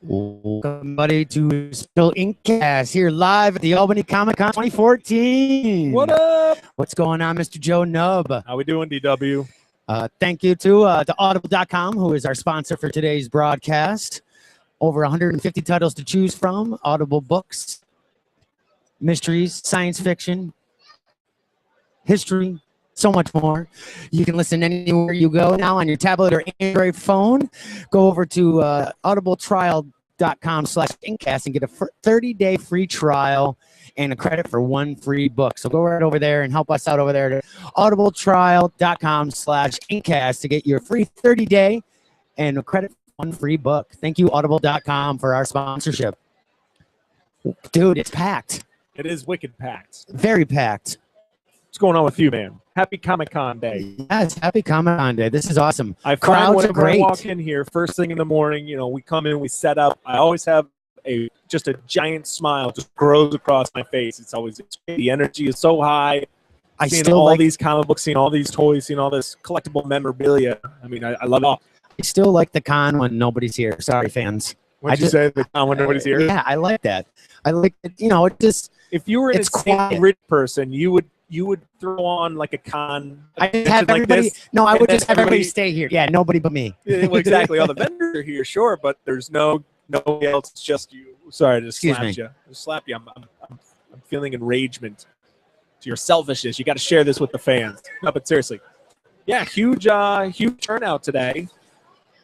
Welcome, buddy, to Still IncCast here live at the Albany Comic-Con 2014. What up? What's going on, Mr. Joe Nubb? How we doing, DW? Thank you to Audible.com, who is our sponsor for today's broadcast. Over 150 titles to choose from, Audible books, mysteries, science fiction, history, so much more. You can listen anywhere you go now on your tablet or Android phone. Go over to audibletrial.com/IncCast and get a 30-day free trial and a credit for one free book. So go right over there and help us out over there to audibletrial.com/IncCast to get your free 30-day and a credit for one free book. Thank you, audible.com, for our sponsorship. Dude, it's packed. It is wicked packed. Very packed. What's going on with you, man? Happy Comic-Con Day. Yes, happy Comic-Con Day. This is awesome. I find Crowds are whenever I great. walk in here, first thing in the morning, we come in, we set up. I always have just a giant smile just grows across my face. It's great. The energy is so high. Seeing all these comic books, seeing all these toys, seeing all this collectible memorabilia. I mean, I love it all. I still like the con when nobody's here. Sorry, fans. What'd you say? The con when nobody's here? Yeah, I like that. I like it. It just. If you were an insane rich person, you would throw on like a con. I have everybody. Like no, I would just have everybody stay here. Yeah, nobody but me. Well, exactly. All the vendors are here, sure, but there's nobody else. It's just you. Sorry, I just slapped you. Just slapped you. I'm feeling enragement to your selfishness. You got to share this with the fans. No, but seriously, yeah, huge turnout today.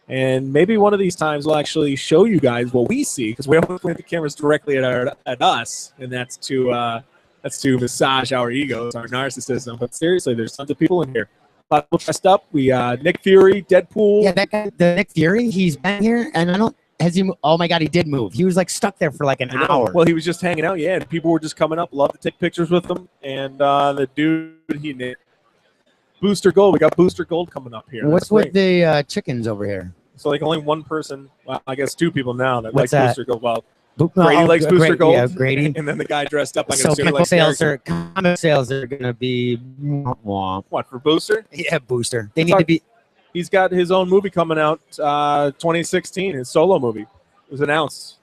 And maybe one of these times we'll actually show you guys what we see, because we always point the cameras directly at us, and that's to massage our egos, our narcissism. But seriously, there's tons of people in here. A lot of people dressed up. We Nick Fury, Deadpool. Yeah, that guy, the Nick Fury, he's been here, and I don't. Has he? Oh my God, he did move. He was like stuck there for like an hour. Well, he was just hanging out. Yeah, and people were just coming up, love to take pictures with him. And the dude, Booster Gold. We got Booster Gold coming up here. What's with the chickens over here? So like only one person, well, I guess two people now that like Booster Gold. Well, Grady likes Booster Gold. Yeah, Grady. And then the guy dressed up. So comic sales are going to be what for Booster? Yeah, Booster. They need to be. He's got his own movie coming out, 2016. His solo movie it was announced.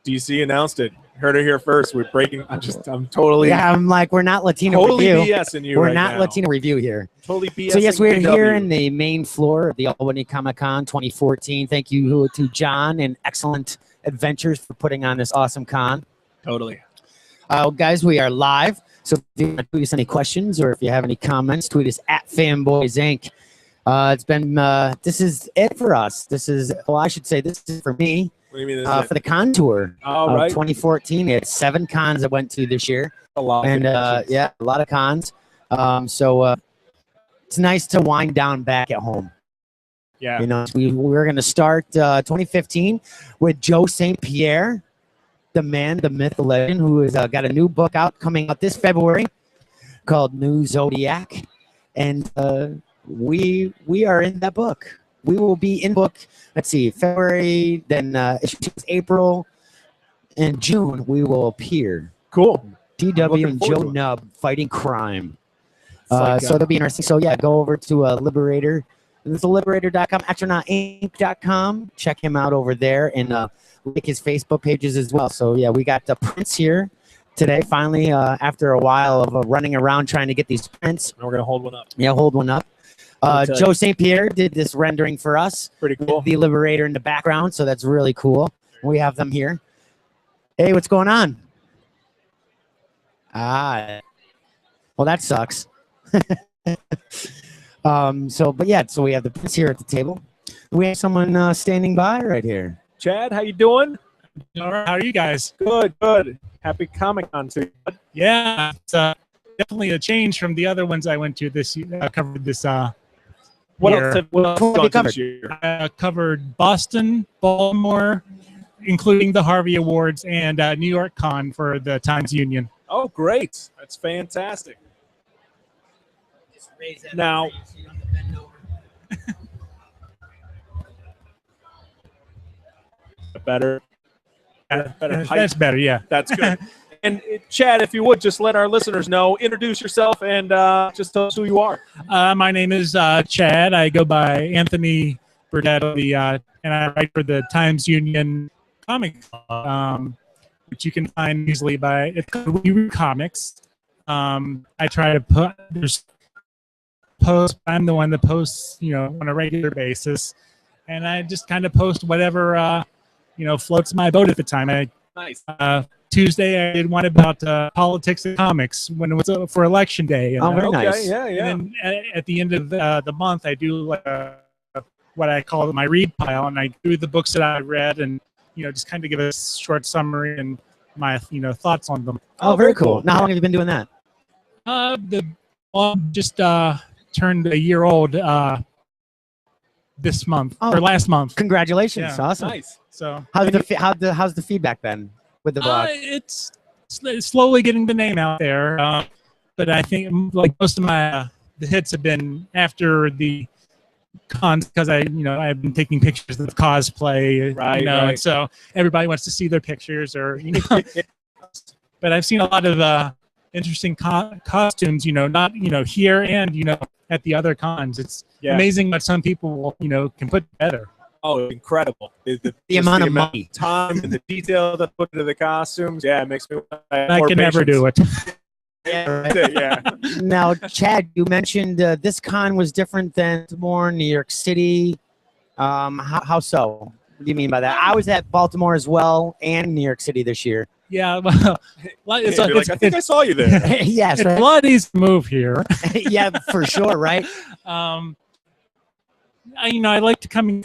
DC announced it. Heard it here first. We're breaking. I'm totally. Yeah, I'm like, we're not Latino totally review. BSing you. We're not Latino review here. Totally BS. So yes, we're here in the main floor of the Albany Comic-Con 2014. Thank you to John and Excellent Adventures for putting on this awesome con. Totally. Guys, we are live. So if you want to tweet us any questions or if you have any comments, tweet us at Fanboys Inc. It's been. This is it for us. This is. Well, I should say this is for me. What do you mean? For the con tour of right. 2014. It's 7 cons I went to this year. A lot. And yeah, a lot of cons. So it's nice to wind down back at home. Yeah. We're going to start 2015 with Joe St. Pierre, the man, the myth, the legend, who has got a new book coming out this February called New Zodiac. And we are in that book. We will be in book, let's see, February, then April, and June, we will appear. Cool. DW and Joe Nubb fighting crime. So that'll be interesting. So yeah, go over to Liberator. This is liberator.com, astronautinc.com. Check him out over there and like his Facebook pages as well. So yeah, we got the prints here today, finally, after a while of running around trying to get these prints. And we're going to hold one up. Yeah, hold one up. Joe St. Pierre did this rendering for us. Pretty cool. The Liberator in the background, so that's really cool. We have them here. Hey, what's going on? Well, that sucks. So we have the prints here at the table. We have someone standing by right here. Chad, how you doing? All right, how are you guys? Good, good. Happy Comic-Con to you. Yeah, it's definitely a change from the other ones I went to this year. I covered this What year. else have you covered this year? I covered Boston, Baltimore, including the Harvey Awards, and New York Con for the Times Union. Oh, great. That's fantastic. Now, better. That's better, yeah. That's good. And Chad, if you would, just let our listeners know, introduce yourself and just tell us who you are. My name is Chad. I go by Anthony Burdett, and I write for the Times Union comic, which you can find easily by it's called We Read Comics. I try to post. I'm the one that posts, on a regular basis, and I just kind of post whatever floats my boat at the time. Nice. Tuesday I did one about politics and comics when it was for election day. And, very nice. Yeah. and then at the end of the month, I do like what I call my read pile, and I do the books that I read, and just kind of give a short summary and my thoughts on them. Oh, very cool. Now, how long have you been doing that? The one just turned a year old this month or last month. Congratulations! Yeah. Awesome. Nice. So how's the feedback been with the blog? It's slowly getting the name out there, but I think like most of my the hits have been after the cons because I've been taking pictures of cosplay, right. And so everybody wants to see their pictures But I've seen a lot of interesting costumes, not here and at the other cons. It's amazing what some people can put together. Oh, incredible! The amount of money, time, and the detail that put into the costumes. Yeah, it makes me. I can never do it. Yeah. Now, Chad, you mentioned this con was different than Baltimore, New York City. How so? What do you mean by that? I was at Baltimore as well and New York City this year. Yeah, well, I think I saw you there. Yes, it's right? a lot easier to move here. Yeah, for sure, right? I like to coming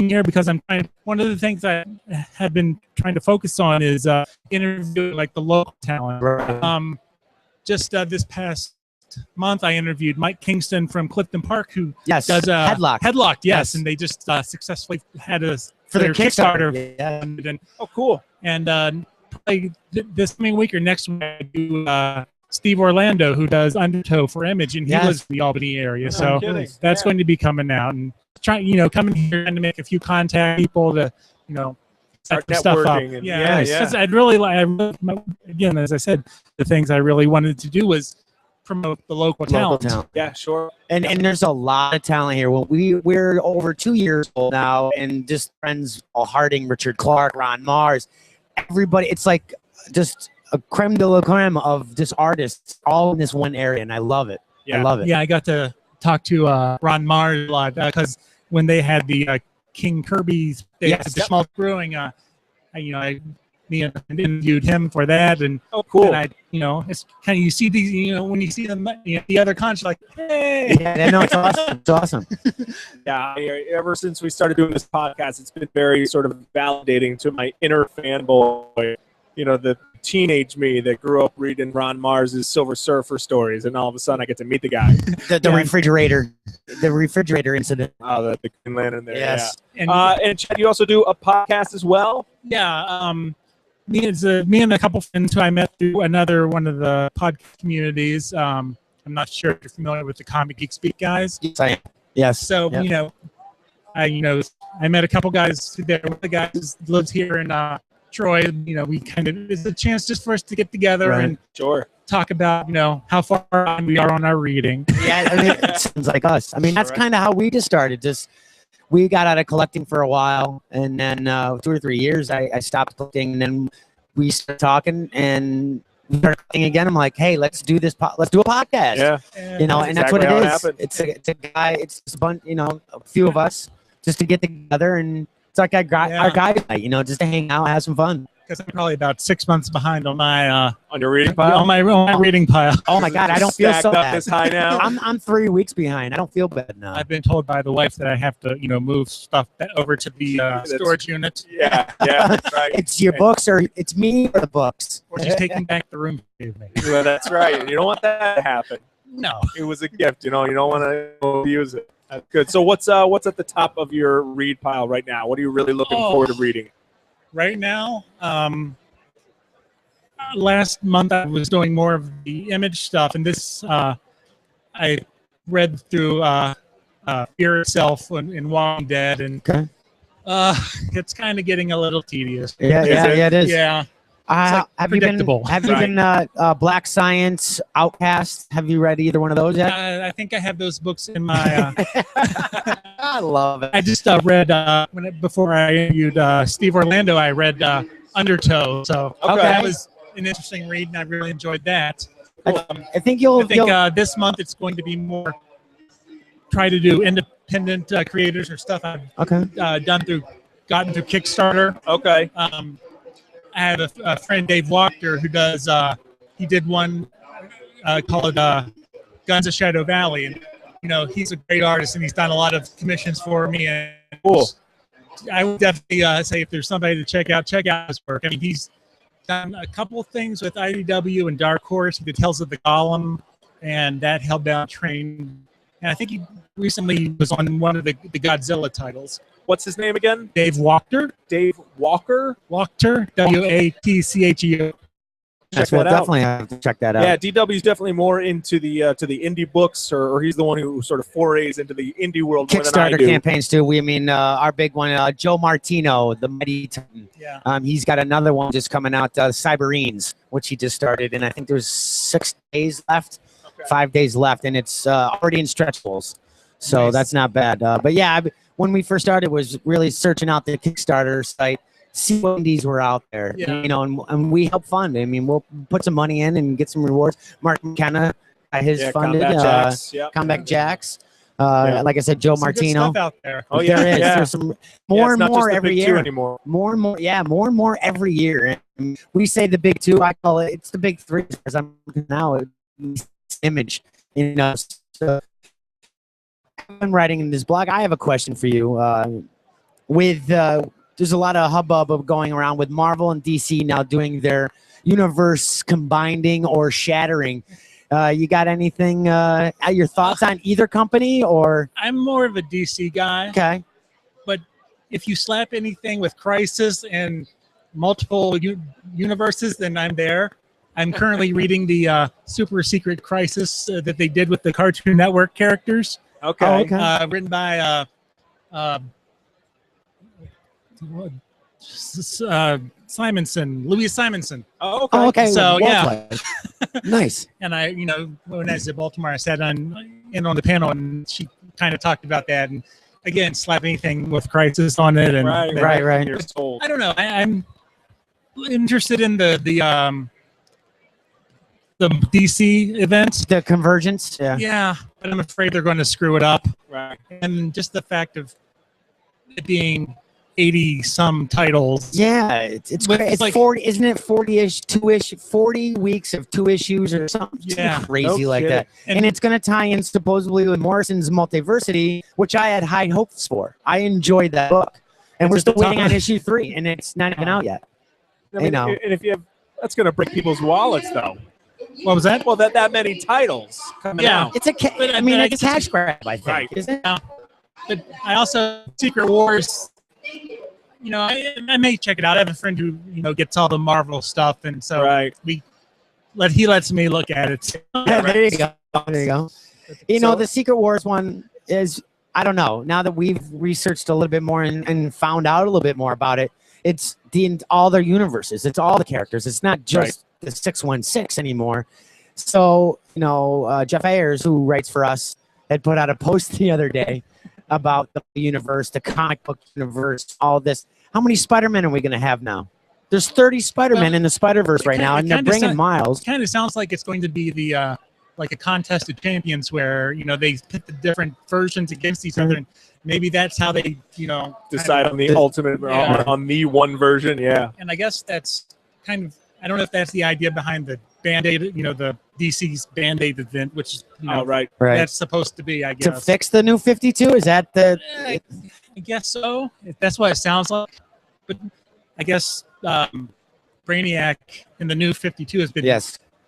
here because I'm trying. One of the things I have been trying to focus on is interviewing like the local talent. Right. Just this past month, I interviewed Mike Kingston from Clifton Park, who does Headlocked. Headlocked, Yes. yes, and they just successfully had For their Kickstarter. Yeah. And, Oh, cool. And probably this coming week or next week, I do Steve Orlando, who does Undertow for Image, and he lives in the Albany area, so that's going to be coming out and coming here and to make a few contact people to start set stuff up. networking. Because I'd really again, as I said, the things I really wanted to do was promote the local talent. Yeah, sure. And there's a lot of talent here. Well, we're over 2 years old now, and just friends, Paul Harding, Richard Clark, Ron Mars, everybody. It's like just a creme de la creme of just artists all in this one area, and I love it. Yeah. I love it. Yeah, I got to talk to Ron Mars a lot because when they had the King Kirby's at the Small Brewing, I interviewed him for that, and cool. And it's kind of you see these, when you see them, the other cons, you're like, hey, yeah, no, it's awesome. It's awesome. Yeah, ever since we started doing this podcast, it's been very sort of validating to my inner fanboy. The teenage me that grew up reading Ron Mars's Silver Surfer stories, and all of a sudden I get to meet the guy. The refrigerator incident. Oh, the Green Lantern there. Yes. Yeah. And Chad, you also do a podcast as well? Yeah. Me and a couple friends who I met through another one of the podcast communities. I'm not sure if you're familiar with the Comic Geek Speak guys. Yes, I am. Yes. So I met a couple guys there. One of the guys lives here in Troy. We kind of it's a chance just for us to get together and talk about how far on we are on our reading. Yeah, it sounds like us. That's kind of how we just started. We got out of collecting for a while, and then 2 or 3 years I stopped collecting, and then we started talking and we started collecting again. I'm like, hey, let's do this. Let's do a podcast. Yeah. And that's what it is. It's a guy. It's just a bunch. A few of us just to get together, and it's like our guy night. Just to hang out, have some fun. Because I'm probably about 6 months behind on my on your reading pile. On my reading pile. Oh my God, I don't feel so bad. This high now. I'm 3 weeks behind. I don't feel bad now. I've been told by the wife that I have to move stuff over to the storage unit. Yeah, that's right. It's your books, or it's me or the books. Or she's taking back the room. Well, that's right. You don't want that to happen. No, it was a gift. You don't want to abuse it. That's good. So what's at the top of your read pile right now? What are you really looking forward to reading? Right now, last month I was doing more of the image stuff, and this I read through Fear Itself and Walking Dead, and it's kind of getting a little tedious. Yeah, it is. Yeah. like have you predictable. been Black Science, Outcast? Have you read either one of those yet? I think I have those books in my. I love it. I just read before I interviewed Steve Orlando. I read Undertow, so that was an interesting read, and I really enjoyed that. I think you'll. This month it's going to be more try to do independent creators or stuff I've gotten through Kickstarter. Okay. I have a friend, Dave Wachter, who does. He did one called Guns of Shadow Valley, and he's a great artist, and he's done a lot of commissions for me. And cool. I would definitely say if there's somebody to check out his work. I mean, he's done a couple of things with IDW and Dark Horse. He did Tales of the Golem, and that Hellbound Train. And I think he recently was on one of the Godzilla titles. What's his name again? Dave Wachter. Dave Walker? Wachter, Watcheo. We'll definitely have to check that out. Yeah, DW's definitely more into the indie books, or he's the one who sort of forays into the indie world more than I Kickstarter do. campaigns too. Our big one, Joe Martino, the Mighty Titan. Yeah. He's got another one just coming out, Cyberines, which he just started, and I think there's 6 days left, 5 days left, and it's already in stretchables, so Nice. that's not bad. But yeah, when we first started, was really searching out the Kickstarter site, see what indies were out there, and we help fund. I mean, we'll put some money in and get some rewards. Mark McKenna, his funded Combat Jacks. Like I said, Joe Some Martino. good stuff out there. Oh yeah, There is. yeah. There's some more and more every year. Anymore. More and more every year. And we say the big two. I call it's the big three because I'm now image. So I'm writing in this blog. I have a question for you. There's a lot of hubbub of going around with Marvel and DC now doing their universe combining or shattering. You got anything? Your thoughts on either company or? I'm more of a DC guy. Okay. But if you slap anything with Crisis and multiple universes, then I'm there. I'm currently reading the super secret Crisis that they did with the Cartoon Network characters. Okay. Written by Louis Simonson. Oh, okay. Oh, okay. So, well yeah. played. Nice. And I, when I was at Baltimore, I sat in on the panel, and she kind of talked about that. And again, slap anything with Crisis on it, and Right. You're sold. I don't know. I'm interested in the DC events. The Convergence. Yeah. Yeah, but I'm afraid they're going to screw it up. Right. And just the fact of it being 80 some titles. Yeah, it's With, it's like- 40, isn't it? 40 weeks of 2 issues or something Yeah. crazy No like kidding. that. And it's going to tie in supposedly with Morrison's Multiversity, which I had high hopes for. I enjoyed that book, and we're still waiting on issue 3, and it's not even out yet. I mean, and if you have, that's going to break people's wallets, though. What was that? Well, that many titles coming out. It's a But, I mean, I it's a guess cash grab, I think. Right. Isn't it? But I also Secret Wars. I may check it out. I have a friend who gets all the Marvel stuff, and so Right. he lets me look at it. Yeah, there you go. There you go. So- The Secret Wars one is, I don't know. Now that we've researched a little bit more and found out a little bit more about it, it's all their universes. It's all the characters. It's not just the 616 anymore. So, Jeff Ayers, who writes for us, had put out a post the other day about the universe, the comic book universe, all this. How many Spider-Men are we going to have now? There's 30 Spider-Men in the Spider-Verse right now, and they're bringing Miles. It kind of sounds like it's going to be the like a contest of champions where they pit the different versions against each other, and maybe that's how they Decide on the ultimate, on the one version. Yeah. And I guess that's kind of, I don't know if that's the idea behind the Band-Aid, the DC's Band-Aid event, which is Right. that's supposed to be, I guess. To fix the new 52? Is that the... I guess so. If that's what it sounds like. But I guess Brainiac in the new 52 has been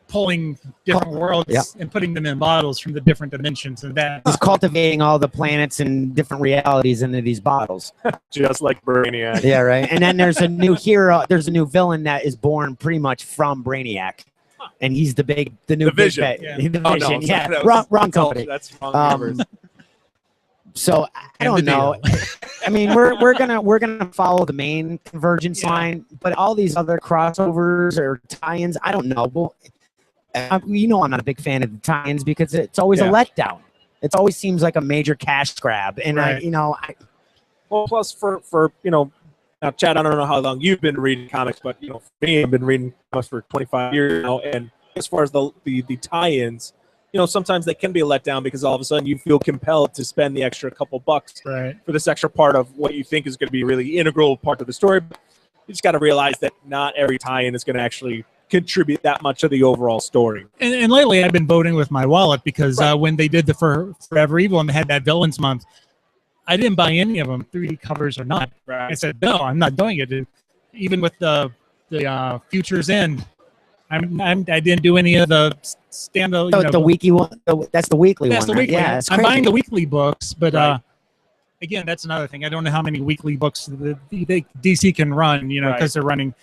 pulling different worlds and putting them in bottles from the different dimensions, and that He's cultivating all the planets and different realities into these bottles. Just like Brainiac. Yeah, right. And then there's a new hero. There's a new villain that is born pretty much from Brainiac, and he's the new The Vision. big bad. Yeah. The Vision. Oh, no, yeah, that was- wrong company. That's wrong. universe. So I don't know. I mean, we're gonna follow the main Convergence line, but all these other crossovers or tie-ins, I don't know. Well, you know, I'm not a big fan of the tie-ins because it's always a letdown. It always seems like a major cash grab, and well, plus for now, Chad, I don't know how long you've been reading comics, but for me, I've been reading comics for 25 years now, and as far as the tie-ins, sometimes they can be a letdown because all of a sudden you feel compelled to spend the extra couple bucks for this extra part of what you think is going to be a really integral part of the story. But you just got to realize that not every tie-in is going to actually contribute that much to the overall story. And lately I've been voting with my wallet because when they did the Forever Evil and they had that Villains Month, I didn't buy any of them, 3D covers or not. I said, no, I'm not doing it. And even with the Future's End, I didn't do any of the standalone. The weekly one. That's the weekly one. The weekly. Yeah, I'm buying the weekly books, but again, that's another thing. I don't know how many weekly books the DC can run. Because they're running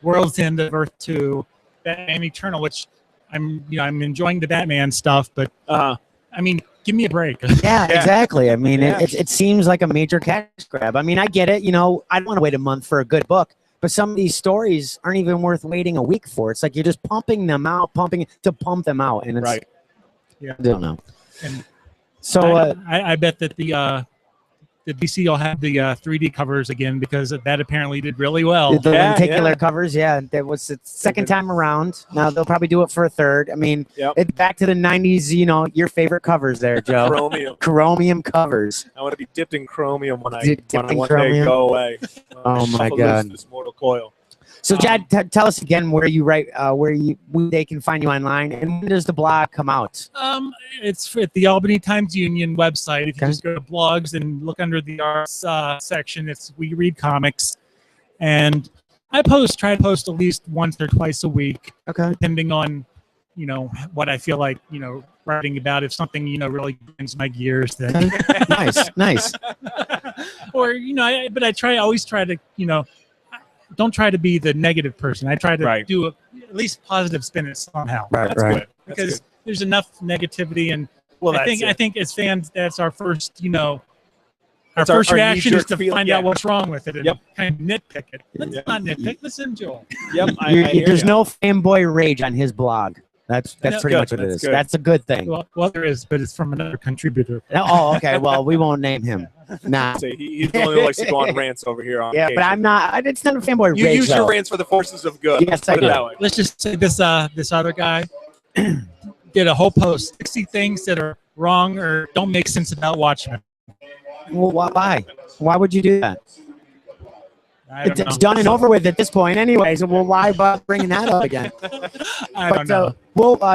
World's End of Earth 2, Batman Eternal, which I'm enjoying the Batman stuff, but I mean, give me a break. Yeah, exactly. I mean, it seems like a major cash grab. I mean, I get it. I don't want to wait a month for a good book. But some of these stories aren't even worth waiting a week for. It's like you're just pumping them out, to pump them out, and it's I don't know. And so I bet that the DC will have the 3D covers again because that apparently did really well. The lenticular covers, that was the second time around. Now they'll probably do it for a third. I mean, it's back to the 90s. Your favorite covers there, Joe. Chromium covers. I want to be dipped in chromium when I one day go away. Oh my God! This mortal coil. So, Chad, tell us again where you write, where they can find you online, and when does the blog come out? It's at the Albany Times-Union website. If you just go to blogs and look under the arts section, we read comics, and I try to post at least once or twice a week, depending on what I feel like writing about. If something really grinds my gears, then nice. Or but I always try to don't try to be the negative person. I try to do at least positive spin it somehow. That's good. Because there's enough negativity, and I think as fans, that's our first, our first reaction is to find out what's wrong with it and kind of nitpick it. Let's not nitpick. Let's enjoy. There's no fanboy rage on his blog. That's pretty much what it is. Good. That's a good thing. Well, there is, but it's from another contributor. Oh, okay. Well, we won't name him. Nah. He's the one who likes to go on rants over here. On occasion. But I'm not. It's not a fanboy rage. You use your rants for the forces of good. Yes, I do. Let's just say this other guy did a whole post, 60 things that are wrong or don't make sense about Watchmen. Well, why? Why would you do that? It's done and over with at this point anyway, so why bother bringing that up again? I don't know.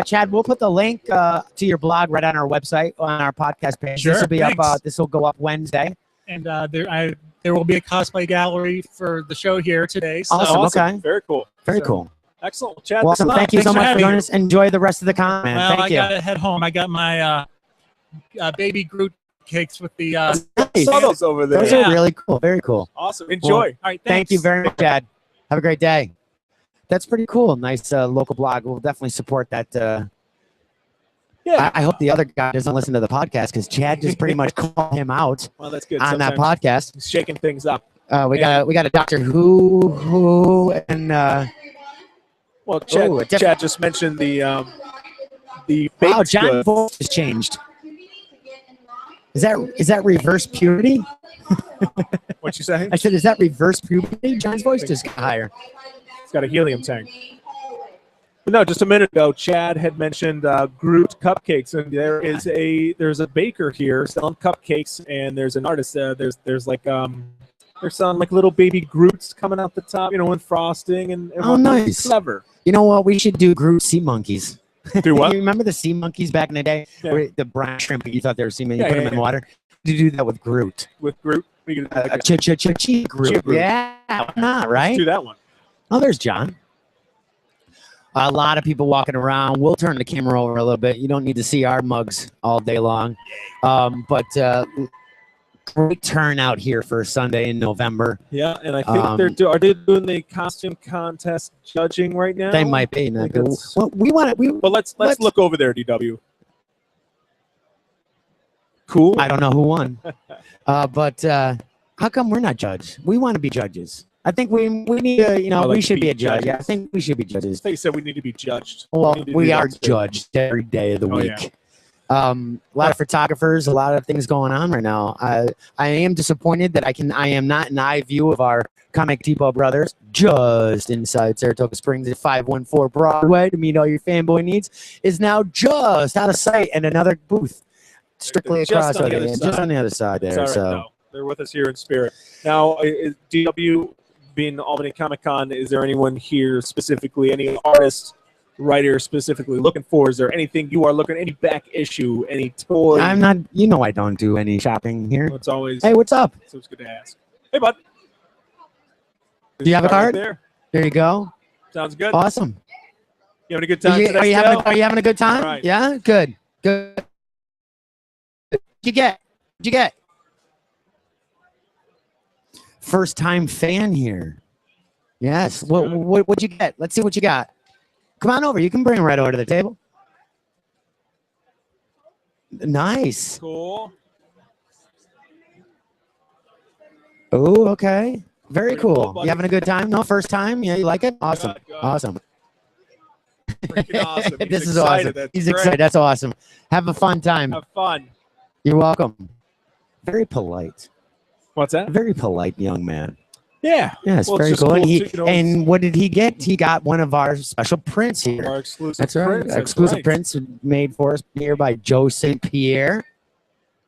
Chad, we'll put the link to your blog right on our website, on our podcast page. Sure, this will be up. This will go up Wednesday. And there will be a cosplay gallery for the show here today. So. Awesome. Okay. Very cool. Very cool. Excellent. Chad, awesome. Thank you so much for joining us. Enjoy the rest of the comment. Well, Thank you. I got to head home. I got my baby Groot cakes with the I saw those over there. Those are really cool. Very cool. Awesome. Enjoy. Well, all right, thank you very much, Chad. Have a great day. That's pretty cool. Nice local blog. We'll definitely support that. I hope the other guy doesn't listen to the podcast because Chad just pretty much called him out. Well, that's good. On that podcast. He's shaking things up. We got a Doctor Who and well, Chad just mentioned the baked John's goods. voice has changed. Is that reverse puberty? What you saying? I said, is that reverse puberty? John's voice just got higher. It's got a helium tank. But no, just a minute ago, Chad had mentioned Groot cupcakes, and there's a baker here selling cupcakes, and there's an artist. There's some like little baby Groots coming out the top, with frosting and nice. Clever. You know what? We should do Groot sea monkeys. Do what? You remember the sea monkeys back in the day? Yeah. Where the brown shrimp, you thought they were sea monkeys, you put them in water? You do that with Groot. With Groot? We can Groot. Yeah, why not, right? Let's do that one. Oh, there's John. A lot of people walking around. We'll turn the camera over a little bit. You don't need to see our mugs all day long. But great turnout here for Sunday in November. Yeah, and I think are they doing the costume contest judging right now? They might be. Well, let's look over there, DW. Cool. I don't know who won. But how come we're not judged? We want to be judges. I think we need to, we should be a judge. Yeah, I think we should be judges. They said we need to be judged. Well, we are judged every day of the week. Yeah. A lot of photographers, a lot of things going on right now. I am disappointed that I am not in eye view of our Comic Depot brothers just inside Saratoga Springs at 514 Broadway to meet all your fanboy needs is now just out of sight and another booth strictly across just on the other side there. Right, so no, they're with us here in spirit. Now, DW being Albany Comic Con, is there anyone here specifically, any artist, writer specifically looking for? Is there anything you are looking, any back issue, any toy? I'm not, I don't do any shopping here. It's always, hey, what's up? So it's good to ask. Hey, bud. Do you have a card? Right there you go. Sounds good. Awesome. You having a good time today? Are you having a good time? Right. Yeah, good. Good. What'd you get? First time fan here. Yes. What'd you get? Let's see what you got. Come on over. You can bring them right over to the table. Nice. Cool. Oh, okay. Very Pretty cool. cool, you having a good time? No, first time? Yeah, you like it? Awesome. Good. Awesome. Freaking awesome. This is excited. awesome. That's He's great. excited. That's awesome. Have a fun time. Have fun. You're welcome. Very polite. What's that? Very polite young man. Yeah. Yes, Well, very it's just cool. cool too, And what did he get? He got one of our special prints here. Our exclusive That's right. prints. That's Exclusive right. prints made for us here by Joe St. Pierre.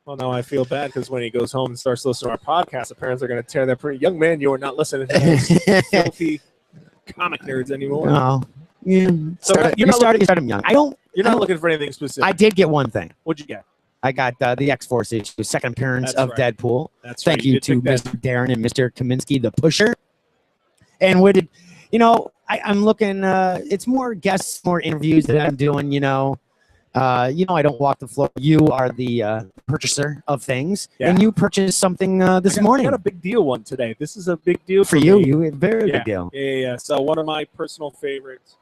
Well, now I feel bad because when he goes home and starts listening to our podcast, the parents are going to tear that print. Young man, you are not listening to those filthy comic nerds anymore. No. Yeah. So You started him young. You're not looking for anything specific. I did get one thing. What'd you get? I got the X-Force issue, second appearance That's of right. Deadpool. That's Thank right. you did to pick that. Mr. Darren and Mr. Kaminsky, the pusher. And what did, I'm looking, it's more guests, more interviews that I'm doing, I don't walk the floor. You are the purchaser of things, and you purchased something this morning. I got a big deal one today. This is a big deal for you. me. You a very big deal. Yeah. So one of my personal favorites.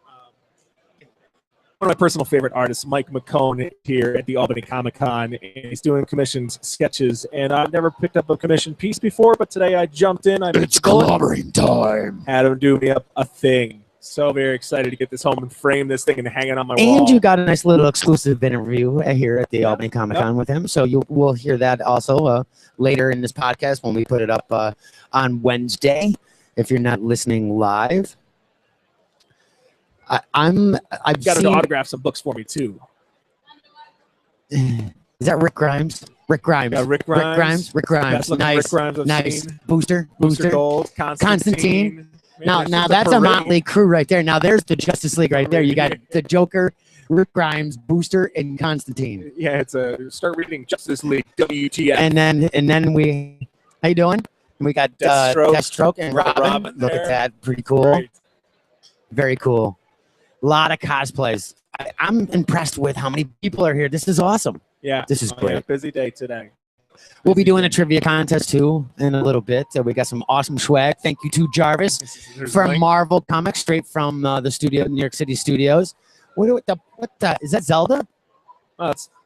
One of my personal favorite artists, Mike McCone, here at the Albany Comic Con, and he's doing commissions, sketches, and I've never picked up a commissioned piece before, but today I jumped in. It's clobbering time. Had him do me up a thing. So very excited to get this home and frame this thing and hang it on my wall. And you got a nice little exclusive interview here at the Albany Comic Con with him, so we'll hear that also later in this podcast when we put it up on Wednesday. If you're not listening live. I've got to autograph some books for me too. Is that Rick Grimes? Rick Grimes. Yeah, Rick Grimes. Rick Grimes. Nice. Rick Grimes nice. Seen. Booster. Gold. Constantine. Now that's a motley crew right there. Now there's the Justice League right there. You got the Joker, Rick Grimes, Booster, and Constantine. Yeah, start reading Justice League WTF. And then we, how you doing? We got Deathstroke and Robin. Look at that, pretty cool. Great. Very cool. A lot of cosplays. I'm impressed with how many people are here. This is awesome. Yeah, this is great. Yeah, busy day today. We'll be doing a trivia contest too in a little bit. We got some awesome swag. Thank you to Jarvis from Marvel Comics, straight from the studio, New York City studios. What the is that Zelda?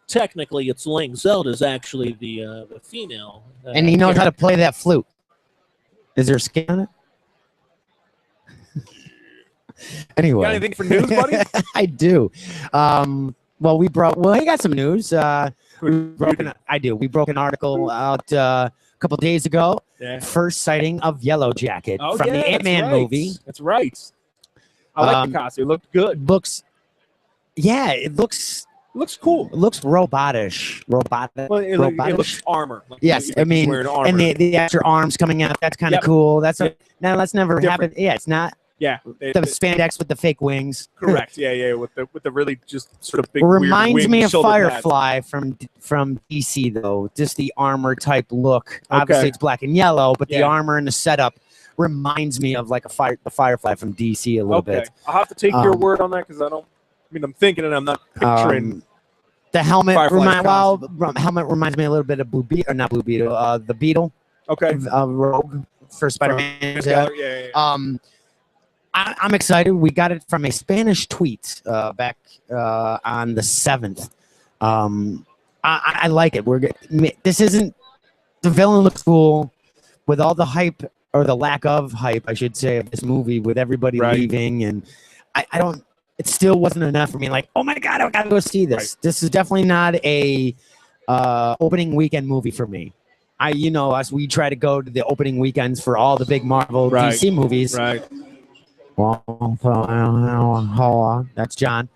Technically, it's Link. Zelda's actually the female. And he knows how to play that flute. Is there a skin on it? Anyway. Got anything for news, buddy? I do. We got some news. I do. We broke an article out a couple days ago. Yeah. First sighting of Yellow Jacket from the Ant-Man movie. That's right. I like the costume. It looked good. It looks cool. It looks robotish. Robotic. Well, it looks armor. Like and the extra arms coming out. That's kind of cool. That's that's never happened. Yeah, it's not. Yeah, the spandex with the fake wings. Correct. Yeah, with the really just sort of big. Reminds me of Firefly from DC though. Just the armor type look. Okay. Obviously, it's black and yellow, but the armor and the setup reminds me of like the Firefly from DC a little bit. I'll have to take your word on that because I'm thinking and I'm not picturing. The helmet helmet reminds me a little bit of Blue Beetle, or not Blue Beetle. The Beetle. Okay. Rogue for Spider-Man. I'm excited. We got it from a Spanish tweet back on the 7th. I like it. This isn't the villain looks cool with all the hype or the lack of hype, I should say, of this movie with everybody leaving, and I don't. It still wasn't enough for me. Like, oh my god, I gotta go see this. This is definitely not a opening weekend movie for me. We try to go to the opening weekends for all the big Marvel DC movies. Right. Well, that's John.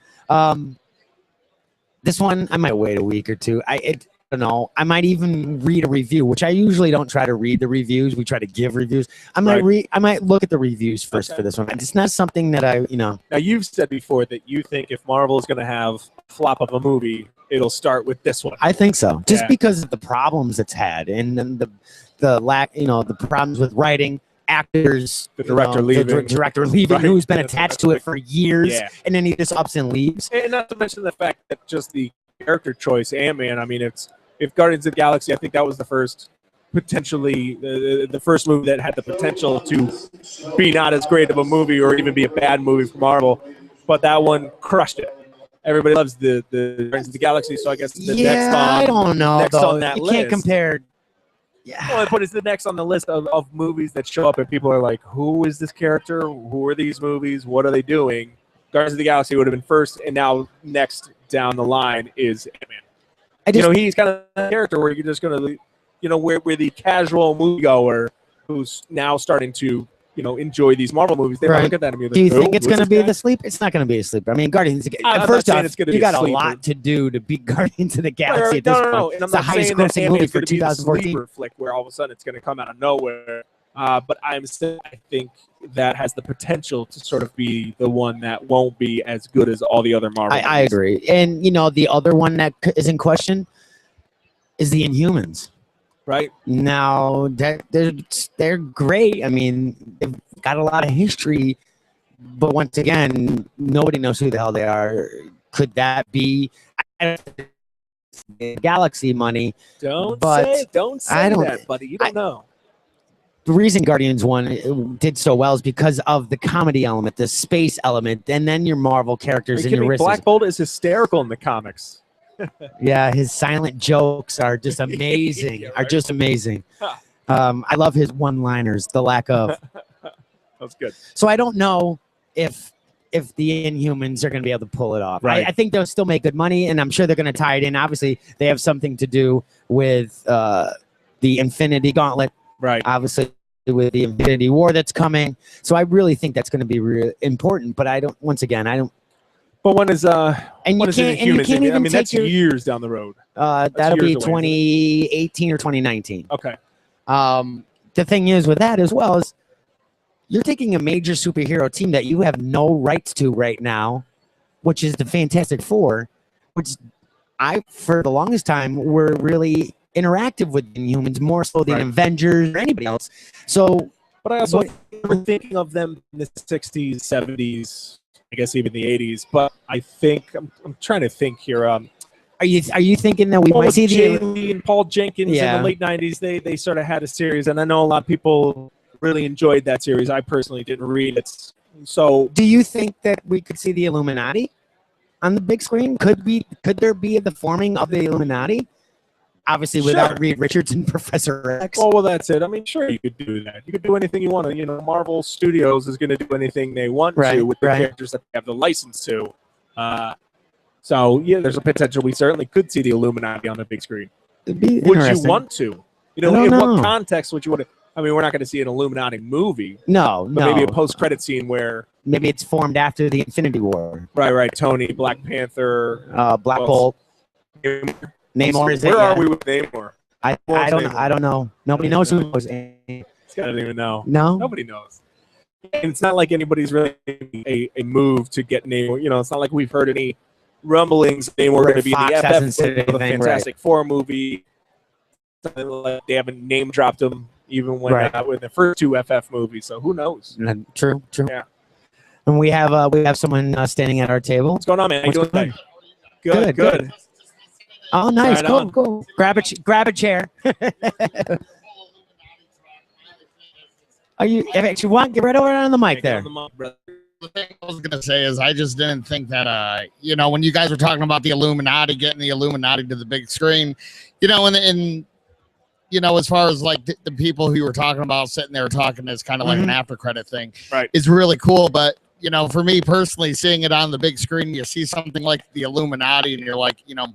This one, I might wait a week or two. I don't know. I might even read a review, which I usually don't try to read the reviews. We try to give reviews. I might look at the reviews first for this one. It's not something that Now, you've said before that you think if Marvel is going to have a flop of a movie, it'll start with this one. I think so. Just because of the problems it's had and then the lack, the problems with writing, actors, the director leaving, who's been attached to it for years, and then he just ups and leaves. And not to mention the fact that just the character choice, Ant-Man. I mean, if Guardians of the Galaxy, I think that was the first, potentially the first movie that had the potential to be not as great of a movie or even be a bad movie for Marvel, but that one crushed it. Everybody loves the Guardians of the Galaxy, so I guess the next on I don't know. next though. on that you list. Can't compare. Yeah. Well, but it's the next on the list of movies that show up and people are like, who is this character? Who are these movies? What are they doing? Guardians of the Galaxy would have been first, and now next down the line is Ant-Man. He's kind of a character where you're just going to, where the casual moviegoer who's now starting to, enjoy these Marvel movies, they look at that and be like, do you think it's going to be the sleep? It's not going to be a sleep. I mean, Guardians. First off, you got a lot to do to beat Guardians of the Galaxy at this point. No. And I'm it's the highest grossing movie for 2014. Flick where all of a sudden it's going to come out of nowhere. But I think that has the potential to sort of be the one that won't be as good as all the other Marvel movies. I agree. And, the other one that is in question is the Inhumans. Right. Now, they're great. I mean, they've got a lot of history. But once again, nobody knows who the hell they are. Could that be Galaxy money? Don't say that, buddy. You don't know. The reason Guardians 1 did so well is because of the comedy element, the space element, and then your Marvel characters and your Black Bolt is hysterical in the comics. Yeah, his silent jokes are just amazing. I love his one-liners, the lack of. That's good. So I don't know if the Inhumans are going to be able to pull it off. Right. I think they'll still make good money, and I'm sure they're going to tie it in. Obviously, they have something to do with the Infinity Gauntlet. Right. Obviously, with the Infinity War that's coming. So I really think that's going to be really important. But I don't. But when is and you can't even that's years down the road. That'll be 2018 or 2019. Okay. The thing is with that as well is you're taking a major superhero team that you have no rights to right now, which is the Fantastic Four, which for the longest time were really interactive with Inhumans more so than Avengers or anybody else. So, but I also we're thinking of them in the 60s, 70s. I guess even the 80s, but I think I'm trying to think here. Are you thinking that we might see Jay Lee and Paul Jenkins in the late 90s? They sort of had a series, and I know a lot of people really enjoyed that series. I personally didn't read it. So, do you think that we could see the Illuminati on the big screen? Could there be the forming of the Illuminati? Obviously, without Reed Richards and Professor X. Well, that's it. I mean, sure, you could do that. You could do anything you want to. Marvel Studios is going to do anything they want to with the characters that they have the license to. So, there's a potential. We certainly could see the Illuminati on the big screen. Would you want to? In what context would you want to? I mean, we're not going to see an Illuminati movie. No. Maybe a post-credit scene where maybe it's formed after the Infinity War. Right. Tony, Black Panther, Black Bolt. Namor is Where are we with Namor? I don't know. Nobody knows who knows. This guy doesn't even know. No, nobody knows. And it's not like anybody's really a move to get Namor. It's not like we've heard any rumblings. Namor going to be in the FF, the Fantastic Four movie. Something like they haven't name dropped him even when with the first two FF movies. So who knows? True. Yeah. And we have someone standing at our table. What's going on, man? How you doing? Good. Oh, nice. Cool. Grab a chair. Are you? If you want, get right over on the mic there. the thing I was gonna say is I just didn't think that you know, when you guys were talking about the Illuminati, getting the Illuminati to the big screen, you know, and you know, as far as like the people who you were talking about sitting there talking as kind of like an after credit thing, Right. is really cool. But you know, for me personally, seeing it on the big screen, you see something like the Illuminati, and you're like, you know,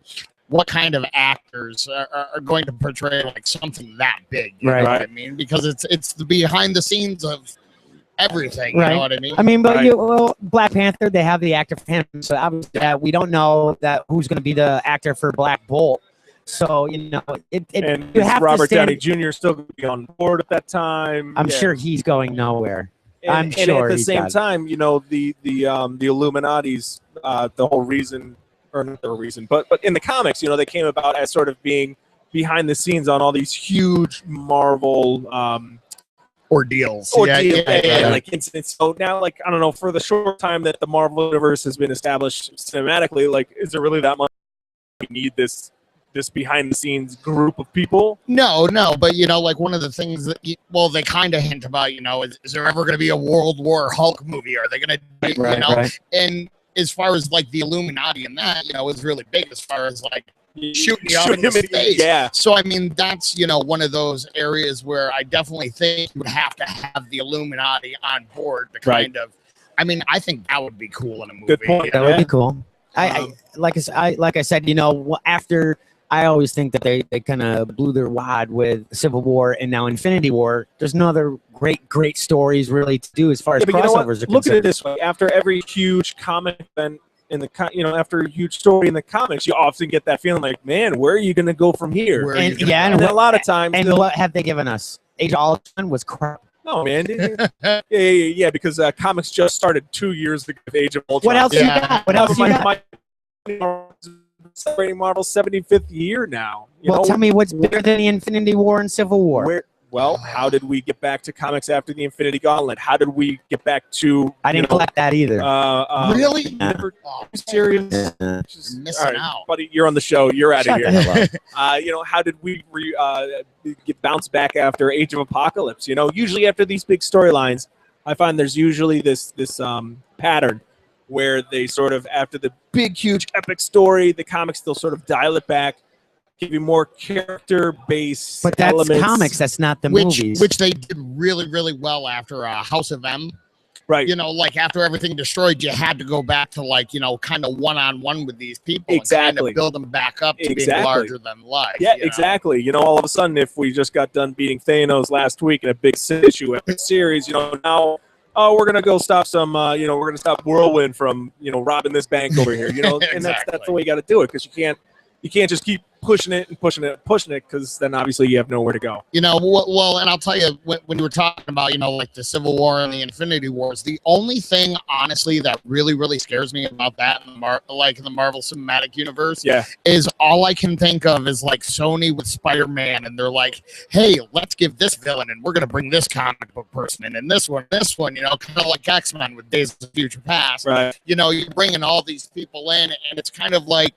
what kind of actors are going to portray like something that big? You know what I mean? Because it's the behind the scenes of everything. You know what I mean? I mean, but well, Black Panther, they have the actor for him, so obviously we don't know that who's going to be the actor for Black Bolt. So you know, and you have Robert to stand, Downey Jr. still going to be on board at that time. I'm sure he's going nowhere. I'm And sure. at the same time, you know, the Illuminati's the whole reason, or not the reason, but in the comics, you know, they came about as sort of being behind the scenes on all these huge Marvel ordeals. Like incidents. So now, like, I don't know, for the short time that the Marvel universe has been established cinematically, like, is there really that much we need this behind the scenes group of people? No, but you know, like one of the things that they kind of hint about, you know, is there ever going to be a World War Hulk movie? Are they going to, you know? And as far as like the Illuminati and that, you know, is really big as far as like shooting you out into space. Yeah. So I mean, that's, you know, one of those areas where I definitely think you would have to have the Illuminati on board to kind of. I mean, I think that would be cool in a movie. Good point. That would be cool. I like I said, you know, after. I always think that they kind of blew their wad with Civil War and now Infinity War. There's no other great stories really to do as far as crossovers are concerned. Look at it this way: after every huge comic event in the after a huge story in the comics, you often get that feeling like, man, where are you going to go from here? And a lot of times, and what have they given us? Age of Ultron was crap. No, man. Yeah, because comics just started 2 years ago with Age of Ultron. What else you got? What else you got? Celebrating Marvel's 75th year now. Tell me what's bigger than the Infinity War and Civil War. How did we get back to comics after the Infinity Gauntlet? How did we get back to? I didn't collect that either. Really? Never serious. You're missing out, buddy. You're on the show. You're out of here. You know, how did we get bounced back after Age of Apocalypse? You know, usually after these big storylines, I find there's usually this pattern where they sort of, after the big, huge, epic story, the comics, they'll sort of dial it back, give you more character-based But that's elements. comics, that's not the movies. Which they did really, really well after House of M. Right. You know, like after everything destroyed, you had to go back to like, you know, kind of one-on-one with these people. Exactly. And kind of build them back up to being larger than life. Yeah, you know? exactly. You know, all of a sudden, if we just got done beating Thanos last week in a big issue epic series, you know, now... Oh, we're gonna go stop some. You know, we're gonna stop Whirlwind from, you know, robbing this bank over here. You know, and that's the way you got to do it, because you can't just keep pushing it, because then obviously you have nowhere to go. You know, well, and I'll tell you, when you were talking about, you know, like the Civil War and the Infinity Wars, the only thing, honestly, that really, really scares me about that, in the Marvel Cinematic Universe, is all I can think of is like Sony with Spider-Man, and they're like, hey, let's give this villain, and we're gonna bring this comic book person in, and this one, you know, kind of like X-Men with Days of Future Past. Right. You know, you're bringing all these people in, and it's kind of like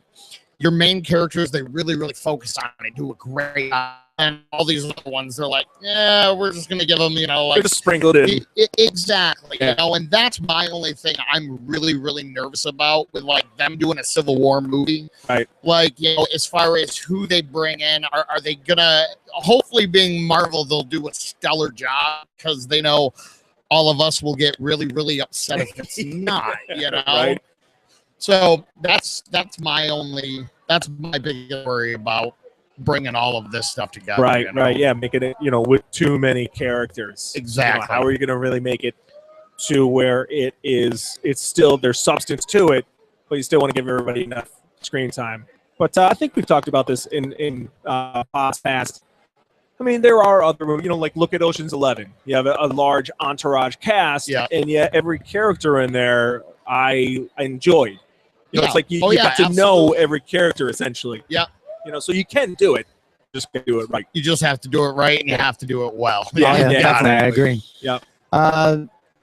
your main characters, they really, really focus on and do a great job. And all these other ones, they're like, yeah, we're just going to give them, you know, like... Just sprinkled in. Exactly. Yeah. You know, and that's my only thing I'm really, really nervous about with, like, them doing a Civil War movie. Right. Like, you know, as far as who they bring in, are they going to... Hopefully, being Marvel, they'll do a stellar job, because they know all of us will get really, really upset if it's not, you know? Right. So that's my biggest worry about bringing all of this stuff together. Right, you know? right, yeah, making it, you know, with too many characters. Exactly. You know, how are you going to really make it to where it's still, there's substance to it, but you still want to give everybody enough screen time? But I think we've talked about this in past. I mean, there are other movies, you know, like look at Ocean's 11. You have a large entourage cast, and yet every character in there I enjoyed. You know, it's like you got to know every character, essentially. Yeah. You know, so you can do it. Just do it right. You just have to do it right, and you have to do it well. Yeah, definitely. I agree. Yeah.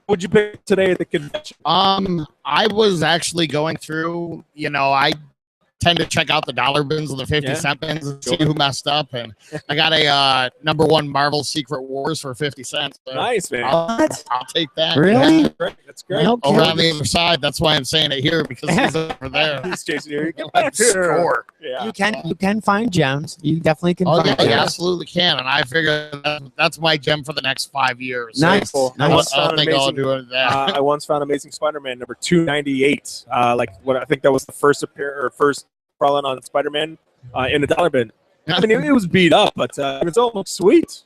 What'd you pick today at the convention? I was actually going through, you know, I tend to check out the dollar bins or the 50-cent bins and see who messed up. And I got a #1 Marvel Secret Wars for 50 cents. So Nice, man. I'll take that. Really? Yeah. Great. That's great. Okay. Over on the other side. That's why I'm saying it here, because he's over there. He's chasing you. Get back here. Score. Yeah. You can find gems. You definitely can Oh, find yeah, gems. you absolutely can. And I figure that's my gem for the next 5 years. Nice. So Nice. I don't think I'll do it that. I once found Amazing Spider-Man number 298. What I think that was the first first crawling on Spider-Man in the dollar bin. I mean, it was beat up, but it was almost sweet.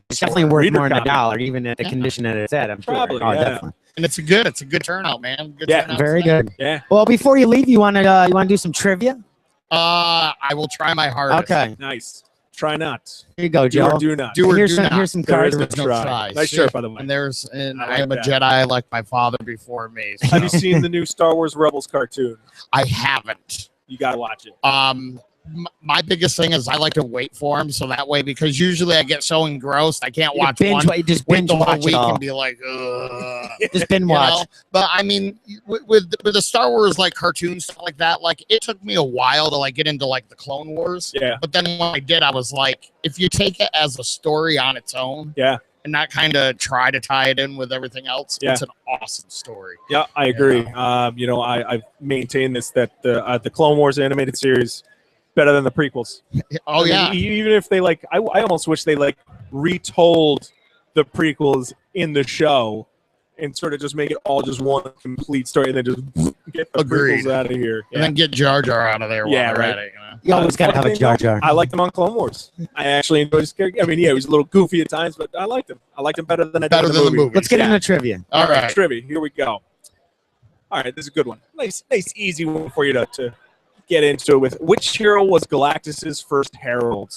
It's definitely worth Reader more than copy. $1, even at the condition that it's at. I'm sure. Probably, Oh, yeah. definitely. And it's a good turnout, man. Good Yeah, turnout Very tonight. good. Yeah. Well, before you leave, you want to do some trivia? I will try my hardest. Okay. Nice. Try not. Here you go, Do or Joe. do not. Do or here's do some not. here's some There cards. is no There's no try. try. Nice See? shirt, by the way. And I I am a like Jedi like my father before me. Have you so. seen the new Star Wars Rebels cartoon? I haven't. You got to watch it. My biggest thing is I like to wait for them, so that way, because usually I get so engrossed I can't You watch binge, one. just Wait binge the whole watch it week all. and be like, ugh. Just binge You watch. know? But I mean, with the Star Wars like cartoons stuff like that, like it took me a while to like get into like the Clone Wars. Yeah. But then when I did, I was like, if you take it as a story on its own, Yeah. and not kind of try to tie it in with everything else, Yeah. it's an awesome story. Yeah, I agree. I've maintained this that the Clone Wars animated series better than the prequels. Oh I mean, yeah, even if they I almost wish they retold the prequels in the show and sort of just make it all just one complete story and then just get the Agreed. prequels out of here. and then get Jar Jar out of there. Yeah, while we're right. at it, you know? You always got to have a Jar Jar. I liked him on Clone Wars. I actually enjoyed his character. I mean, yeah, he was a little goofy at times, but I liked him. I liked him better than I Better did than in the the movie. movie. Let's get Yeah. into trivia. All right. Trivia. Here we go. All right, this is a good one. Nice, easy one for you to get into it with. Which hero was Galactus's first herald?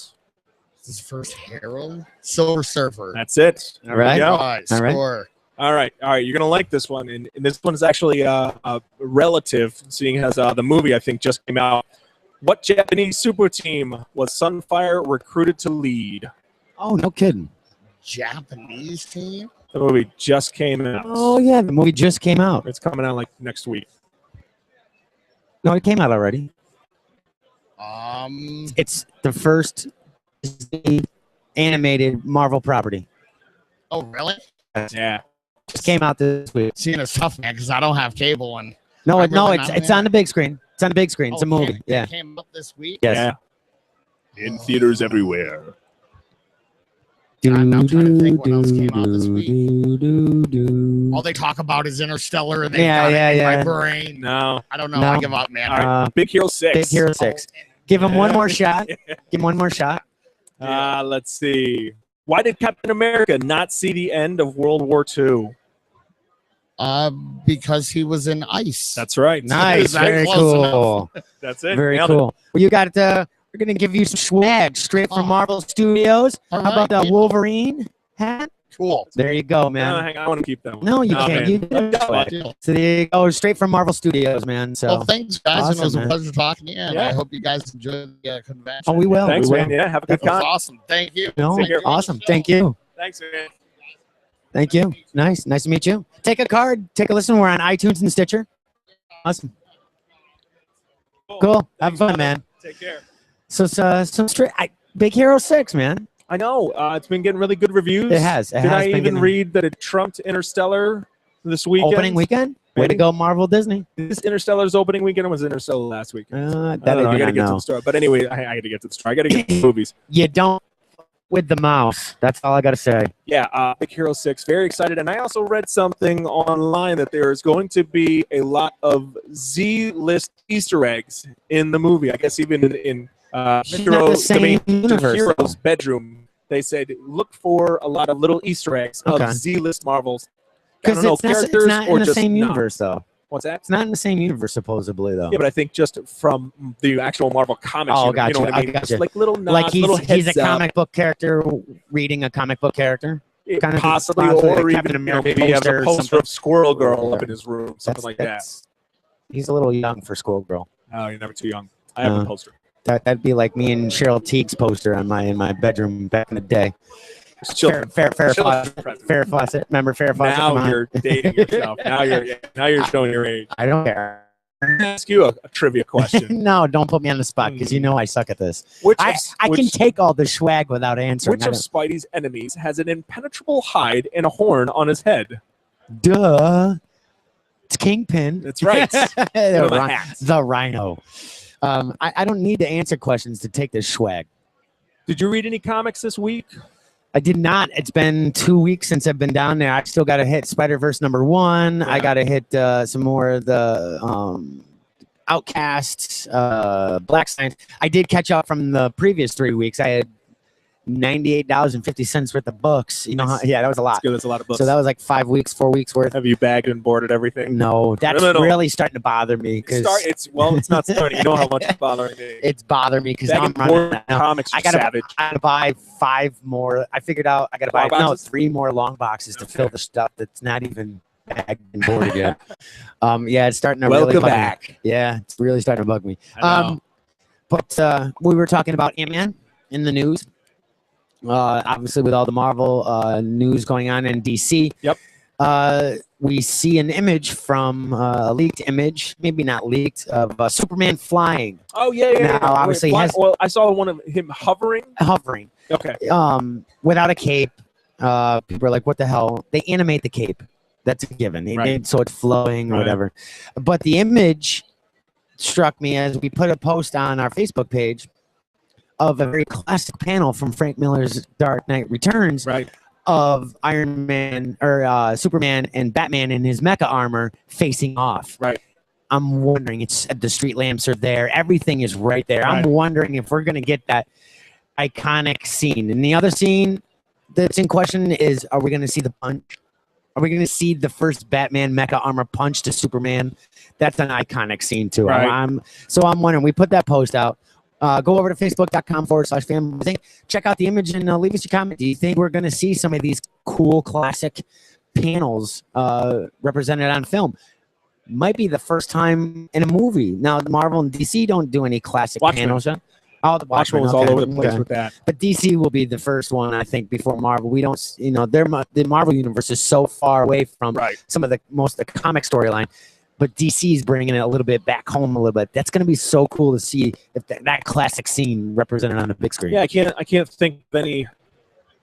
His first Herald, Silver Surfer. That's it. All right. There we go. Right, All right. score. All right. You're gonna like this one, and this one is actually a relative, seeing as the movie I think just came out. What Japanese super team was Sunfire recruited to lead? Oh, no kidding. Japanese team. The movie just came out. Oh, yeah. The movie just came out. It's coming out like next week. No, it came out already. It's the first Disney animated Marvel property. Oh really? Yeah. Just came out this week. Seeing it's tough, man, because I don't have cable and. No, I'm really it's not on the big screen. It's on the big screen. It's a movie. It Yeah. came up this week. Yes. Yeah. In theaters everywhere. I'm now trying to think what else came out this week. Do. All they talk about is Interstellar, and they Yeah, got yeah, it in yeah. my brain. No. I don't know. No. I give up, man. All right. Big Hero 6. Big Hero 6. Give him one more shot. Give him one more shot. Let's see. Why did Captain America not see the end of World War II? Because he was in ice. That's right. Nice. that Very close cool. That's it. Very Nailed it. cool. Well, you got we're gonna give you some swag straight from Oh. Marvel Studios. All How about right, that man. Wolverine hat? Cool. There you go, No, man. hang on. I want to keep that one. No, you can't. man. You didn't know it. Deal. So there you go, straight from Marvel Studios, man. So Well, thanks, guys. Awesome, it was a man. pleasure talking to you, and Yeah. I hope you guys enjoyed the convention. oh, we will. Thanks, we will. man. Yeah, have a good That was con. awesome. Thank you. No, Take care. awesome. Thank you. Thanks, man. Thank you. Nice to meet you. Take a card. Take a listen. We're on iTunes and Stitcher. Awesome. Cool. Have fun, man. Take care. So straight. Big Hero 6, man. I know. It's been getting really good reviews. It has. It Did has I been even getting- read that it trumped Interstellar this weekend? Opening weekend. Way to Maybe. go, Marvel Disney. Is this Interstellar's opening weekend or was it Interstellar last weekend? That I I don't know. I do gotta not get to know. the story. But anyway, I gotta get to the story. I gotta get to the movies. You don't with the mouse. That's all I gotta say. Yeah, Big Hero 6. Very excited. And I also read something online that there is going to be a lot of Z-list Easter eggs in the movie. I guess even in It's not Hero, the same universe, Hero's though. bedroom, they said look for a lot of little Easter eggs Okay. of Z-list Marvels. I Because don't know, it's not characters in or the just same not. universe, though. What's that? It's not in the same universe, supposedly, though. Yeah, but I think just from the actual Marvel comics, Oh, you know gotcha. what I mean? I gotcha. Just like little nods, Like little he's a heads up. comic book character reading a comic book character. kind of possibly, possibly or a Captain even America maybe he has poster a or poster something. of Squirrel Girl up in his room, something like that. That's- He's a little young for Schoolgirl. Oh, you're never too young. I have a poster. That'd be like me and Cheryl Teague's poster in my bedroom back in the day. It's children. Farrah Children's Fawcett. present. Farrah Fawcett. Remember Farrah Fawcett? Come Now on. you're dating yourself. Now you're showing your age. I don't care. Ask you a trivia question. No, don't put me on the spot because you know I suck at this. I can Which take all the swag without answering. Which of Spidey's enemies has an impenetrable hide and a horn on his head? Duh. It's Kingpin. That's right. The Rhino. I don't need to answer questions to take this swag. Did you read any comics this week? I did not. It's been 2 weeks since I've been down there. I still got to hit Spider-Verse #1. Yeah. I got to hit some more of the Outcast, Black Science. I did catch up from the previous 3 weeks. I had $98.50 worth of books. You know how, yeah, that was a lot. That's good. That's a lot of books. So that was like 5 weeks, 4 weeks worth. Have you bagged and boarded everything? No, that's really starting to bother me. It's not starting. You know how much it's bothering me. It's bothering me because I'm running comics. I gotta buy 5 more. I figured out I gotta buy 3 more long boxes to fill the stuff that's not even bagged and boarded yet. Yeah, it's starting to really bug me. Yeah, it's really starting to bug me. But we were talking about Ant-Man in the news. Obviously, with all the Marvel news going on in DC, we see an image from a leaked image, maybe not leaked, of Superman flying. Oh yeah. Now, obviously, I saw one of him hovering. Okay. Without a cape. People are like, "What the hell?" They animate the cape. That's a given. So it's flowing or whatever. But the image struck me as we put a post on our Facebook page of a very classic panel from Frank Miller's Dark Knight Returns of Iron Man or Superman and Batman in his mecha armor facing off. I'm wondering, the street lamps are there. Everything is right there. I'm wondering if we're going to get that iconic scene. And the other scene that's in question is, are we going to see the punch? Are we going to see the first Batman mecha armor punch to Superman? That's an iconic scene too. So I'm wondering, we put that post out. Go over to facebook.com/fanboys. Check out the image and leave us your comment. Do you think we're going to see some of these cool classic panels represented on film? Might be the first time in a movie. Now, Marvel and DC don't do any classic panels. The Watchmen was all over the place with that. But DC will be the first one, I think, before Marvel. We don't, the Marvel universe is so far away from some of the comic storyline. But DC is bringing it a little bit back home a little bit. That's going to be so cool to see if that classic scene represented on the big screen. Yeah, I can't think of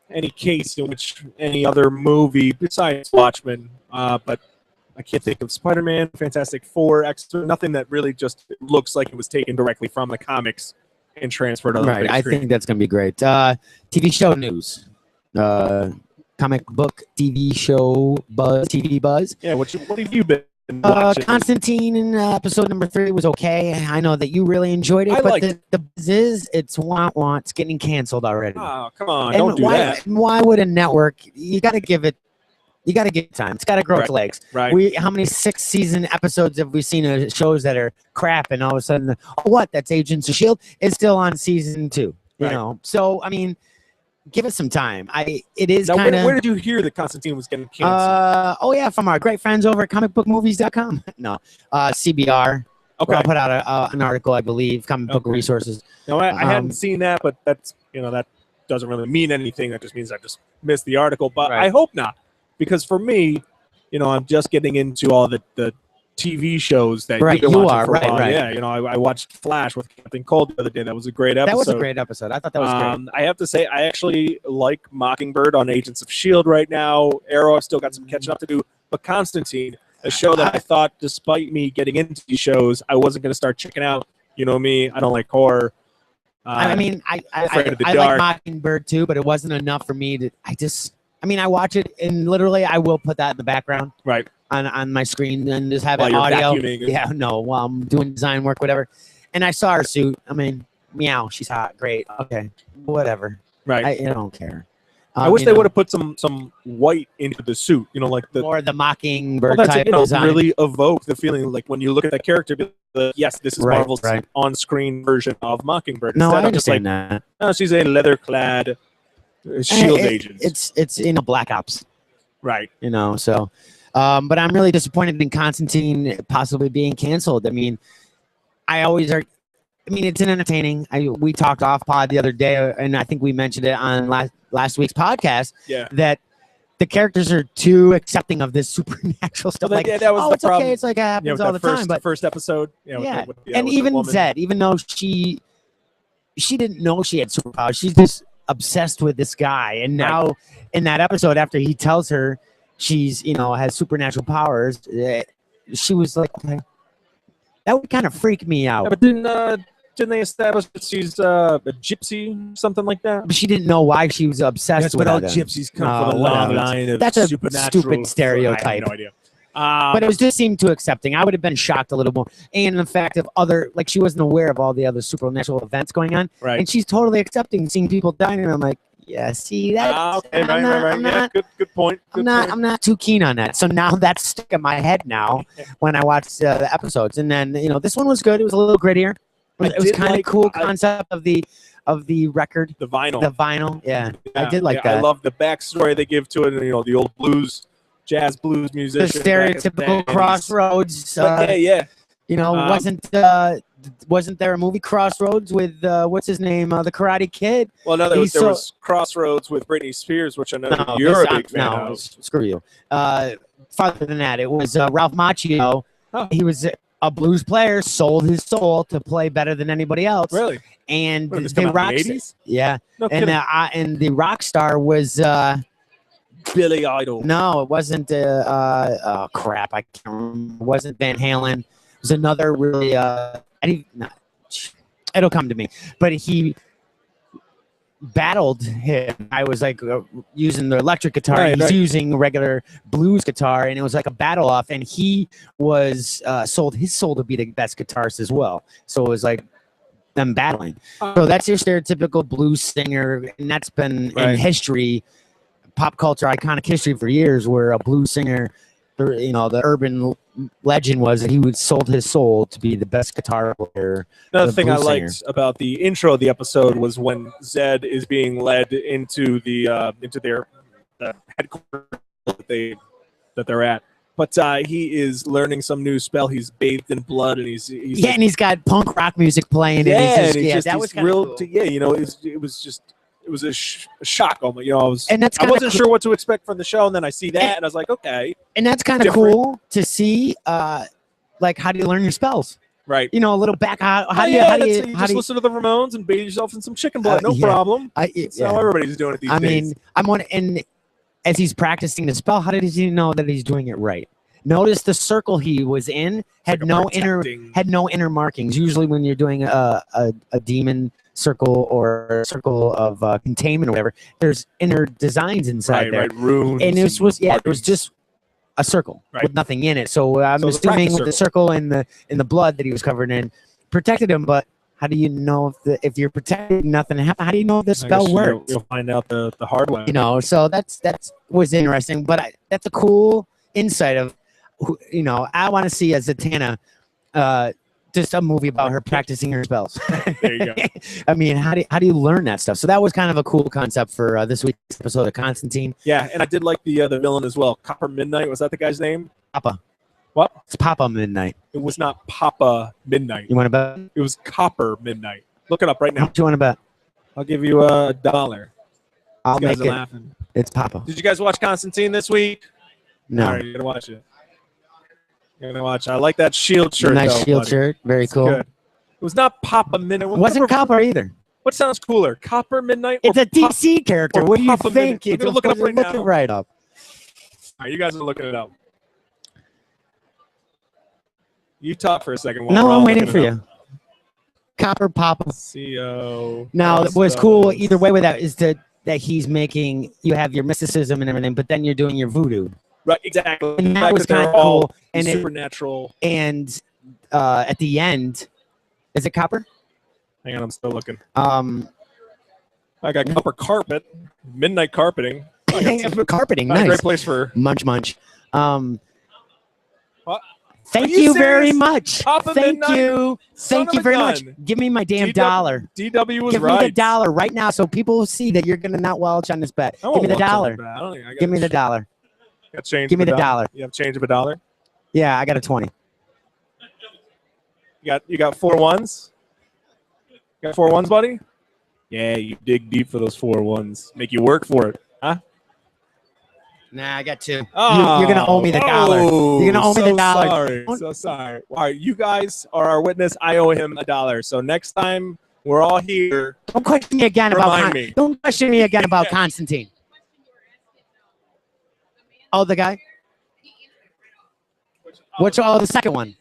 any case in which any other movie besides Watchmen, but I can't think of Spider-Man, Fantastic Four, X-Men, nothing that really just looks like it was taken directly from the comics and transferred to the big screen. I think that's going to be great. TV show news. Comic book TV show buzz, TV buzz. Yeah, what have you been? Constantine in episode #3 was okay. I know that you really enjoyed it, but the buzz is it's getting canceled already. Oh, come on, don't do that. Why would a network? You got to give it time. It's got to grow its legs. How many 6-season episodes have we seen of shows that are crap, and all of a sudden, that's Agents of S.H.I.E.L.D. It's still on season 2. You know, so I mean, give it some time. It is kind of. Where did you hear that Constantine was getting canceled? From our great friends over at comicbookmovies.com. No, CBR. Okay. I'll put out an article, I believe, Comic Book Resources. No, I hadn't seen that, but that's that doesn't really mean anything. That just means I just missed the article. But I hope not, because for me, I'm just getting into all the TV shows that you've been watching for a while. Yeah, I watched Flash with Captain Cold the other day. That was a great episode. That was a great episode. I thought that was great. I have to say, I actually like Mockingbird on Agents of S.H.I.E.L.D. right now. Arrow, I've still got some catching up to do. But Constantine, a show that I thought, despite me getting into these shows, I wasn't going to start checking out. You know me, I don't like horror. I like Mockingbird too, but it wasn't enough for me to. I watch it, and literally I will put that in the background. On my screen and just have it audio. While I'm doing design work, whatever. And I saw her suit. Meow, she's hot. Great. Okay. Whatever. I don't care. I wish they would have put some white into the suit, like the Mockingbird type design. Really evoke the feeling like when you look at that character, yes, this is Marvel's on-screen version of Mockingbird. No, I understand that. No, she's a leather-clad S.H.I.E.L.D. agent. It's Black Ops. So. But I'm really disappointed in Constantine possibly being canceled. It's entertaining. We talked off pod the other day, and I think we mentioned it on last week's podcast. Yeah. That the characters are too accepting of this supernatural stuff. Well, Like, yeah, that was oh, the it's problem. okay. It's like it happens all the time. But first episode, yeah, with and the even woman. Zed, even though she didn't know she had superpowers, she's just obsessed with this guy. And now in that episode, after he tells her she's has supernatural powers, she was like, okay. That would kind of freak me out. Yeah, but didn't they establish that she's a gypsy, something like that? But she didn't know why she was obsessed That's with what all it. gypsies come from a long line of That's a supernatural. stupid stereotype. I have no idea. But it was just seemed too accepting. I would have been shocked a little more. And the fact of like she wasn't aware of all the other supernatural events going on. Right. And she's totally accepting seeing people dying. And I'm like, yeah, see that? Okay, right. Good point. I'm not too keen on that. So now that's stuck in my head now when I watch the episodes. And then, this one was good. It was a little grittier. It was kind of cool concept of the record. The vinyl. The vinyl. Yeah. I did like that. I love the backstory they give to it. And, the old jazz blues musician. The stereotypical Crossroads. Wasn't there a movie Crossroads with what's his name, the Karate Kid? Well, no, there was Crossroads with Britney Spears, which I know you're a big fan of. Screw you. Farther than that, it was Ralph Macchio. Oh. He was a blues player, sold his soul to play better than anybody else. Really? And What, this the come out rock, in the 80s? yeah, No and kidding. and the rock star was Billy Idol. no, it wasn't. Crap, I can't remember. It wasn't Van Halen. It was another really. It'll come to me. But he battled him. I was like using the electric guitar. Right, He's using a regular blues guitar, and it was like a battle off. And he was sold his soul to be the best guitarist as well. So it was like them battling. So that's your stereotypical blues singer, and that's been in history, pop culture, iconic history for years, where a blues singer, the urban legend was that he would sold his soul to be the best guitar player. Another thing I liked about the intro of the episode was when Zed is being led into their headquarters that they're at. But he is learning some new spell. He's bathed in blood, and he's and he's got punk rock music playing. Yeah, that was kind of cool. It was a shock almost. I wasn't sure what to expect from the show, and then I see that, and I was like, okay. And that's kind of cool to see. Like, how do you learn your spells? Right. A little back. How do you listen to the Ramones and bathe yourself in some chicken blood? No problem. That's how everybody's doing it these days. And as he's practicing the spell, how does he know that he's doing it right? Notice the circle he was in had no inner markings. Usually, when you're doing a demon circle or a circle of containment or whatever, there's inner designs inside there. Right, runes. And it was just a circle with nothing in it. So I'm assuming with the circle and the blood that he was covered in protected him. But how do you know if you're protected, nothing happened? How do you know if the spell worked? You'll find out the hard way. So that was interesting. But that's a cool insight of, I want to see a Zatanna, just a movie about her practicing her spells. There you go. I mean, how do you learn that stuff? So that was kind of a cool concept for this week's episode of Constantine. Yeah, and I did like the villain as well. Copper Midnight, was that the guy's name? Papa. What? It's Papa Midnight. It was not Papa Midnight. You want to bet? It was Copper Midnight. Look it up right How now. much you want to bet? I'll give you $1. I'll You guys make are it. laughing. It's Papa. Did you guys watch Constantine this week? No. All right, you're gonna watch it. You're gonna watch it. I like that shield shirt. Nice though, shield buddy. shirt. Very It's cool. good. It was not Papa Midnight. It wasn't Copper either. What sounds cooler, Copper Midnight? It's or a DC character. or What do you Papa Midnight? think? We're gonna look it up right Look now. it right up. All right, you guys are looking it up. You talk for a second. No, I'm waiting for you. Copper Papa. CO. Now, what's cool either way with that is that he's making, you have your mysticism and everything, but then you're doing your voodoo. Right, exactly. And that Like, was they're kind of all cool. And supernatural. And at the end, is it Copper? Hang on, I'm still looking. I I got copper carpet, midnight carpeting. carpeting, Not a nice. great place for. Munch. What? Thank Are you you very serious? much. Papa Thank Midnight? you. Son Thank of you a very much. gun. Give me my damn dollar. DW was Give right. me the dollar right now so people see that you're going to not welch on this bet. I Give me won't the watch dollar. it, but I don't think I got Give me the dollar. Got change Give me of a the dollar. You have change of $1? Yeah, I got a 20. You got 4 ones? You got 4 ones, buddy? Yeah, you dig deep for those 4 ones. Make you work for it, huh? Nah, I got 2. Oh, You're gonna owe me the dollar. You're gonna owe me the dollar. Sorry, so sorry. All right, you guys are our witness. I owe him $1. So next time we're all here. Don't question me again Remind me. Don't question me again about Constantine. Oh, the guy. Which? Oh, the second one.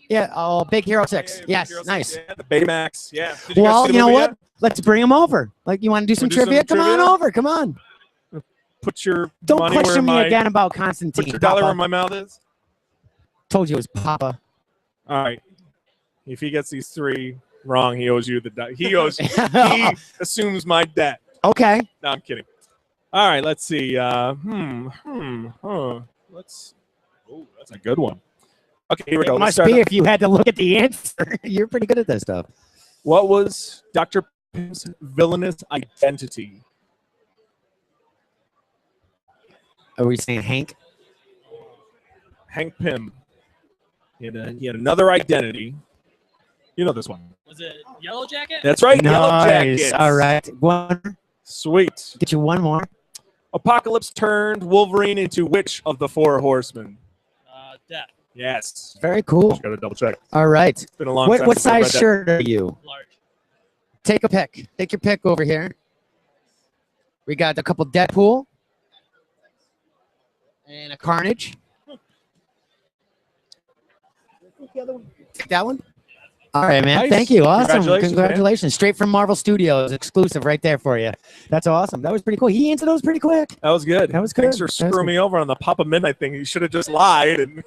Yeah. Oh, Big Hero 6. Yes. Hero 6, Nice. yeah, the Baymax. Yeah. Did Well, guys see you the know movie what? yet? Let's bring him over. Like, you want to do some Wanna do some trivia? Come on trivia? over. Come on. Put your Don't money where question me my again about Constantine. put your dollar Papa. where my mouth is. Told you it was Papa. All right. If he gets these 3 wrong, he owes you the. He owes. He assumes my debt. Okay. No, I'm kidding. All right. Let's see. Let's. Oh, that's a good one. Okay, here we go. It Let's must be start. if you had to look at the answer. You're pretty good at this stuff. What was Dr. Pym's villainous identity? Are we saying Hank? Hank Pym. He had another identity. You know this one. Was it Yellow Jacket? That's right. Yellow Nice. Jackets. All right. One. Sweet. Get you one more. Apocalypse turned Wolverine into which of the 4 horsemen? Death. Yes. Very cool. Just gotta double check. All right. It's been a long time. What since I read size that. shirt are you? Large. Take a pick. Take your pick over here. We got a couple Deadpool and a Carnage. Take that one. All right, man. Nice. Thank you. Awesome. Congratulations, Congratulations. Straight from Marvel Studios, exclusive right there for you. That's awesome. That was pretty cool. He answered those pretty quick. That was good. That was Thanks good. for That was screwing me over on the Papa Midnight thing. You should have just lied. And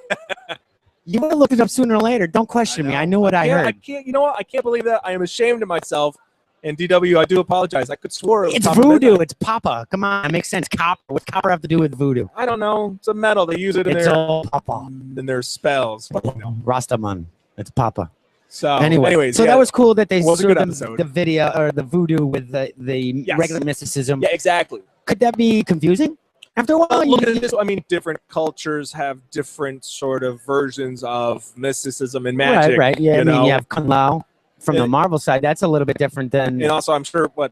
You would have looked it up sooner or later. Don't question me. I knew what I I heard. can't. You know what? I can't believe that. I am ashamed of myself. And DW, I do apologize. I could swear it was It's Papa voodoo. Midnight. It's Papa. Come on. It makes sense. Copper. What's copper have to do with voodoo? I don't know. It's a metal. They use it in It's their all Papa. spells. But, Rastaman. It's Papa. So, Anyways, so yeah. that was cool that they Was a showed good them episode. the video or the voodoo with the Yes. regular mysticism. Yeah, exactly. Could that be confusing? After a while, Well, you look at this. I mean, different cultures have different sort of versions of mysticism and magic. right. Yeah, I mean, know? you have Kung Lao from the And- Marvel side. That's a little bit different than. And also, I'm sure. Well,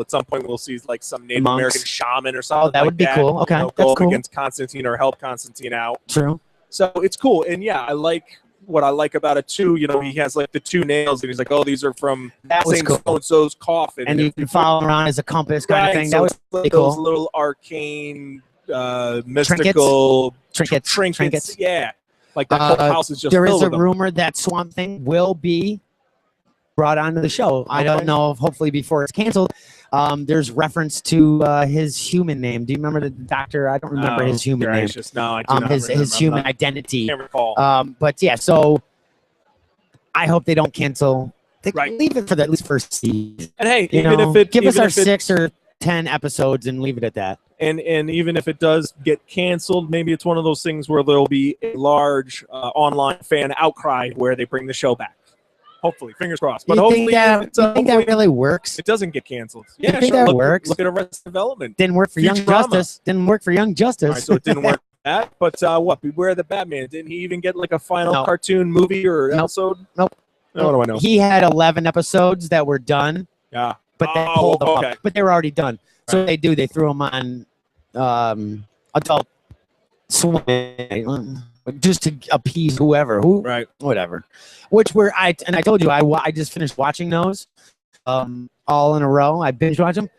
at some point, we'll see like some Native Monks. American shaman or something. Oh, that like would be cool. Okay, go that's up cool. against Constantine or help Constantine out. True. So it's cool. And yeah, I like what I like about it too. You know, he has like the 2 nails, and he's like, "Oh, these are from That was Saint cool. so-and-so's coffin." And you can follow around as a compass kind of thing. So That was it's pretty those cool. little arcane, mystical Trinkets. Yeah, like that whole house is just There is filled a with them. rumor that Swamp Thing will be brought onto the show. I don't Okay. know if hopefully before it's canceled. There's reference to his human name. Do you remember the doctor? I don't remember his human name. Gracious. No, I do not His remember. human I identity. can't recall. But yeah, so I hope they don't cancel. They Right. leave it for the at least first season. And hey, You even know, if it give us even our if it- 6 or 10 episodes and leave it at that. and even if it does get canceled, maybe it's one of those things where there'll be a large online fan outcry where they bring the show back. Hopefully, fingers crossed. But You hopefully, think that, it's, you think hopefully that really works? it doesn't get canceled. You Yeah, think sure. that Look, works? Look at Arrested Development. Didn't work for Huge Young drama. Justice. Didn't work for Young Justice. All right, so it didn't work for that. But what? Beware the Batman. Didn't he even get like a final No. cartoon movie or Nope. episode? Nope. No, what do I know? He had 11 episodes that were done, Yeah. but they Oh, pulled them okay. up. But they were already done. So Right. they threw them on Adult Swim just to appease whoever, Right. whatever. Which I told you I just finished watching those all in a row. I binge watched them.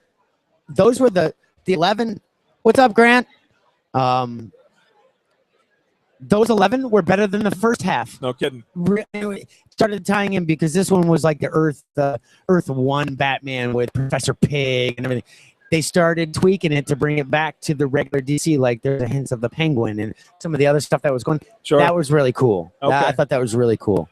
Those were the 11. What's up, Grant? Those 11 were better than the first half. No kidding. Really started tying in because this one was like the Earth 1 Batman with Professor Pig and everything. They started tweaking it to bring it back to the regular DC. Like there's a hints of the Penguin and some of the other stuff that was going. Sure. That was really cool. Okay. I thought that was really cool.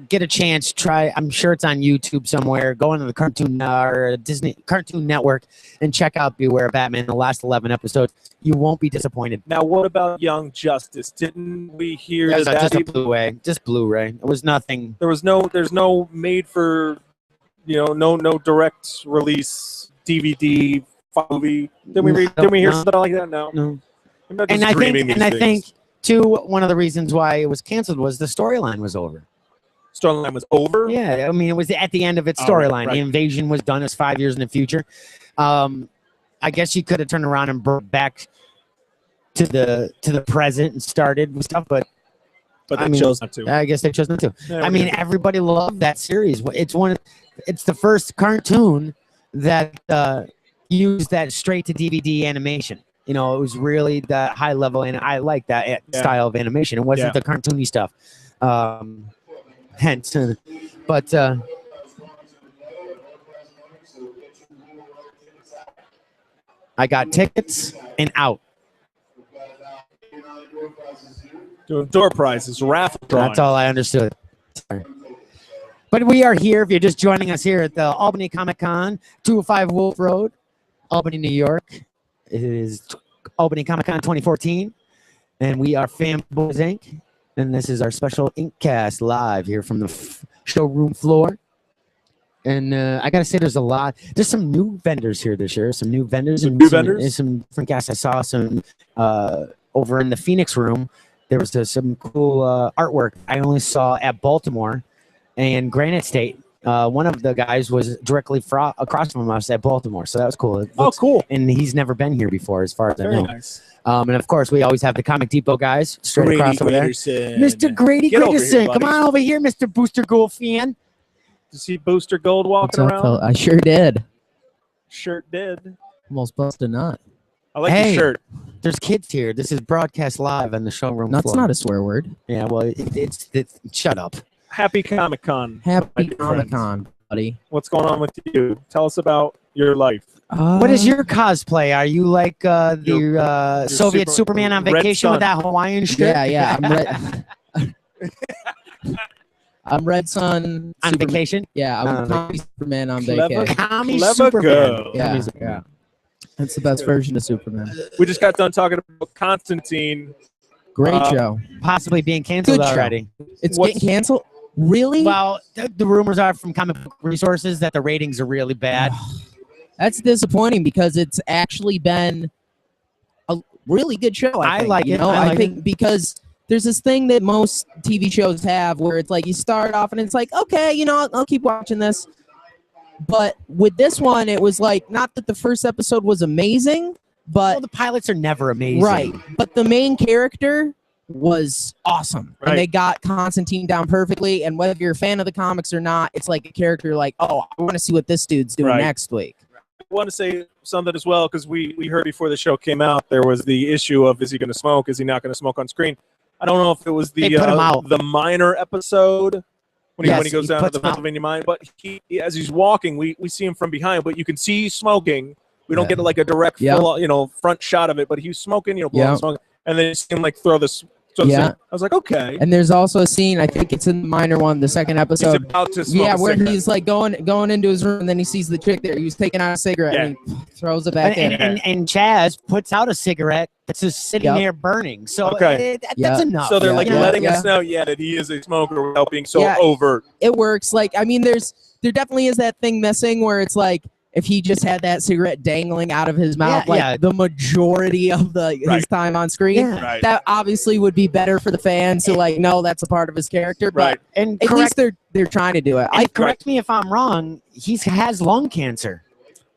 Get a chance, try. I'm sure it's on YouTube somewhere. Go into the Cartoon or Disney Cartoon Network and check out Beware Batman. The last 11 episodes. You won't be disappointed. Now, what about Young Justice? Didn't we hear That's that? just a Blu-ray. Just Blu-ray. It was nothing. There's no made for, no direct release DVD movie. Didn't we hear No. something like that? No. No. I'm not And just I think, dreaming and these I things. think too, one of the reasons why it was canceled was the storyline was over. Storyline was over. Yeah, I mean, it was at the end of its Oh, storyline. right. The invasion was done. It was 5 years in the future. I I guess you could have turned around and brought back to the present and started with stuff, but they chose not to. I guess they chose not to. Yeah, I mean, everybody loved that series. It's the first cartoon that used that straight to DVD animation. You know, it was really that high level, and I like that style of animation. It wasn't the cartoony stuff. Hence, but I got tickets and out. Doing door prizes, raffle drawing. That's all I understood. Sorry. But we are here. If you're just joining us here at the Albany Comic Con, 205 Wolf Road, Albany, New York. It is Albany Comic Con 2014, and we are Fanboys Inc. And this is our special IncCast live here from the showroom floor. And I gotta say, there's some new vendors here this year. Some new vendors and some different guests. I saw some over in the Phoenix room. There was some cool artwork I only saw at Baltimore and Granite State. One of the guys was directly across from us at Baltimore, so that was cool. Cool. And he's never been here before, as far as I know. Nice. And of course, we always have the Comic Depot guys straight Grady across over there. Gritterson. Mr. Grady Get over Gritterson, here, come on over here, Mr. Booster Gold fan. Did you see Booster Gold walking What's up, around? fella? I sure did. Shirt did. Almost busted a nut. I like Hey. the shirt. There's kids here. This is broadcast live on the showroom Nut's floor. not a swear word. Yeah, well, it's shut up. Happy Comic Con. Happy dear Comic friends. Con, buddy. What's going on with you? Tell us about your life. What is your cosplay? Are you like the Soviet Superman on Red vacation with Sun. that Hawaiian shirt? Yeah. I'm Red Sun On Superman. vacation? Yeah, I'm Commie Superman on Clever. vacation. Commie Clever Superman. girl. Yeah. That's the best version of Superman. We just got done talking about Constantine. Great show. Possibly being canceled Good show. already. It's What's- getting canceled? Really? Well, the rumors are from Comic Book Resources that the ratings are really bad. That's disappointing because it's actually been a really good show. I think, like you it. know? I like I think because there's this thing that most TV shows have where it's like you start off and it's like, okay, you know, I'll keep watching this. But with this one, it was like, not that the first episode was amazing, but Well, the pilots are never amazing. right. But the main character was awesome. Right. And they got Constantine down perfectly. And whether you're a fan of the comics or not, it's like a character like, oh, I want to see what this dude's doing Right. next week. I want to say something as well because we heard before the show came out there was the issue of is he going to smoke? Is he not going to smoke on screen? I don't know if it was They put him out. the minor episode when Yes, he goes he down to puts the him out. Pennsylvania mine, but he as he's walking, we see him from behind, but you can see he's smoking. We don't Yeah. get like a direct Yeah. full, front shot of it, but he's smoking, blowing Yeah. smoke, and then you see him like throw this. So Yeah. I was like, okay, And there's also a scene, I think it's in the minor one, the second he's episode. about to smoke. Yeah, a where cigarette. he's like going into his room and then he sees the chick there. He was taking out a cigarette and he throws it back in. And Chaz puts out a cigarette that's just sitting Yep. there burning. So Okay. that's Yeah. enough. So they're Yeah, like yeah, letting yeah. us know, that he is a smoker without being so Yeah. overt. It works. Like, I mean, there definitely is that thing missing where it's like, if he just had that cigarette dangling out of his mouth, Yeah, the majority of his Right. time on screen, Yeah. Right. that obviously would be better for the fans to like know that's a part of his character. But Right. And at correct, least they're trying to do it. and correct me if I'm wrong. He has lung cancer.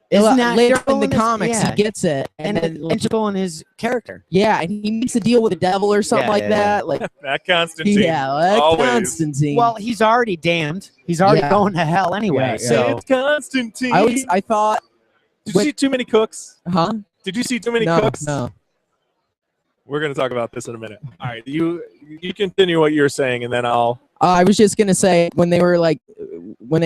Isn't that later in integral the his- comics yeah. he gets it, and then integral in his character. yeah, and he makes a deal with the devil or something Yeah, like yeah, that. Like That Constantine. yeah, like always. Constantine. Well, he's already damned. He's already Yeah. going to hell anyway. Yeah, yeah. So It's Constantine. I thought, Did you see Too Many Cooks? huh? Did you see Too Many No, Cooks? no. We're going to talk about this in a minute. All right, you continue what you're saying, and then I'll. I was just gonna say when they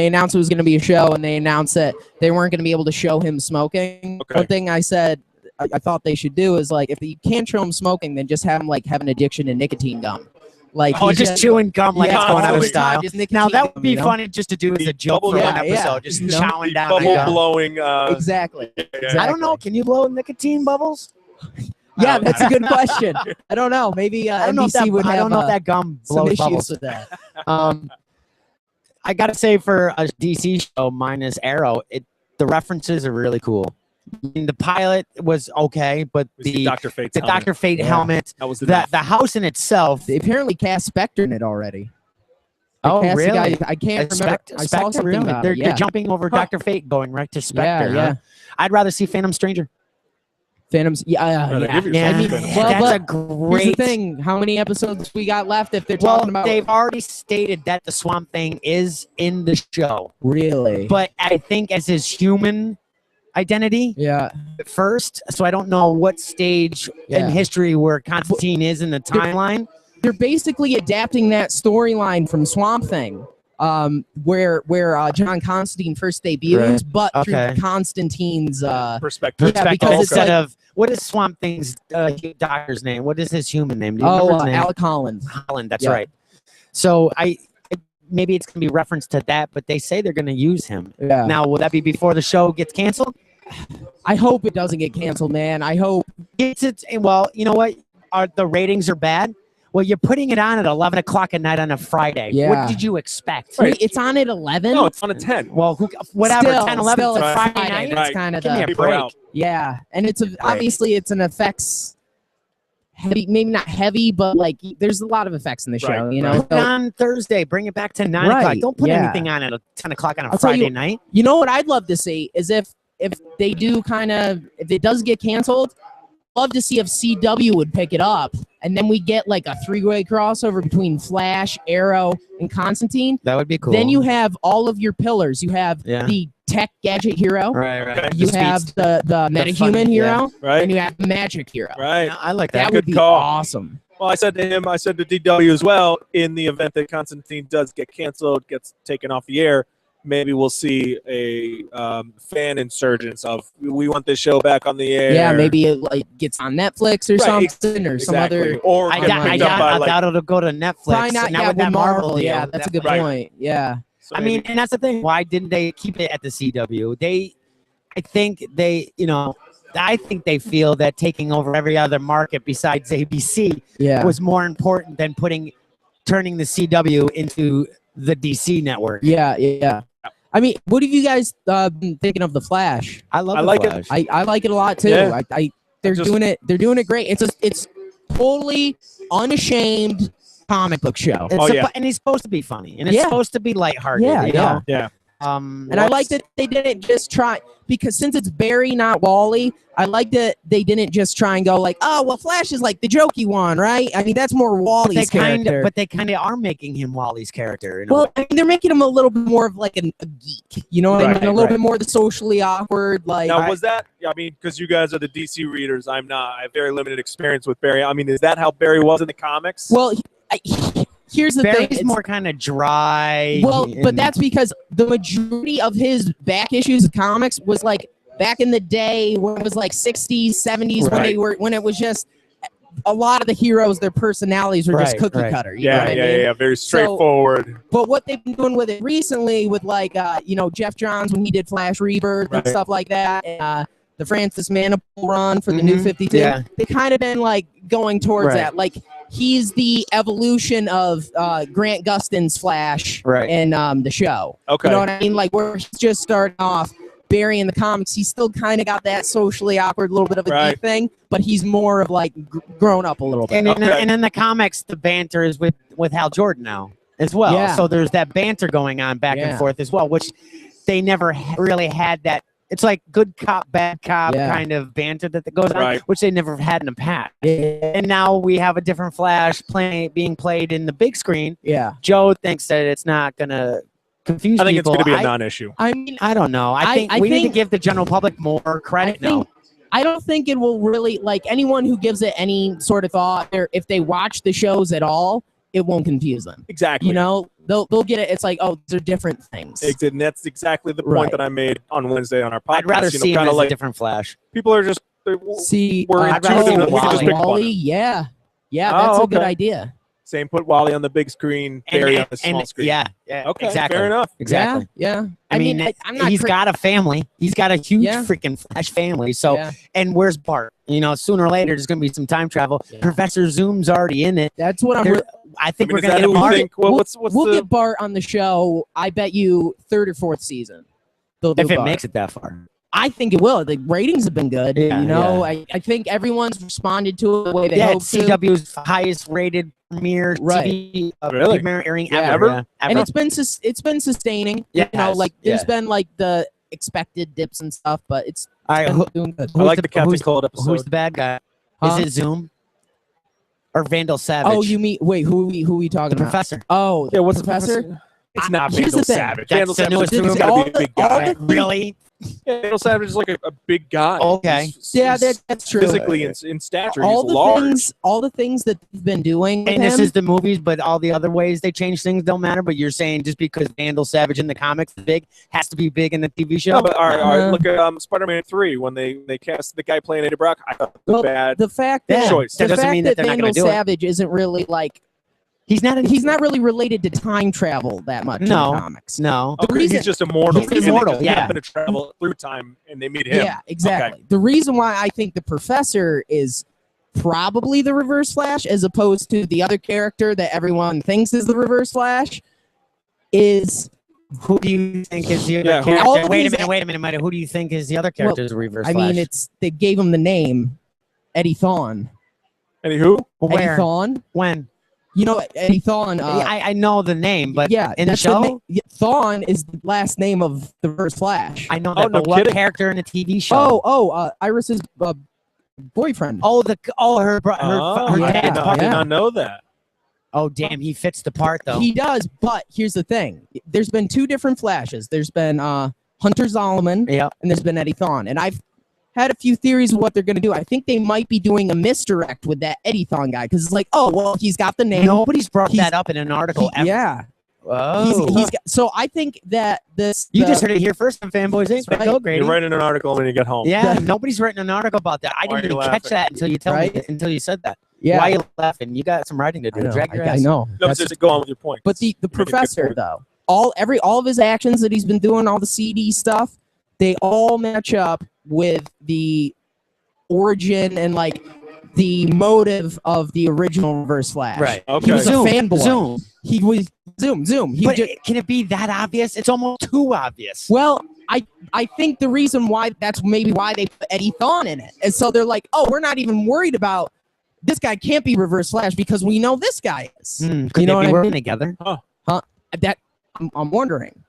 announced it was gonna be a show and they announced that they weren't gonna be able to show him smoking. Okay. One thing I said I thought they should do is like if you can't show him smoking, then just have him like have an addiction to nicotine gum. Like oh, he's just chewing gum like yeah, it's going out all of the time, style. just nicotine Now that would gum, be you know? funny just to do as a joke for Bubble- one yeah, episode, yeah. just You know? chowing down. Bubble on gum. blowing. Exactly. I don't know. Can you blow nicotine bubbles? Yeah, that's a good question. I don't know. Maybe I don't know if NBC that, would I have don't know if that gum some blows issues bubbles. with that. I gotta say, for a DC show minus Arrow, the references are really cool. I mean, the pilot was okay, but the Dr. Fate's the helmet. Dr. Fate Yeah. helmet, That was the house in itself. They apparently cast Spectre in it already. They Oh, cast the really? guy- I can't remember. I saw Spectre, something really? about They're, it. they're Yeah. jumping over Dr. Fate, going right to Spectre. Yeah, huh? yeah. I'd rather see Phantom Stranger. Phantoms. Yeah, No, they yeah. give you Yeah, something. Well, that's but a great. Here's the thing: how many episodes we got left? If they're Well, talking about they've already stated that the Swamp Thing is in the show, really, but I think as his human identity yeah, first. So I don't know what stage in Yeah. history where Constantine is in the timeline. they're basically adapting that storyline from Swamp Thing, where John Constantine first debuts, but Okay. through Constantine's Perspective. Yeah, because it's Instead like- of what is Swamp Thing's doctor's name? What is his human name? Do you remember his name? Alec Holland. Holland. That's Yeah. right. So maybe it's gonna be reference to that, but they say they're gonna use him. Yeah. Now, will that be before the show gets canceled? I hope it doesn't get canceled, man. I hope. Well, you know what? The ratings are bad. Well, you're putting it on at 11 o'clock at night on a Friday. Yeah. What did you expect? Wait, it's on at 11. No, it's on a 10. Well, whatever. Still, 10, 11, still, it's a it's Friday Friday. night. It's Right. kind of Give me a People are break. out. yeah, and it's obviously it's an effects heavy, maybe not heavy, but like there's a lot of effects in the show. Right, You know, Put it on Thursday. Bring it back to 9 o'clock. Right, Don't put yeah. anything on at 10 o'clock on a I'll tell Friday you- night. You know what I'd love to see is if they do if it does get canceled, love to see if CW would pick it up, and then we get like a 3-way crossover between Flash, Arrow, and Constantine. That would be cool. Then you have all of your pillars. You have Yeah. the tech gadget hero. right. Okay. You The have speeds. the metahuman fun- hero, Right? and you have the magic hero. Right. Yeah, I like That that. would Good be call. awesome. Well, I said to him, I said to DW as well, in the event that Constantine does get canceled, gets taken off the air, maybe we'll see a fan insurgence of, we want this show back on the air. Yeah, maybe it like gets on Netflix or Right, something, or some Exactly. other. Or I get doubt, I picked up doubt, by, I like, doubt it'll go to Netflix. Probably not. Now Yeah, with that with Marvel Marvel. deal. Yeah, that's a good Right. point. Yeah. so I maybe- mean, and that's the thing. Why didn't they keep it at the CW? I think they feel that taking over every other market besides ABC Yeah. was more important than turning the CW into the DC network. Yeah. Yeah. I mean, what have you guys been thinking of the Flash? I love I the like it. Flash. I like it a lot too. Yeah. They're Just- doing it. They're doing it great. It's totally unashamed comic book show. It's Oh, yeah. and he's supposed to be funny, and it's Yeah. supposed to be lighthearted. Yeah, you yeah. know? yeah. And I like that they didn't just try, because since it's Barry, not Wally, I like that they didn't just try and go like, oh, well, Flash is like the jokey one, right? I mean, that's more Wally's character. But they kind of are making him Wally's character. In a Well, way. I mean, they're making him a little bit more of like a geek, you know what I Right, mean? A little right. bit more the socially awkward, like. Now, was that, I mean, because you guys are the DC readers, I'm not, I have very limited experience with Barry. I mean, is that how Barry was in the comics? Well, here's the thing. Barry's it's- more kind of dry. Well, but and- that's because the majority of his back issues of comics was like back in the day when it was like 60s, 70s, when it was just a lot of the heroes, their personalities were just Right, cookie right. cutter. You know yeah, what I yeah, mean? yeah, very straightforward. But what they've been doing with it recently, with like Jeff Johns when he did Flash Rebirth and Right. stuff like that, and the Francis Manapul run for the New Mhm. 52, Yeah. they kind of been like going towards Right. that. Like he's the evolution of Grant Gustin's Flash Right. in the show. Okay. You know what I mean? Like where he's just starting off. Barry in the comics, he's still kind of got that socially awkward little bit of a Right. geek thing, but he's more of like grown up a little bit. And in the comics, the banter is with Hal Jordan now as well. Yeah. So there's that banter going on back and Yeah. forth as well, which they never really had that. It's like good cop, bad cop Yeah. kind of banter that goes on, Right. which they never had in the past. Yeah. And now we have a different Flash being played in the big screen. Yeah. Joe thinks that it's not going to confuse I think it's people. going to be a non-issue. I mean, I don't know. I think I we need to think- give the general public more credit now. I don't think it will really, like, anyone who gives it any sort of thought, or if they watch the shows at all, it won't confuse them. Exactly. You know, they'll get it. It's like, oh, they're different things. And that's exactly the point Right. that I made on Wednesday on our podcast. I'd rather you know, see him kinda as like a different Flash. people are just See, We're I'd rather see we can just pick Wally, one. yeah, Oh, that's a good okay. idea. Same, put Wally on the big screen, Barry on the small screen. Yeah, Okay, exactly. fair enough. Exactly. Yeah. I mean, I'm not. he's got a family. He's got a huge Yeah. freaking Flash family. So, Yeah. and where's Bart? You know, sooner or later, there's going to be some time travel. Yeah. Professor Zoom's already in it. That's what I'm. There- I think I mean, we're is going that to get who we Bart. think? Well, what's we'll the? get Bart on the show. I bet you third or fourth season. They'll do If it Bart. makes it that far. I think it will. The ratings have been good. Yeah, you know, I think everyone's responded to it the way they Yeah, hope it's to. CW's highest rated premiere Right. TV Really? premiere airing Yeah. ever. Ever? Yeah, And ever. it's been sustaining. Yes, You know, like there's yeah. been like the expected dips and stuff, but it's All right, Doing good. I like the Captain Cold episode. who's the bad guy? Huh? Is it Zoom or Vandal Savage? Oh, you mean wait? Who we talking the about? professor? Oh, Yeah, what's the professor? It's not Here's Vandal the thing. Savage. That's Vandal the Savage newest is movie. gotta be a big guy. Really? Yeah, Vandal Savage is like a big guy. Okay. He's Yeah, that's true. Physically in stature, all he's the large. all the things that they've been doing. With And this him, is the movies, but all the other ways they change things don't matter. But you're saying just because Vandal Savage in the comics is big, has to be big in the TV show? No, but all right, Uh-huh. look at Spider-Man 3 when they cast the guy playing Eddie Brock. I thought it was Well, bad. the fact Yeah. that choice. the That doesn't fact mean that that they're not Vandal gonna do it. Savage isn't really like he's not. he's not really related to time travel that much No. in comics. No. the reason- he's just immortal. He's They immortal, just yeah. happen to travel through time, and they meet him. Yeah, exactly. The reason why I think the professor is probably the Reverse Flash as opposed to the other character that everyone thinks is the Reverse Flash is Who do you think is the other Yeah, who- character? All of Wait a these- minute. Wait a minute. Who do you think is the other character? Is Reverse I Flash? mean they gave him the name Eddie Thawne. Anywho, where? Eddie Thawne. When? You know Eddie Thawne. I know the name, but yeah, in the that's show, name. Yeah, Thawne is the last name of the Reverse Flash. I know Oh, that. no but what kidding. character in the TV show? Iris's boyfriend. Her I dad. did Yeah. not know that. Oh, damn, he fits the part though. He does, but here's the thing. There's been two different Flashes. There's been Hunter Zolomon Yep. and there's been Eddie Thawne. And I've had a few theories of what they're going to do. I think they might be doing a misdirect with that Eddie Thawne guy because it's like, oh, well, he's got the name. Nobody's brought He's- that up in an article ever. Yeah. Oh. He's got, so I think that this. You the- just heard it here first on Fanboys Inc. That's right. Go, Grady. You're writing an article when you get home. Yeah, nobody's written an article about that. I Why are didn't you even catch laughing? that until you tell me Right? until you said that. Yeah. Why are you laughing? You got some writing to I do. know. Drag your I ass. know. No, That's- just go on with your point. But the Make a good professor point. though, all of his actions that he's been doing, all the CD stuff, they all match up with the origin and like the motive of the original Reverse Flash. Right. Okay. He was Zoom. a fanboy. Zoom. He was Zoom. He But just, can it be that obvious? It's almost too obvious. well, I think the reason why that's maybe why they put Eddie Thawne in it. And so they're like, oh, we're not even worried about this guy can't be Reverse Flash because we know this guy is. Could You they know what be I working mean? together? That I'm wondering.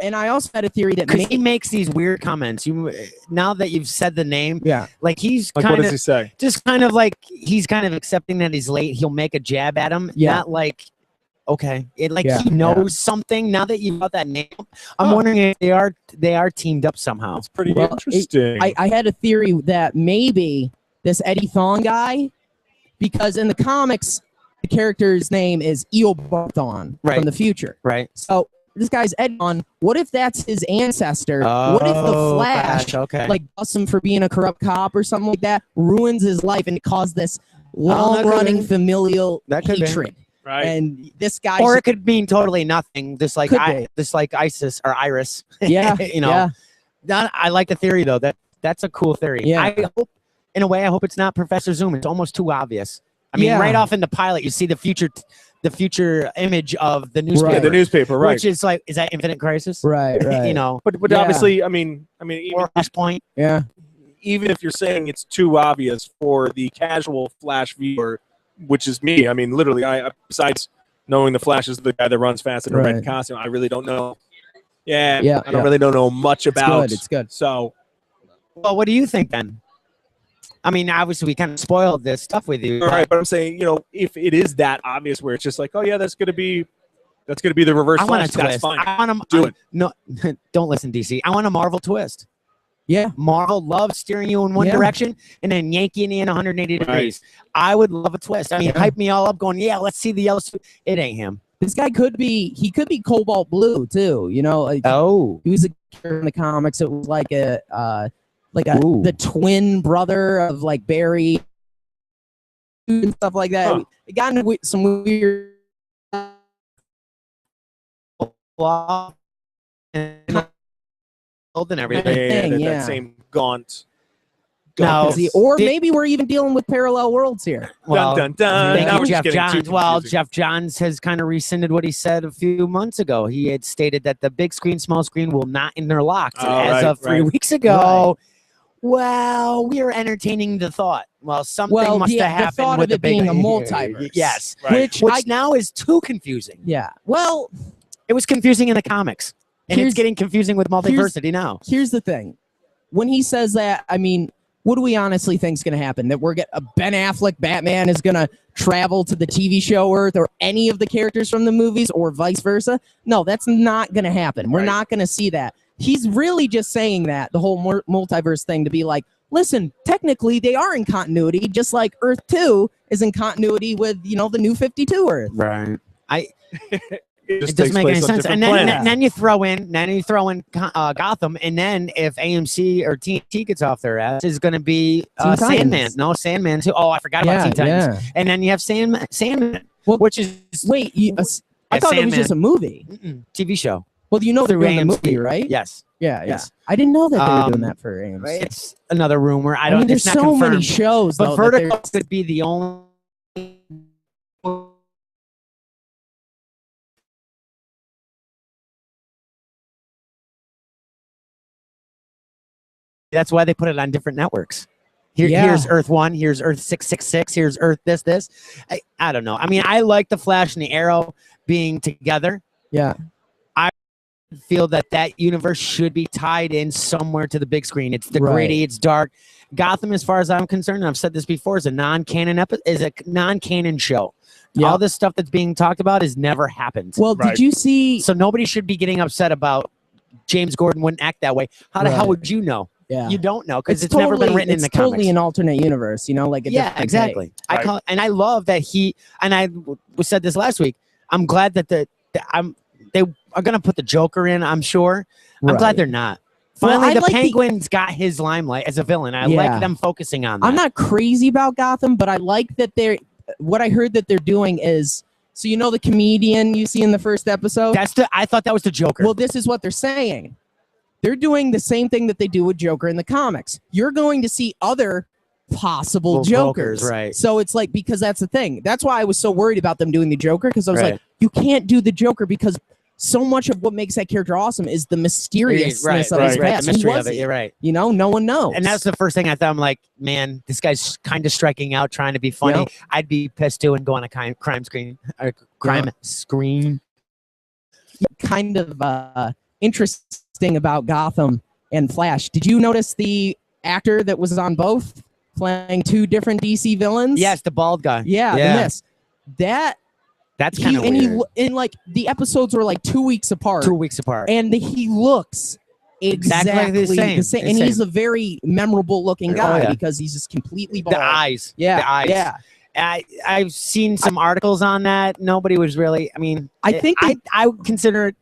And I also had a theory that Because he maybe, makes these weird comments. Now that you've said the name, yeah. like he's Like, what kind does he of say? just kind of like he's kind of accepting that he's late. He'll make a jab at him. Yeah. Not like okay. Like Yeah, he knows something. Now that you got that name, I'm wondering if they are teamed up somehow. That's pretty Well, interesting. I had a theory that maybe this Eddie Thawne guy, because in the comics, the character's name is Eobard Thawne Right. from the future. Right. So this guy's Eddie Thawne. What if that's his ancestor? What if the Oh, Flash, gosh, okay. like, busts him for being a corrupt cop or something like that, ruins his life and it caused this that could long-running be. familial That could be. hatred? right. And this guy, or it could mean totally nothing. Just like Could be. just like ISIS or Iris. yeah, you know. yeah. I like the theory though. That's a cool theory. Yeah. I hope, in a way, I hope it's not Professor Zoom. It's almost too obvious. I mean, Yeah. right off in the pilot, you see the future image of the newspaper, yeah, the newspaper, right? which is like, is that Infinite Crisis? Right, right. you know, but Yeah. obviously, I mean, even, or Flashpoint. yeah. even if you're saying it's too obvious for the casual Flash viewer, which is me. I mean, literally, I besides knowing the Flash is the guy that runs fast in a red Right. costume, I really don't know. Yeah, Yeah, I don't know much about. It's good. So Well, what do you think then? I mean, obviously, we kind of spoiled this stuff with you. all right, but I'm saying, if it is that obvious, where it's just like, oh yeah, that's gonna be the Reverse I want Flash. a That's twist. fine. I want 'em- Do it. No, don't listen, DC. I want a Marvel twist. Yeah. Marvel loves steering you in one Yeah. direction and then yanking you in 180 degrees. I would love a twist. I mean, hype me all up going, yeah, let's see the yellow suit. It ain't him. This guy could be Cobalt Blue too, you know. Like, Oh. he was a character in the comics. It was like Ooh. the twin brother of like Barry and stuff like that. Huh. It got into some weird. Well, and everything. thing, that yeah. same gaunt. No. Or Did- maybe we're even dealing with parallel worlds here. Well, dun, dun, dun. thank Now you, we're just Jeff getting too Johns. Well, confusing. Jeff Johns has kind of rescinded what he said a few months ago. He had stated that the big screen, small screen will not interlock Oh, as right, of 3 right. weeks ago. Well, we are entertaining the thought. Well, something must have the happened thought with of the it big being a multiverse. Yes, Right. which now is too confusing. Yeah. Well, It was confusing in the comics, and Here's- it's getting confusing with multiversity now. here's the thing. when he says that, I mean, what do we honestly think is going to happen? That we're get a Ben Affleck Batman is going to travel to the TV show Earth, or any of the characters from the movies, or vice versa? No, that's not going to happen. We're not going to see that. He's really just saying that, the whole multiverse thing, to be like, listen, technically they are in continuity, just like Earth 2 is in continuity with, the New 52 Earth. Right. It It doesn't make any sense. And then you throw in Gotham, and then if AMC or TNT gets off their ass, is going to be Sandman. No, Sandman too. Oh, I forgot about Teen Titans. And then you have Sandman, which is wait. I thought it was just a movie, TV show. Well, they're doing the movie, right? Yes. Yeah. Yes. I didn't know that they were doing that for AMC. Right? It's another rumor. I mean, don't. there's It's not so confirmed. many shows, but though, Vertigo could be the only. That's why they put it on different networks. Here's Earth 1, here's Earth 666, here's Earth this. I don't know. I mean, I like the Flash and the Arrow being together. Yeah. I feel that universe should be tied in somewhere to the big screen. It's the gritty, it's dark. Gotham, as far as I'm concerned, and I've said this before, is a non-canon show. Yeah. All this stuff that's being talked about has never happened. Well, did you see? So nobody should be getting upset about James Gordon wouldn't act that way. How the hell would you know? Yeah. You don't know, because it's totally, never been written in the comics. It's totally an alternate universe, like a exactly. And I love that I said this last week. I'm glad that they are going to put the Joker in. I'm sure. I'm glad they're not. Finally, the Penguin's got his limelight as a villain. I like them focusing on that. I'm not crazy about Gotham, but I like that what I heard that they're doing is, so the comedian you see in the first episode? I thought that was the Joker. Well, this is what they're saying. They're doing the same thing that they do with Joker in the comics. You're going to see other possible Jokers. Right. So it's like, because that's the thing. That's why I was so worried about them doing the Joker, because I was like, you can't do the Joker, because so much of what makes that character awesome is the mysteriousness of his past. The mystery of it. You're right. No one knows. And that's the first thing I thought. I'm like, man, this guy's kind of striking out, trying to be funny. I'd be pissed too and go on a crime screen. Kind of interesting about Gotham and Flash. Did you notice the actor that was on both, playing two different DC villains? Yes, the bald guy. Yeah. The Mist. That's kind of weird. And like the episodes were like 2 weeks apart. 2 weeks apart. And he looks exactly the same. And he's a very memorable looking guy because he's just completely bald. The eyes. Yeah. The eyes. Yeah. I've seen some articles on that. Nobody was really, I think I would consider it,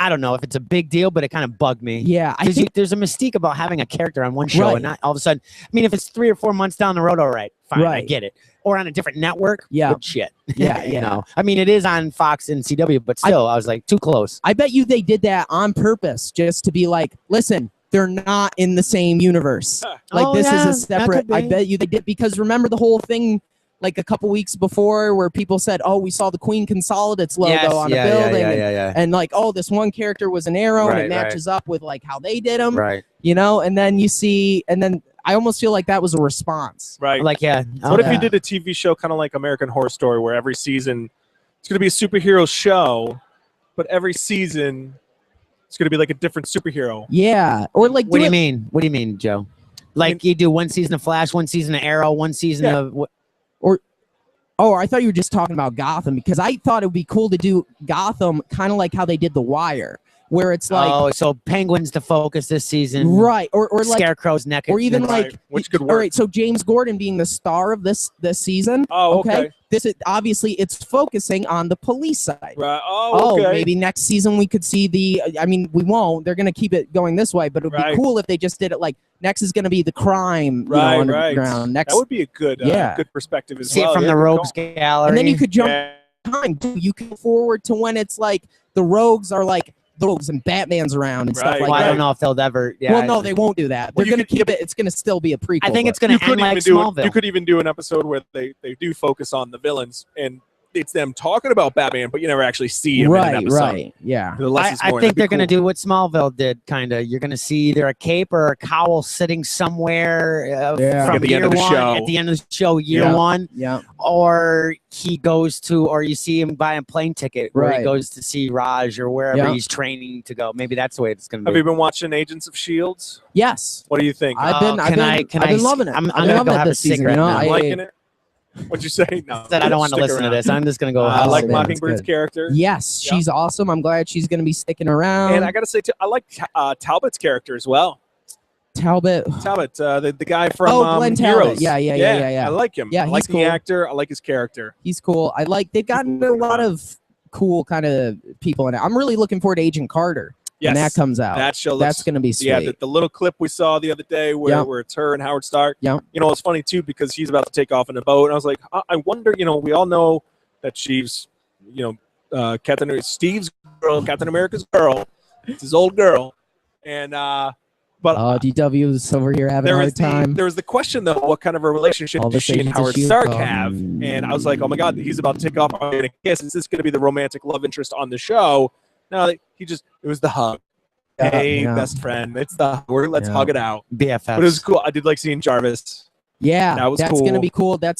I don't know if it's a big deal, but it kind of bugged me. Yeah. Because there's a mystique about having a character on one show and not all of a sudden. If it's 3 or 4 months down the road, all right, fine, I get it. Or on a different network, good shit. Yeah, it is on Fox and CW, but still, I was like, too close. I bet you they did that on purpose, just to be like, listen, they're not in the same universe. This is a separate. I bet you they did, because remember the whole thing, like a couple weeks before, where people said, "Oh, we saw the Queen Consolidates logo on a building," and like, "Oh, this one character was an Arrow, and it matches up with like how they did them." Right. And then you see, and then I almost feel like that was a response. Right. Like, what if you did a TV show kind of like American Horror Story, where every season it's going to be a superhero show, but every season it's going to be like a different superhero? Yeah. Or like, what do you mean? What do you mean, Joe? Like, you do one season of Flash, one season of Arrow, one season of what? I thought you were just talking about Gotham, because I thought it would be cool to do Gotham kind of like how they did The Wire, where it's like, so Penguin's the focus this season, right? Or like Scarecrow's neck, or even like, which could work. All right, so James Gordon being the star of this season. Oh, okay. This is obviously it's focusing on the police side. Right. Oh, okay. Maybe next season we could see the. We won't. They're going to keep it going this way, but it would be cool if they just did it like next is going to be the crime, underground. Next, that would be a good, good perspective as well. See it from the Rogues Gallery, and then you could jump time. You can forward to when it's like the Rogues are like Rogues and Batman's around and stuff like that. I don't know if they'll ever. Yeah, well, no, they won't do that. They're going to keep it. It's going to still be a prequel. I think it's going to end like Smallville. You could even do an episode where they do focus on the villains, and it's them talking about Batman, but you never actually see him in an Right, episode. right, yeah. The less is I more. think That'd be they're going to cool. do what Smallville did, kind of. You're going to see either a cape or a cowl sitting somewhere Yeah. from At the year end of the one, show. at the end of the show, year Yeah. one, Yeah. or he goes to, or you see him buy a plane ticket where he Right. goes to see Raj or wherever Yeah. he's training to go. Maybe that's the way it's going to Have be. you been watching Agents of Shields? Yes. What do you think? I've been loving it. I'm I've been gonna loving go it have a this season. cigarette You know, now. You liking it? What'd you say? No. Said I don't want to Stick listen around. to this. I'm just going to go. I have a like cigarette. Mockingbird's good. character. Yes, Yeah. she's awesome. I'm glad she's going to be sticking around. And I got to say, too, I like Talbot's character as well. Talbot. Talbot, the guy from Glenn Talbot. Heroes. Yeah. I like him. Yeah, I like he's the cool. actor. I like his character. He's cool. They've gotten a lot of cool kind of people in it. I'm really looking forward to Agent Carter Yes. when that comes out. That show looks, That's going to be sweet. yeah, the little clip we saw the other day where it's her and Howard Stark. Yeah. You know, it's funny too because he's about to take off in a boat. And I was like, I wonder, we all know that she's, Steve's girl, Captain America's girl. It's his old girl. And but DW's over here having a hard time. there was the question though, what kind of a relationship All does the she and Agents of Howard S.H.I.E.L.D. Stark call. have? And I was like, oh my God, he's about to take off. I'm gonna kiss. Is this gonna be the romantic love interest on the show? No, it was the hug. Hey, Yeah. best friend. It's the hug. Let's Yeah. hug it out. BFFs. But it was cool. I did like seeing Jarvis. Yeah, That was that's cool. going to be cool. And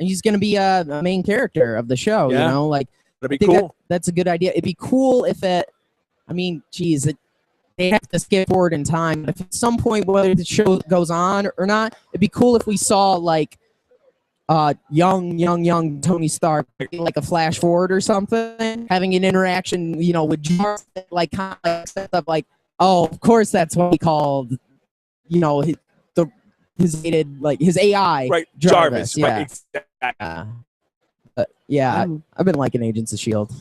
he's going to be a main character of the show. Yeah. You know, like That'd be I think cool. that's a good idea. It'd be cool if they have to skip forward in time. If at some point, whether the show goes on or not, it'd be cool if we saw like young Tony Stark, like a flash forward or something, having an interaction, with Jarvis, like kind of like stuff like, oh, of course that's what he called, his AI, Right, Jarvis. Right, Yeah. exactly. But yeah, I've been liking Agents of S.H.I.E.L.D.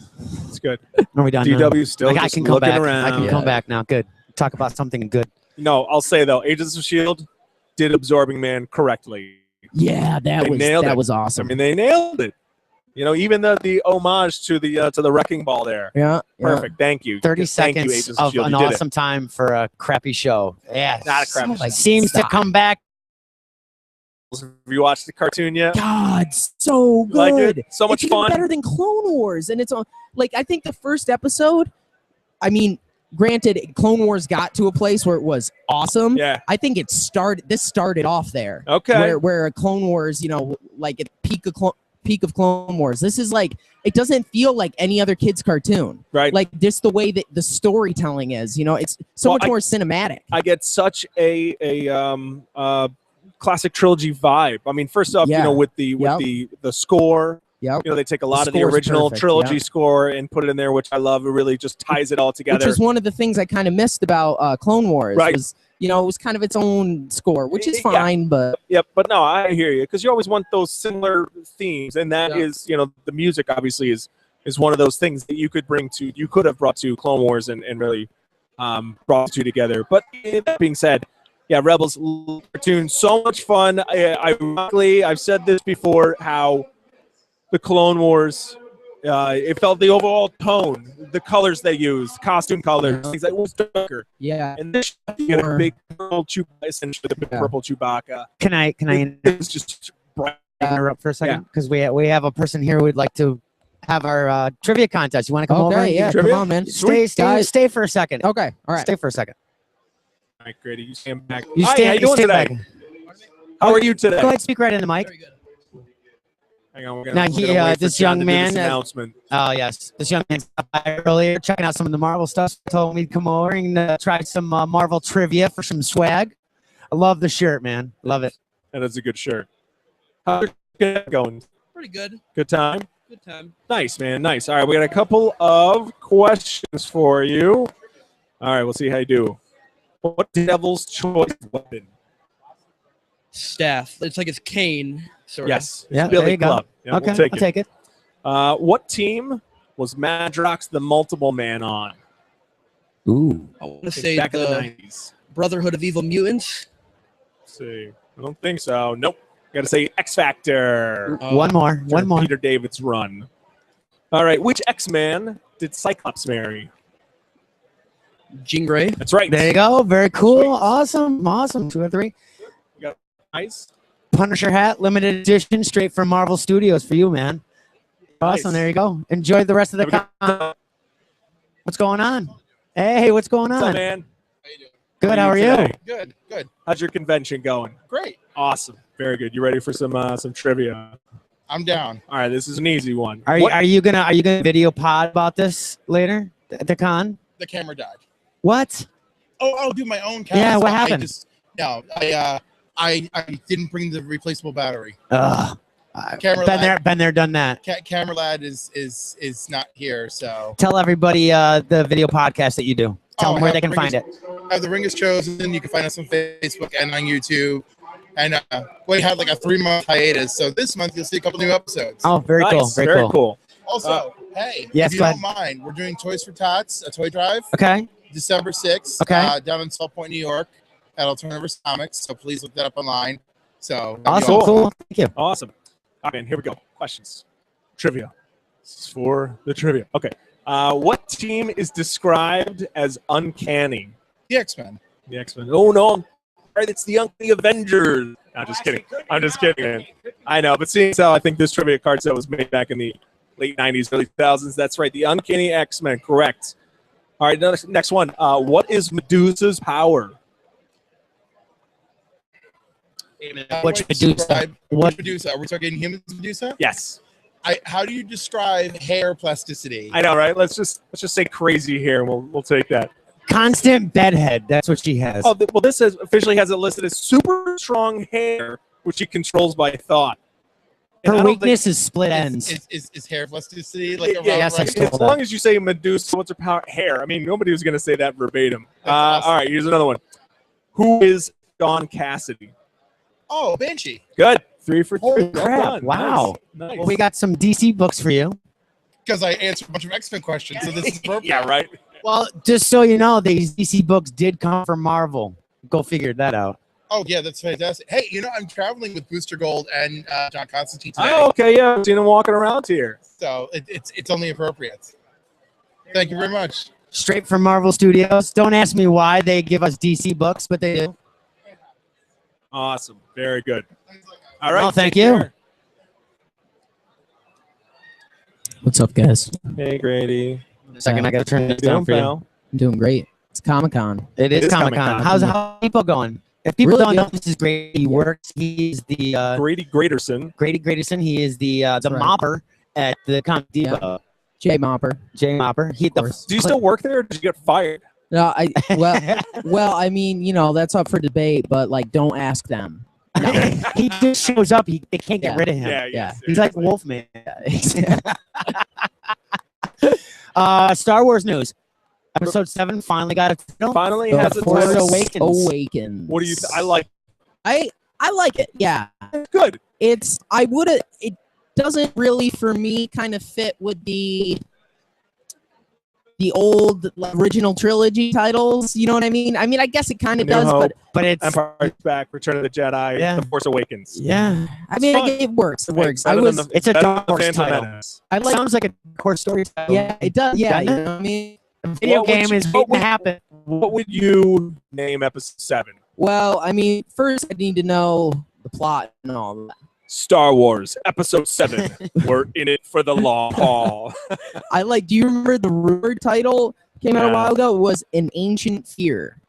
It's good. Are we done? now? DW still Like, I just can come looking back. around. I can Yeah. come back now. Good. Talk about something good. No, I'll say though, Agents of S.H.I.E.L.D. did Absorbing Man correctly. Yeah, They nailed it. was I awesome. mean, they nailed it. Even the homage to the wrecking ball there. Yeah, Perfect. Thank you. 30 Thank you, seconds Agents of S.H.I.E.L.D. an You did it. awesome time for a crappy show. Yeah. Not a crappy show. Seems to Stop. come back. Have you watched the cartoon yet? God, so good. Like it? So much it's even fun. better than Clone Wars, and it's like I think the first episode. I mean, granted, Clone Wars got to a place where it was awesome. Yeah. I think this started off there. Okay. Where Clone Wars, like at peak of Clone Wars. This is like it doesn't feel like any other kid's cartoon. Right. Like just the way that the storytelling is, it's so Well, much more cinematic. I get such a classic trilogy vibe. I mean, first off, Yeah. with the score. Yep. They take a lot of the score's original perfect, trilogy yeah. score and put it in there, which I love. It really just ties it all together. Which is one of the things I kind of missed about Clone Wars. Right. Was, it was kind of its own score, which is Yeah. fine, but Yep, but no, I hear you because you always want those similar themes, and that Yeah. is, the music obviously is one of those things that you could have brought to Clone Wars and really brought the two together. But that being said, yeah, Rebels cartoon, so much fun. Ironically, I've said this before, how the Clone Wars, it felt the overall tone, the colors they used, costume colors, things like it was darker. yeah. And this you get a Or- big purple Chewbacca, essentially the big Yeah. purple Chewbacca. Can I It was just bright. interrupt for a second? Because we have a person here who would like to have our trivia contest. You want to come over? Okay, yeah, Trivia? come on, man. Stay Guys. stay for a second. Okay, all right. Stay for a second. All right, Grady, you stand back. You Hi, stay, how you you doing stay today? back. How are you today? Go ahead, speak right in the mic. Very good. Hang on, we're Now, we're wait for this John young to do this man, announcement. Oh, yes. This young man stopped by earlier, checking out some of the Marvel stuff. Told me to come over and try some Marvel trivia for some swag. I love the shirt, man. Love it. And it's a good shirt. How's it going? Pretty good. Good time? Good time. Nice, man. Nice. All right, we got a couple of questions for you. All right, we'll see how you do. What Devil's Choice weapon? Staff. It's like it's cane. Sort Yes. Yeah, Billy there you go. Club. Yeah, Okay, we'll take I'll it. take it. What team was Madrox the Multiple Man on? Ooh. I want to say Back in the the 90s. Brotherhood of Evil Mutants. Let's see. I don't think so. Nope. Got to say X Factor. One more. One more. Peter David's run. All right. Which X-Man did Cyclops marry? Jean Grey. That's right. There you go. Very cool. Sweet. Awesome. Awesome. 2 or 3. Nice. Punisher hat, limited edition, straight from Marvel Studios for you, man. Awesome. There you go. Enjoy the rest of the con. What's going on? Hey, what's going What's up, on? man? How you doing? Good. How are you? today? Good, good, How's your convention going? great. Awesome. Very good. You ready for some trivia? I'm down. All right, this is an easy one. Are you gonna video pod about this later at the con? The camera died. What? Oh, I'll do my own cast. Yeah, what I happened? I didn't bring the replaceable battery. Ugh. Camera Been there, done that. Camera lad is not here, so. Tell everybody the video podcast that you do. Tell them where they can find it. The Ring is Chosen. You can find us on Facebook and on YouTube. And we had like a 3-month hiatus, so this month you'll see a couple new episodes. Oh, very cool. Nice. Very cool. Also, hey, yes, if you go don't mind, we're doing Toys for Tots, a toy drive, Okay. December 6th, Okay. down in Salt Point, New York, at Alternative Comics. So please look that up online. So that'd be Awesome. Cool. Thank you. Awesome. All right, man, here we go. Questions. Trivia. This is for the trivia. Okay. What team is described as uncanny? The X-Men. The X-Men. Oh, no. Right, it's the Uncanny Avengers. No, just kidding. I'm just kidding, man. I know, but seeing as how I think this trivia card set was made back in the late 90s, early 2000s, that's right. The Uncanny X-Men, correct. All right, next one. What is Medusa's power? Which Medusa? Which Medusa? Are we talking humans Medusa? Yes. How do you describe hair plasticity? I know, right? Let's just say crazy here. We'll take that. Constant bedhead. That's what she has. Oh, well, this officially has it listed as super strong hair, which she controls by thought. And I Her don't weakness is split ends. Is hair plasticity like Yeah, yes, I right? stole as long as you say Medusa, what's her power? Hair. I mean, nobody was going to say that verbatim. That's awesome. All right, here's another one. Who is Dawn Cassidy? Oh, Banshee. Good. 3 for 3. Holy Well crap. done. Wow. Nice. Well, we got some DC books for you. Because I answered a bunch of X-Men questions, so this is appropriate. Yeah, right. Well, just so you know, these DC books did come from Marvel. Go figure that out. Oh, yeah, that's fantastic. Hey, I'm traveling with Booster Gold and John Constantine today, Oh, okay, yeah. I've seen him walking around here. so it's only appropriate. Thank you very much. Straight from Marvel Studios. Don't ask me why they give us DC books, but they do. Awesome. Very good. All right. Oh, thank take you. care. What's up, guys? Hey, Grady. Second, I got to turn this down for you. I'm doing great. It's Comic-Con. It is It is Comic-Con. Comic-Con. How's people going? If people Really don't know, good. this is Grady. He works. He's the Grady Graterson. Grady Graderson. He is the right. mopper at the Comic Depot. Jay Mopper. Jay Mopper. He course. Do you still work there or did you get fired? No, well, I mean, that's up for debate, but like, don't ask them. he just shows up. They can't get Yeah. rid of him. Yeah. He's like Wolfman. Star Wars news. Episode 7 finally got a title. Finally The has a Force title. Awakens. What do you I like I like it. Yeah, good. it doesn't really for me kind of fit with the old original trilogy titles. You know what I mean? I mean, I guess it kind of New does, Hope. But it's Empire Back, Return of the Jedi, Yeah. The Force Awakens. yeah. I mean, fun. it works. It works. Better than it's a better than Dark the Horse Phantom title. Menace. I like. Sounds like a core story title. Yeah, it does. Yeah, you Doesn't know what I mean. The video What would game you- is what waiting to would- happen. What would you name episode 7? Well, I mean, first I need to know the plot and all that. Star Wars Episode 7. We're in it for the long haul. I like. Do you remember the rumored title came out a Yeah. while ago? It was An Ancient Fear.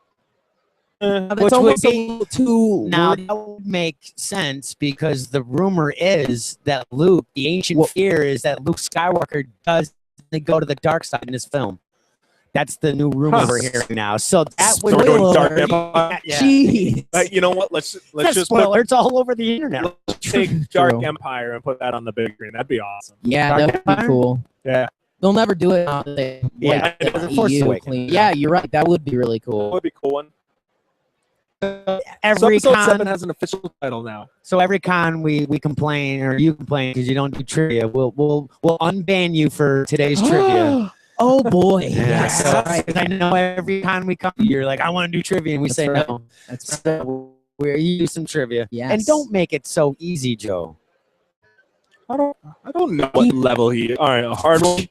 That's Which would almost a be- little too Now wordy. that would make sense because the rumor is that Luke, the ancient fear is that Luke Skywalker does go to the dark side in this film. That's the new rumor Huh. we're hearing now. So that So would we're doing Spoiler Dark alert. Empire. yeah. Jeez. You know what? Let's That's just spoiler. It's all over the internet. let's take Dark True. Empire and put that on the big screen. That'd be awesome. Yeah, Dark that would be Empire? cool. Yeah, They'll never do it now. They Yeah, like The the Force EU Awakens. clean. Yeah, you're right. That would be really that cool. would be a cool one. So Every episode con, 7 has an official title now. so every con we complain or you complain because you don't do trivia. We'll unban you for today's trivia. Oh boy. Yeah, Yes. so- All right. 'cause I know every con we come, you're like, I want to do trivia, and we That's say right. no. That's So we're you do some trivia, Yes. and don't make it so easy, Joe. I don't know what level he. All right, a hard one.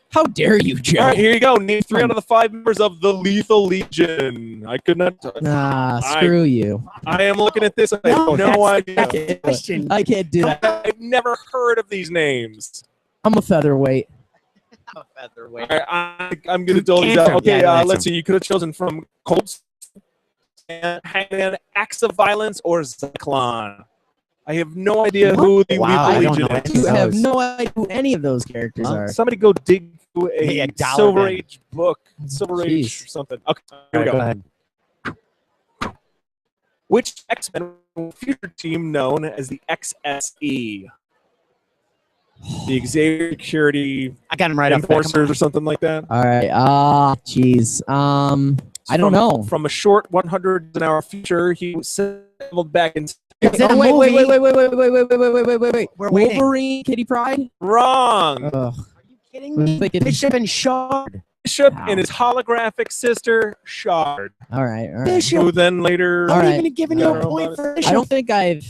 How dare you, Joe? All right, here you go. Name 3 out of the 5 members of the Lethal Legion. I could not. Nah, screw you. I am looking at this. I have no that's- idea. that's the question. I can't do that. I've never heard of these names. I'm a featherweight. I'm a featherweight. All right, I'm going to dole these out. Okay, let's see. You could have chosen from Cold Hangman, Acts of Violence, or Zyklon. I have no idea who the Wow, I Lethal don't Legion know is. You have no idea who any of those characters are. Somebody go dig through Hey, a a dollar Silver bin. Age book. Silver Age Jeez. or something. Okay, here All we right, go. go ahead. Which X-Men future team known as the XSE? The Xavier Security I got him right up. Enforcers or something like that? All right. Jeez. I don't know. From a short 100-an-hour future, he was settled back in. It's in a wait, movie. wait. We're waiting. Wolverine, Kitty Pryde. Wrong. Ugh. Are you kidding me? Thinking- Bishop and Shard. Bishop Wow. and his holographic sister, Shard, All right. Bishop. who then later. All I'm right. even giving you a point for Bishop. I don't think I've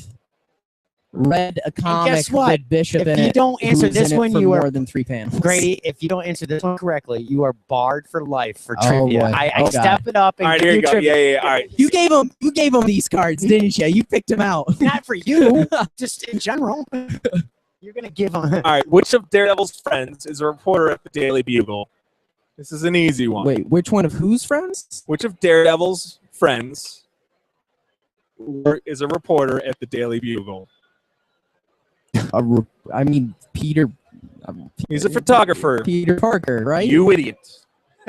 read a comic guess what? with Bishop If in you it. don't answer who's this in it one, for you are more than 3 panels. Grady, if you don't answer this one correctly, you are barred for life for Oh, trivia. boy. I Oh, God. step it up and All right, give here you you go. trivia. Yeah. All right. You gave him these cards, didn't you? You picked him out. Not for you, just in general. You're gonna give them. All right. Which of Daredevil's friends is a reporter at the Daily Bugle? This is an easy one. Wait, which one of whose friends? Which of Daredevil's friends is a reporter at the Daily Bugle? I mean, Peter. He's a photographer. Peter Parker, right? You idiot.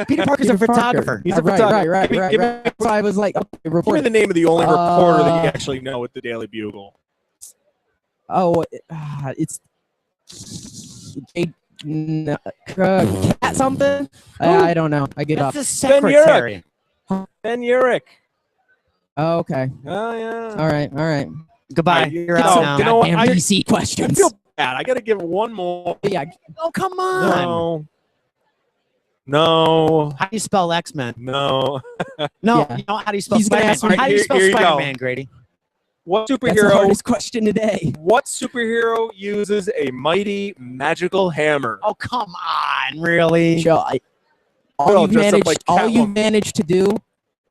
Peter Parker's a Peter Parker. photographer. He's a right, photographer. right. Give me- So I was like, okay, Give me reporter. the name of the only reporter that you Uh, actually know at the Daily Bugle. Oh, it's cat something. I don't know. I give up. That's the Ben Urich. secretary. Ben Urich. Oh, okay. Oh, yeah. All right. Goodbye. Alright, You're no, out now. you know what? Goddamn I DC questions. feel bad. I got to give one more. Yeah. Oh, come on. No. How do you spell X-Men? No. No, Yeah. you know how do you spell He's gonna Spider-Man? ask me- How do you Here- spell here you go. Spider-Man, Grady? What That's the superhero? hardest question today. What superhero uses a mighty magical hammer? Oh, come on, really? Joe, Well, all dressed up like you Catwoman. managed to do, is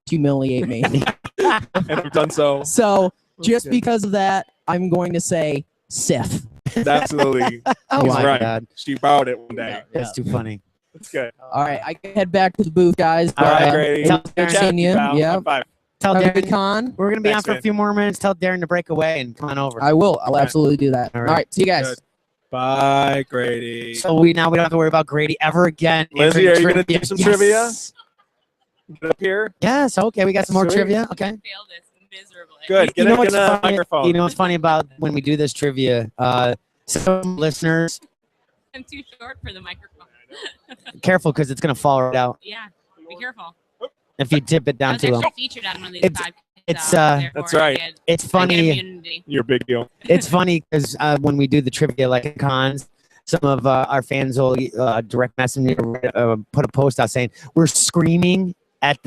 humiliate me. And I've done so. So just Okay. because of that, I'm going to say Sif. Absolutely. Oh He's my right. God, She bowed it one day. that's too funny. That's good. All right, I can head back to the booth, guys. All right, Uh, Grady. tell Good Darren- job, seeing you. pal. Yeah. High five. Tell Have a good Darren con. we're gonna be Thanks, on for a man. few more minutes. Tell Darren to break away and come on over. I will. I'll absolutely do that. All All right. right. See you guys. Good. Bye, Grady. So we don't have to worry about Grady ever again. Lindsay, answering are you gonna trivia. do some Yes. trivia? Get up here. Yes. Okay, we got some more Sweet. trivia. Okay. Failed this miserably. Good. Get You know a what's funny? microphone. You know what's funny about when we do this trivia? Some listeners, I'm too short for the microphone. careful because it's gonna fall right out Yeah, be careful. if you tip it I down was too low. actually featured on one of these It's- podcasts. it's, therefore That's right. I get- It's I get funny. immunity. You're a big deal. It's funny because when we do the trivia like at cons, some of our fans will direct message put a post out saying we're screaming at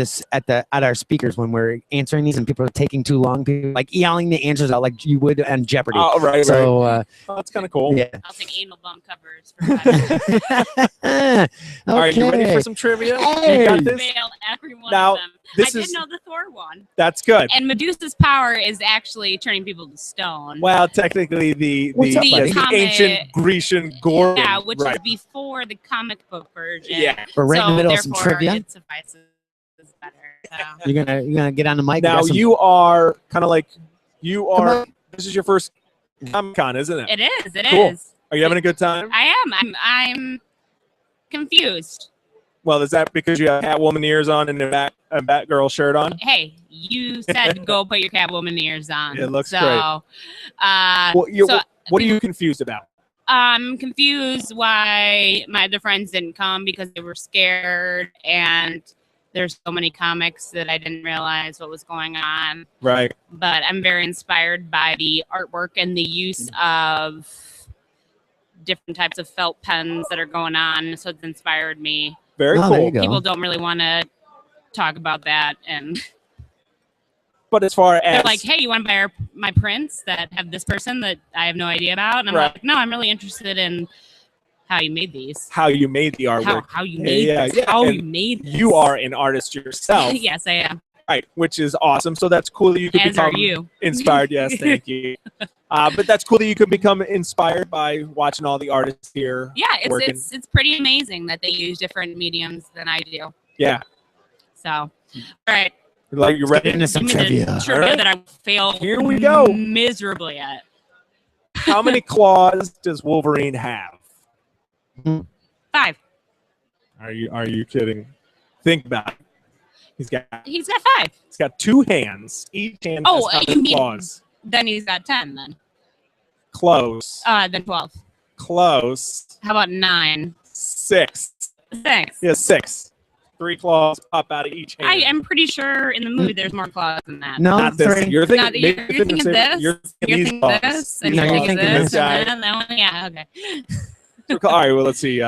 our speakers when we're answering these and people are taking too long, people like yelling the answers out like you would on Jeopardy. Oh, right. So Oh, that's kind of cool. yeah. I'll take anal bump covers for that. Okay. All right, you ready for some trivia? Hey. You got this? Failed every one Now, of them. this I is did know the Thor one. that's good. And Medusa's power is actually turning people to stone. Well, technically, the What's up, buddy? ancient Grecian Gorgon. Yeah, which right. is before the comic book version. Yeah. We're right in the So, middle of some therefore, trivia. It suffices better. So. You're gonna get on the mic. We Now got some- you are kind of like you Come are. on. This is your first Comic-Con, isn't it? It is. It is. Cool. Are you having a good time? I am. I'm confused. Well, is that because you have Catwoman ears on and a Batgirl shirt on? Hey, you said go put your Catwoman ears on. It looks so, great. Well, so what are you confused about? I'm confused why my other friends didn't come because they were scared, and there's so many comics that I didn't realize what was going on. Right. But I'm very inspired by the artwork and the use of different types of felt pens that are going on. So it's inspired me. Very Oh, there you cool. go. People don't really want to talk about that, and But as far they're as like, "Hey, you want to buy my prints that have this person that I have no idea about?" And I'm Right. like, "No, I'm really interested in how you made these, how you made the artwork, how you made yeah, this, yeah, how and you made this." you are an artist yourself. Yes, I am. Right, which is awesome. So that's cool that you could As are become you. inspired. Yes, thank you. But that's cool that you could become inspired by watching all the artists here. Yeah, working. it's pretty amazing that they use different mediums than I do. Yeah. So, all right. Like you ready? Into some Give me the trivia. trivia All right. that I failed Here we go. miserably at. How many claws does Wolverine have? 5. Are you kidding? Think about it. He's got 5. 2 hands. Each hand Oh, has you 5 mean- claws. Then he's got 10 then. Close. Then 12. Close. How about 9? 6. 6. Yeah, 6. 3 claws pop out of each hand. I am pretty sure in the movie there's more claws than that. No, Not this. 3. You're thinking, Not- maybe you're thinking this? You're You're these thinking claws. this, and No, you're you're thinking thinking this, this guy. and then that one. Yeah, okay. All right, well, let's see.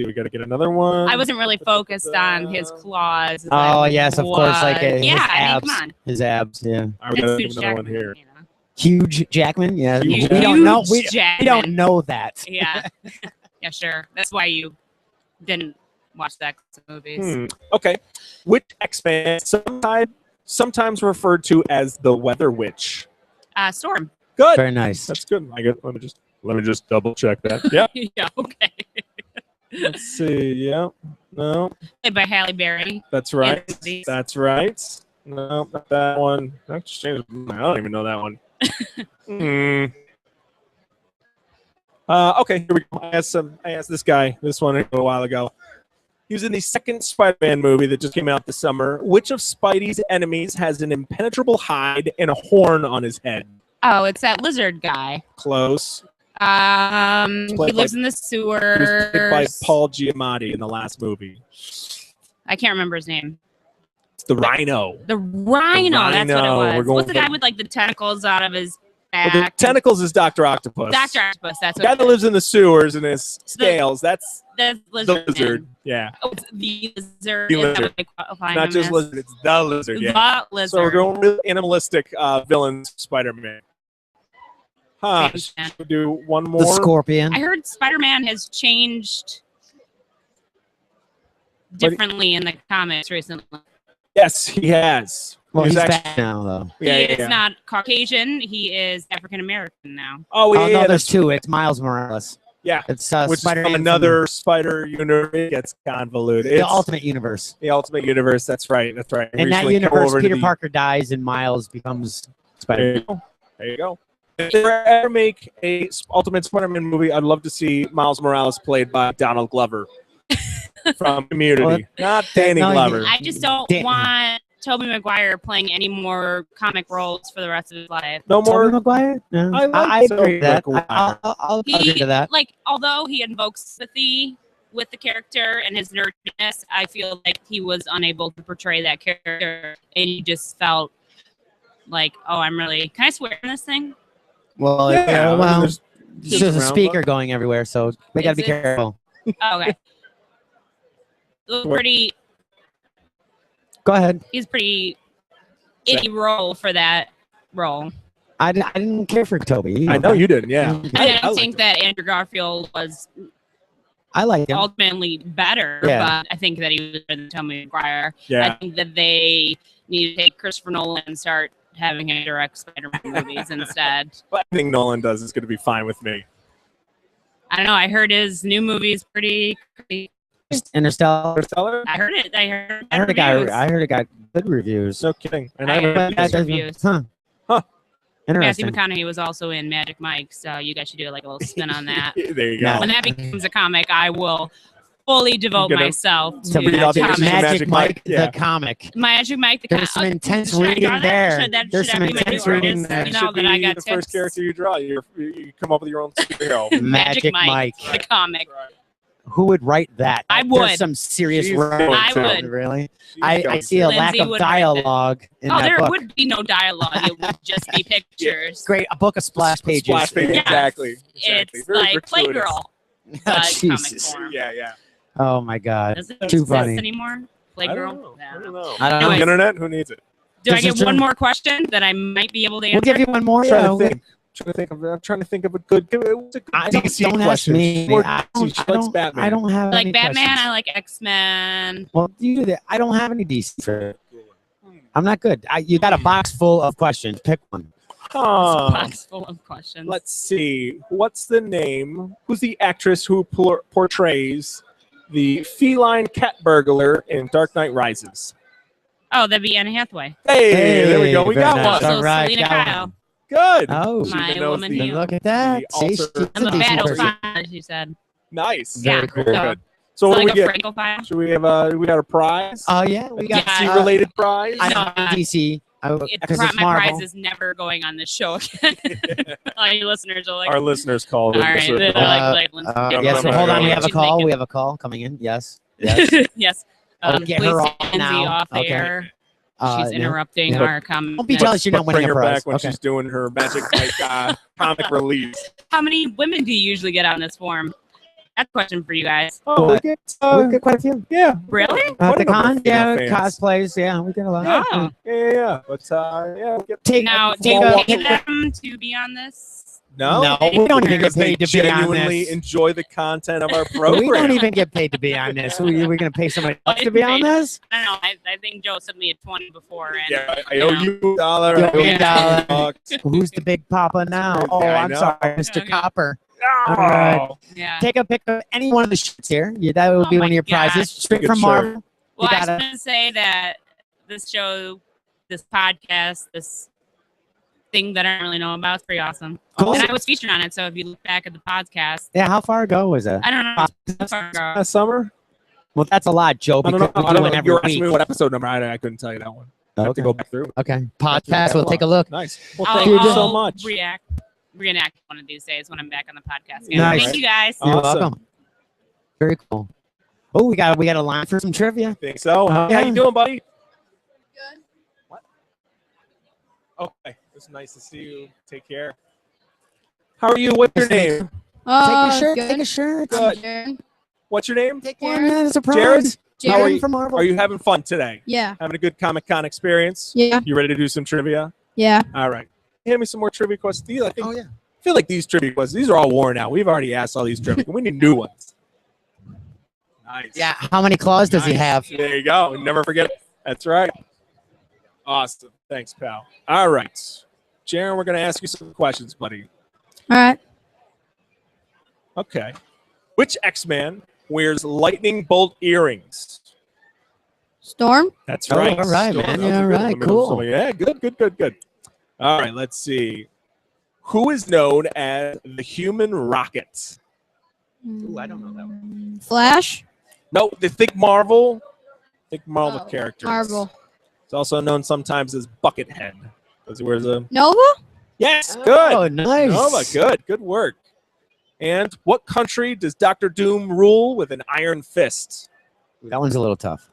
We got to get another one. I wasn't really focused on his claws. as Oh, I yes, of course, like, was. his yeah, I mean, abs. come on. His abs, yeah. All right, we got to It's give Hugh another one Jackman, here. you know. Huge Jackman, yeah. Huge We don't know. We Jackman. don't know that. Yeah, yeah, sure. That's why you didn't watch that movies. Okay. Which X-Man sometimes referred to as the Weather Witch? Storm. Good. Very nice. That's good. I get. Let me just double check that. Yeah. Yeah, okay. Let's see. Yeah. No. Played by Halle Berry. That's right. Yes. That's right. No, not that one. I just changed. I don't even know that one. Okay, here we go. I asked this guy this one a little while ago. He was in the second Spider-Man movie that just came out this summer. Which of Spidey's enemies has an impenetrable hide and a horn on his head? Oh, it's that lizard guy. Close. He played lives in the He was sewers. played by Paul Giamatti in the last movie. I can't remember his name. It's the Rhino. The Rhino. That's what it Rhino. was. We're going What's the for- guy with like the tentacles out of his Well, the back? tentacles is Dr. Octopus. Dr. Octopus. That's The what guy it that is. lives in the sewers and his scales. That's The the lizard. lizard. man. Yeah. Oh, it's the lizard. The Is that lizard. what they qualify Not him just as? lizard. It's the lizard. Yeah. The lizard. So we're going real animalistic villains, Spider-Man. Huh. Thanks, man. Should we do one The more? Scorpion. I heard Spider-Man has changed differently in the comics recently. Yes, he has. Well, he's actually- back now, though. Yeah, he yeah, is yeah. not Caucasian. He is African American now. Oh, yeah, Oh, yeah, no, there's that's 2. It's Miles Morales. Yeah. It's which Spider-Man is from another Spider universe. It gets convoluted. the It's Ultimate Universe. the Ultimate Universe. That's right. That's right. In that Recently come universe, over to Peter the- Parker dies and Miles becomes There Spider-Man. you go. There you go. If they ever make a Ultimate Spider-Man movie, I'd love to see Miles Morales played by Donald Glover from Community, not Danny no, Glover. I just don't Damn. want Tobey Maguire playing any more comic roles for the rest of his life. No Tobey more. Maguire? No. I like I agree with that. Tobey Maguire. I'll agree to that. Like, although he invokes sympathy with the character and his nerdiness, I feel like he was unable to portray that character, and you just felt like, oh, I'm really. Can I swear in this thing? Well, Yeah, well, there's- there's a around, speaker going everywhere, so we got to be Is it? careful. Oh, okay. Look pretty. Go ahead. He's pretty itty role for that role. I didn't care for Toby. I know you didn't. Yeah. I mean, I I like think that Andrew Garfield was I like him. ultimately better, Yeah. but I think that he was better than Tobey Maguire. I Yeah. think that they need to take Christopher Nolan and start having him direct Spider-Man movies instead. What I think Nolan does is going to be fine with me. I don't know. I heard his new movie is pretty. Interstellar. Interstellar? I heard it. I heard. I heard it got good reviews. No kidding. And I I heard haven't- mixed reviews. Huh. Huh. Matthew Interesting. McConaughey was also in Magic Mike, so you guys should do like a little spin on that. there you Yeah. go. When that becomes a comic, I will fully devote You're gonna- myself to So read all the comics. Magic Magic Mike, Mike, yeah. the comic. Magic Mike the There's some comic. intense Should I reading draw that? there. Should that- There's should some that be my intense new reading artist? there. You That know should that I be got the first tips. character you draw. You come up with your own superhero. Magic Mike. the comic. Who would write that? I There's would. some serious She's writing. going I to. would. Really? She's I going see a to. lack Lindsay of would write it. dialogue in Oh, that there book. would be no dialogue. It would just be pictures. Great, a book of splash pages. Splash page, Yeah. exactly. It's Very like gratuitous. Playgirl. Oh, but comic Jesus. form. Yeah, yeah. Oh my God. Does it Too exist funny. anymore? I don't Playgirl? know. Yeah. I don't know. I don't The Anyways. internet? Who needs it? Do I This get is one true. more question that I might be able to We'll answer? give you one more. I'm Yeah, trying to think. I'm trying to think of a good. What's a good I DC don't ask question? me. More I DC. don't, She I likes don't, Batman. I don't have I like any Batman. questions. I like X-Men. Well, you do that. I don't have any DC. For I'm not good. You got a box full of questions. Pick one. Box full of questions. Let's see. What's the name? Who's the actress who portrays the feline cat burglar in Dark Knight Rises? Oh, that'd be Anne Hathaway. Hey, there we go. We very got nice. one. Also, All right, Selena got Kyle. one. Good. Oh, She My even knows woman the- here. look at that. The See, alter- she's I'm a a decent battle person. fan, she said. Nice. Very Very cool. good. So So what do like we a get? Franco file. Should we have we got a prize? Oh yeah, we got Yeah. DC-related prize? I No, know DC. Because it's My Marvel. prize is never going on this show again. All you listeners are like, Our listeners called all it. right. Sure. They're like, Yes. So hold on. We have a She's call. naked. We have a call coming in. Yes. Yes. Yes. Oh, get Please her take off Lindsay now. off Okay. air. Uh, She's no. interrupting Yeah. our comment. Don't be jealous. You're not Bring winning a her prize. back when Okay. she's doing her magic comic release. How many women do you usually get on this forum? That's a question for you guys. Oh, we get, We get quite a few. yeah. Really? At Quite the a number con, of female yeah, fans. cosplays, yeah, we get a lot. Oh. Yeah. But yeah, we get Take Now, do take you a, pay them to be on this? no. we don't even get Because they paid to be on genuinely this. enjoy the content of our program. We don't even get paid to be on this. We're gonna pay somebody else to be on this. I don't know. I think Joe sent me a 20 before. And, Yeah, I owe you $1. I You owe owe me you $1. $20. Who's the big papa now? Oh, I I'm know. sorry, Mr. Okay. Copper. No. All right. Yeah. Take a pic of any one of the shirts here. Yeah, that would Oh be my one of your God. prizes, straight Good from shirt. Marvel. Well, I gotta- just want to say that this show, this podcast, this thing that I don't really know about is pretty awesome. Cool. And I was featured on it. So if you look back at the podcast, Yeah, how far ago was that? I don't know. how far ago. Last summer? Well, that's a lot, Joe. I don't know. Because we I do don't it know. every You were asking me week. what episode number. I couldn't tell you that one. I have to Okay. go back through. Okay, podcast. We'll take a look. Nice. Well, I'll, thank you I'll so much. reenact one of these days when I'm back on the podcast. Again. Nice. Thank you guys. You're Awesome. welcome. Very cool. Oh, we got a line for some trivia. Think so? How Yeah. you doing, buddy? Good. What? Okay. It's nice to see you. Take care. How are you? What's your name? Take a shirt. Good. Take a shirt. Good. Jared. What's your name? Take Jared. one. That's a prize. Jared? How are Jared you? from Marvel. Are you having fun today? Yeah. Having a good Comic-Con experience? Yeah. You ready to do some trivia? Yeah. All right. Hand me some more trivia questions. I think, Oh yeah. I feel like these trivia questions, these are all worn out. We've already asked all these trivia. We need new ones. Nice. Yeah. How many claws does he Nice. have? There you go. Never forget it. That's right. Awesome. Thanks, pal. All right. Jaron, we're going to ask you some questions, buddy. All right. Okay. Which X-Man wears lightning bolt earrings? Storm. That's Oh, right. all right, Still- man. that's Yeah, a all good right, one. cool. Yeah, good. All right, let's see. Who is known as the Human Rocket? Ooh, I don't know that one. Flash. No, they think Marvel. Think Marvel Oh, characters. Marvel. It's also known sometimes as Buckethead. Because he wears a. Nova. Yes, good. Oh, nice. Nova, good work. And what country does Doctor Doom rule with an iron fist? That one's a little tough.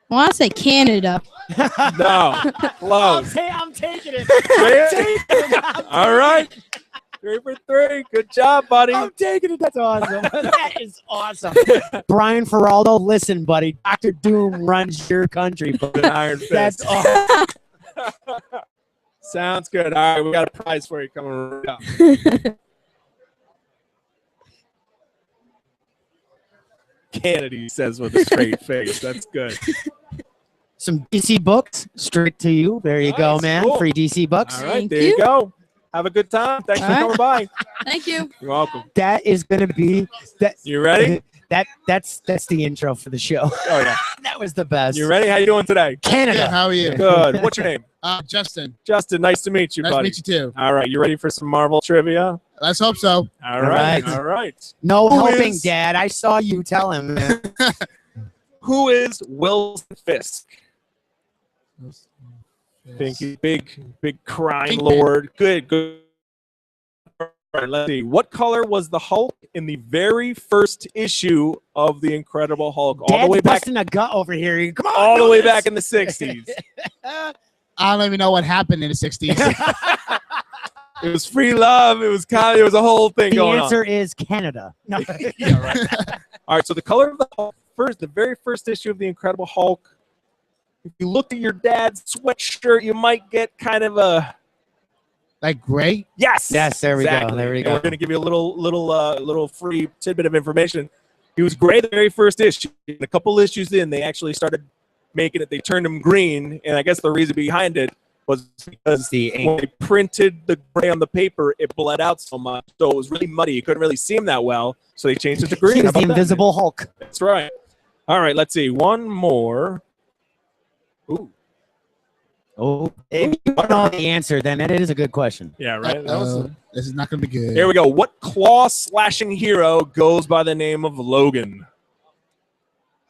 I want to say Canada. No, close. I'm taking it. All right. 3 for 3. Good job, buddy. I'm taking it. That's awesome. That is awesome. Brian Feraldo, listen, buddy. Dr. Doom runs your country. With an iron fist. That's awesome. Sounds good. All right, we got a prize for you coming right up. Kennedy says with a straight face. That's good. Some DC books straight to you. There you go, Nice, man. cool. Free DC books. All right, Thank there you you. go. Have a good time. Thanks for All coming by. Thank you. You're welcome. That is going to be that. You ready? That's the intro for the show. Oh yeah. That was the best. You ready? How you doing today? Canada. How are you? Good. What's your name? Justin. Justin. Nice to meet you, Nice to buddy. meet you too. All right, you ready for some Marvel trivia? Let's hope so. All right. right. All right. No Who helping, is- Dad. I saw you tell him. Man. Who is Wilson Fisk? Think he's big crime Kingpin. lord. Good. All right, let's see. What color was the Hulk in the very first issue of the Incredible Hulk? All Dad's the way back, busting a gut over here. Come on, all the do way this. back in the '60s. I don't even know what happened in the 60s. It was free love. It was kind. It was a whole thing The going answer is Canada. No. Yeah, right. All right. So the color of the Hulk, the very first issue of the Incredible Hulk. If you looked at your dad's sweatshirt, you might get kind of a Like gray? yes. Yes, there we go. Exactly. There we And go. we're going to give you a little free tidbit of information. He was gray the very first issue. And a couple issues in, they actually started making it. They turned them green, and I guess the reason behind it was because when they printed the gray on the paper, it bled out so much, so it was really muddy. You couldn't really see him that well, so they changed it to green. He's the Invisible Hulk. That's right. All right, let's see. One more. Ooh. Oh, if you don't know the answer, then it is a good question. Yeah, right. This is not going to be good. Here we go. What claw-slashing hero goes by the name of Logan?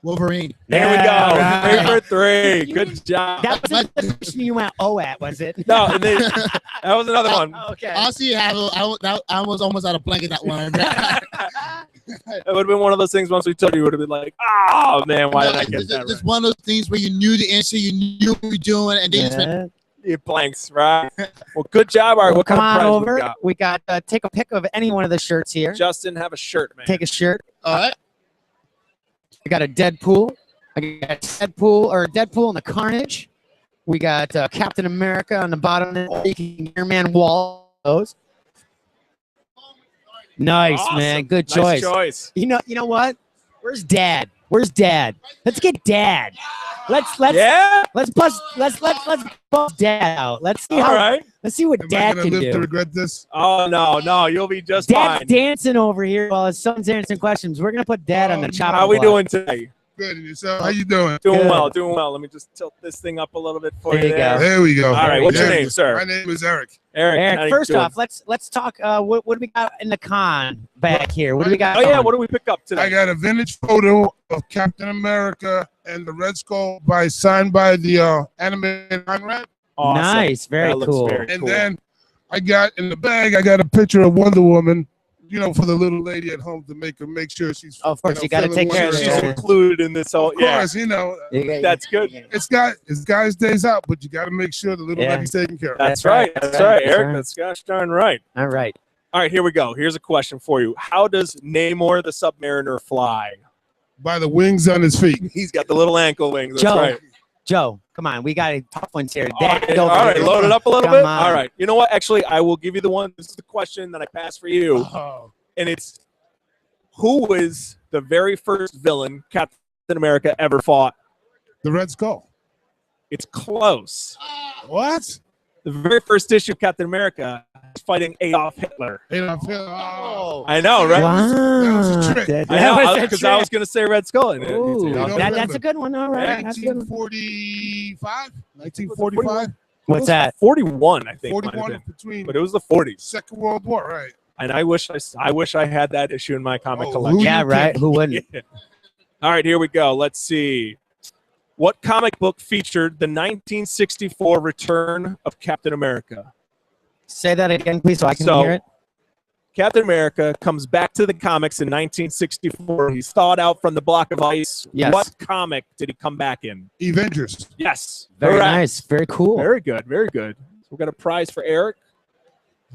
Wolverine. There we go. Right. 3 for 3. Good job. That was the question you went at, was it? No, that was another one. Okay. Honestly, I was almost out of blank in that one. It would have been one of those things once we told you, would have been like, oh, man, why did I get that It's right? one of those things where you knew the answer, you knew what you were doing, and then you spent It blanks, right? Well, good job. All right, what Come kind of on prize over. We got take a pic of any one of the shirts here. Justin, have a shirt, man. Take a shirt. all right. We got a Deadpool. I got Deadpool and the Carnage. We got Captain America on the bottom. You can Iron Man wall those. Nice, Awesome. man. Good Nice choice. choice. You know what? Where's Dad? Let's get Dad. Let's bust Dad out. Let's see All right. Let's see what Am I Dad gonna can live to do. regret this? Oh, no, you'll be just Dad's fine. dancing over here while his son's answering questions. We're gonna put Dad on the chopping How we block. doing today? Good. And yourself? How you doing? Doing Good. well, doing well. Let me just tilt this thing up a little bit for There you you there. go. There we go. All right, what's your Yeah. name, sir? My name is Eric. Eric. how Eric, you first doing? off, let's talk. What do we got in the con back here? What do we got? Oh, yeah, going? what do we pick up today? I got a vintage photo of Captain America and the Red Skull signed by the animated Conrad. Awesome. Nice, very That looks cool. very And cool. then I got in the bag, I got a picture of Wonder Woman, for the little lady at home to make sure she's. Of course, you gotta feeling take care of Wonder She's Woman. her. included in this whole. Of course, That's good. it's guys' days out, but you got to make sure the little Yeah. lady's taken care of. That's right. That's right, Eric. right. That's gosh darn right. All right. All right, here we go. Here's a question for you. How does Namor the Submariner fly? By the wings on his feet. He's got the little ankle wings. That's Joe, right. Joe, come on. We got tough ones here. All Dad, right, over all right, here. load it up a little Come bit. on. All right. You know what? Actually, I will give you the one. This is the question that I passed for you. Oh, And it's, who was the very first villain Captain America ever fought? the Red Skull. It's close. What? The very first issue of Captain America is fighting Adolf Hitler. Oh. I know, right? That was a trick. That I know, was a because I was trick. going to say Red Skull. And Ooh, You don't that's remember. a good one. All right. That's a good one. 1945? 1945? What's that? 41, I think. might have 41 been. between But it was the 40s. Second World War, right? And I wish I had that issue in my comic Oh, collection. who Yeah, you right. pick? Who wouldn't? All right, here we go. Let's see. What comic book featured the 1964 return of Captain America? Say that again, please, so I can So- hear it. Captain America comes back to the comics in 1964. He's thawed out from the block of ice. Yes. What comic did he come back in? Avengers. Yes. Very Correct. nice. Very cool. Very good. Very good. So we got a prize for Eric.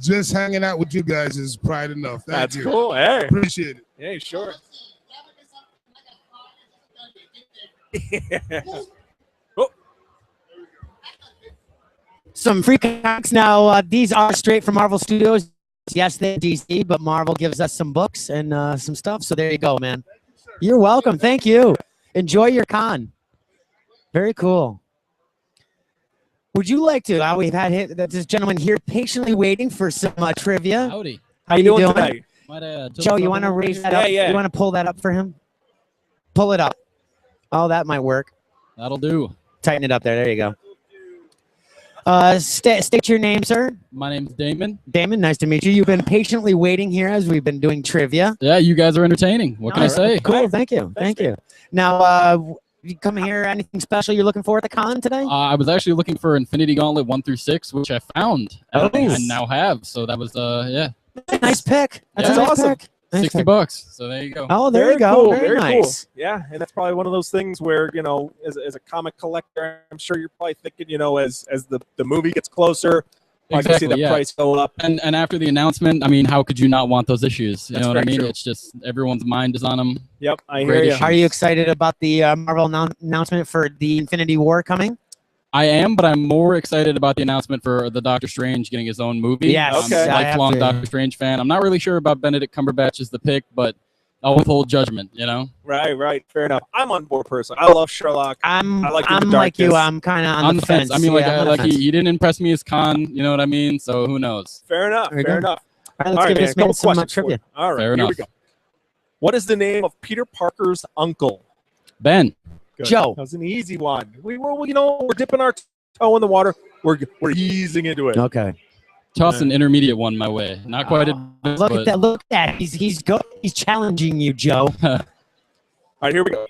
Just hanging out with you guys is pride enough. Thank That's you. cool. Hey. Appreciate it. Hey, sure. Oh, Some free comics now. These are straight from Marvel Studios. Yes, they're DC, but Marvel gives us some books and some stuff. So there you go, man. You're welcome. Thank you. Enjoy your con. Very cool. Would you like to? We've had this gentleman here patiently waiting for some trivia. Howdy. How you doing doing? today? Might I Joe, you want to raise that up? Yeah. You want to pull that up for him? Pull it up. Oh, that might work. That'll do. Tighten it up there. There you go. State your name, sir. My name's Damon. Damon, nice to meet you. You've been patiently waiting here as we've been doing trivia. Yeah, you guys are entertaining. What can I say? Cool. Thank you. Thank you. Now, you come here. Anything special you're looking for at the con today? I was actually looking for Infinity Gauntlet 1 through 6, which I found. Oh. And now have. So that was yeah, Nice pick. That's Yeah. a nice Awesome. pick. Nice $60 pick. bucks. So there you go. Oh, there Very you go. cool, Very very nice. cool. Yeah, and that's probably one of those things where, as a comic collector, I'm sure you're probably thinking, as the movie gets closer, I can see the price go up. And after the announcement, I mean, how could you not want those issues? You That's know what I very mean? true. It's just everyone's mind is on them. Yep, I Great hear you. issue. Are you excited about the Marvel announcement for the Infinity War coming? I am, but I'm more excited about the announcement for the Doctor Strange getting his own movie. Yes. I'm Okay. a I have lifelong to- Doctor Strange fan. I'm not really sure about Benedict Cumberbatch as the pick, but I'll withhold judgment. You know. Right. Fair enough. I'm on board personally. I love Sherlock. I'm I like I'm the like you. darkness. I'm kind of On the fence. I mean, like, Yeah, I'm on the like fence. he didn't impress me as Khan. You know what I mean? So who knows? Fair enough. There you Fair go. enough. All right, let's All right, give man, this a couple man some questions for trivia. you. All right, Fair here we enough. go. What is the name of Peter Parker's uncle? Ben. Good. Joe. That was an easy one. We're dipping our toe in the water. We're easing into it. Okay. Toss an intermediate one my way. Not quite advanced, Look but at that. Look at that. He's good. He's challenging you, Joe. All right, here we go.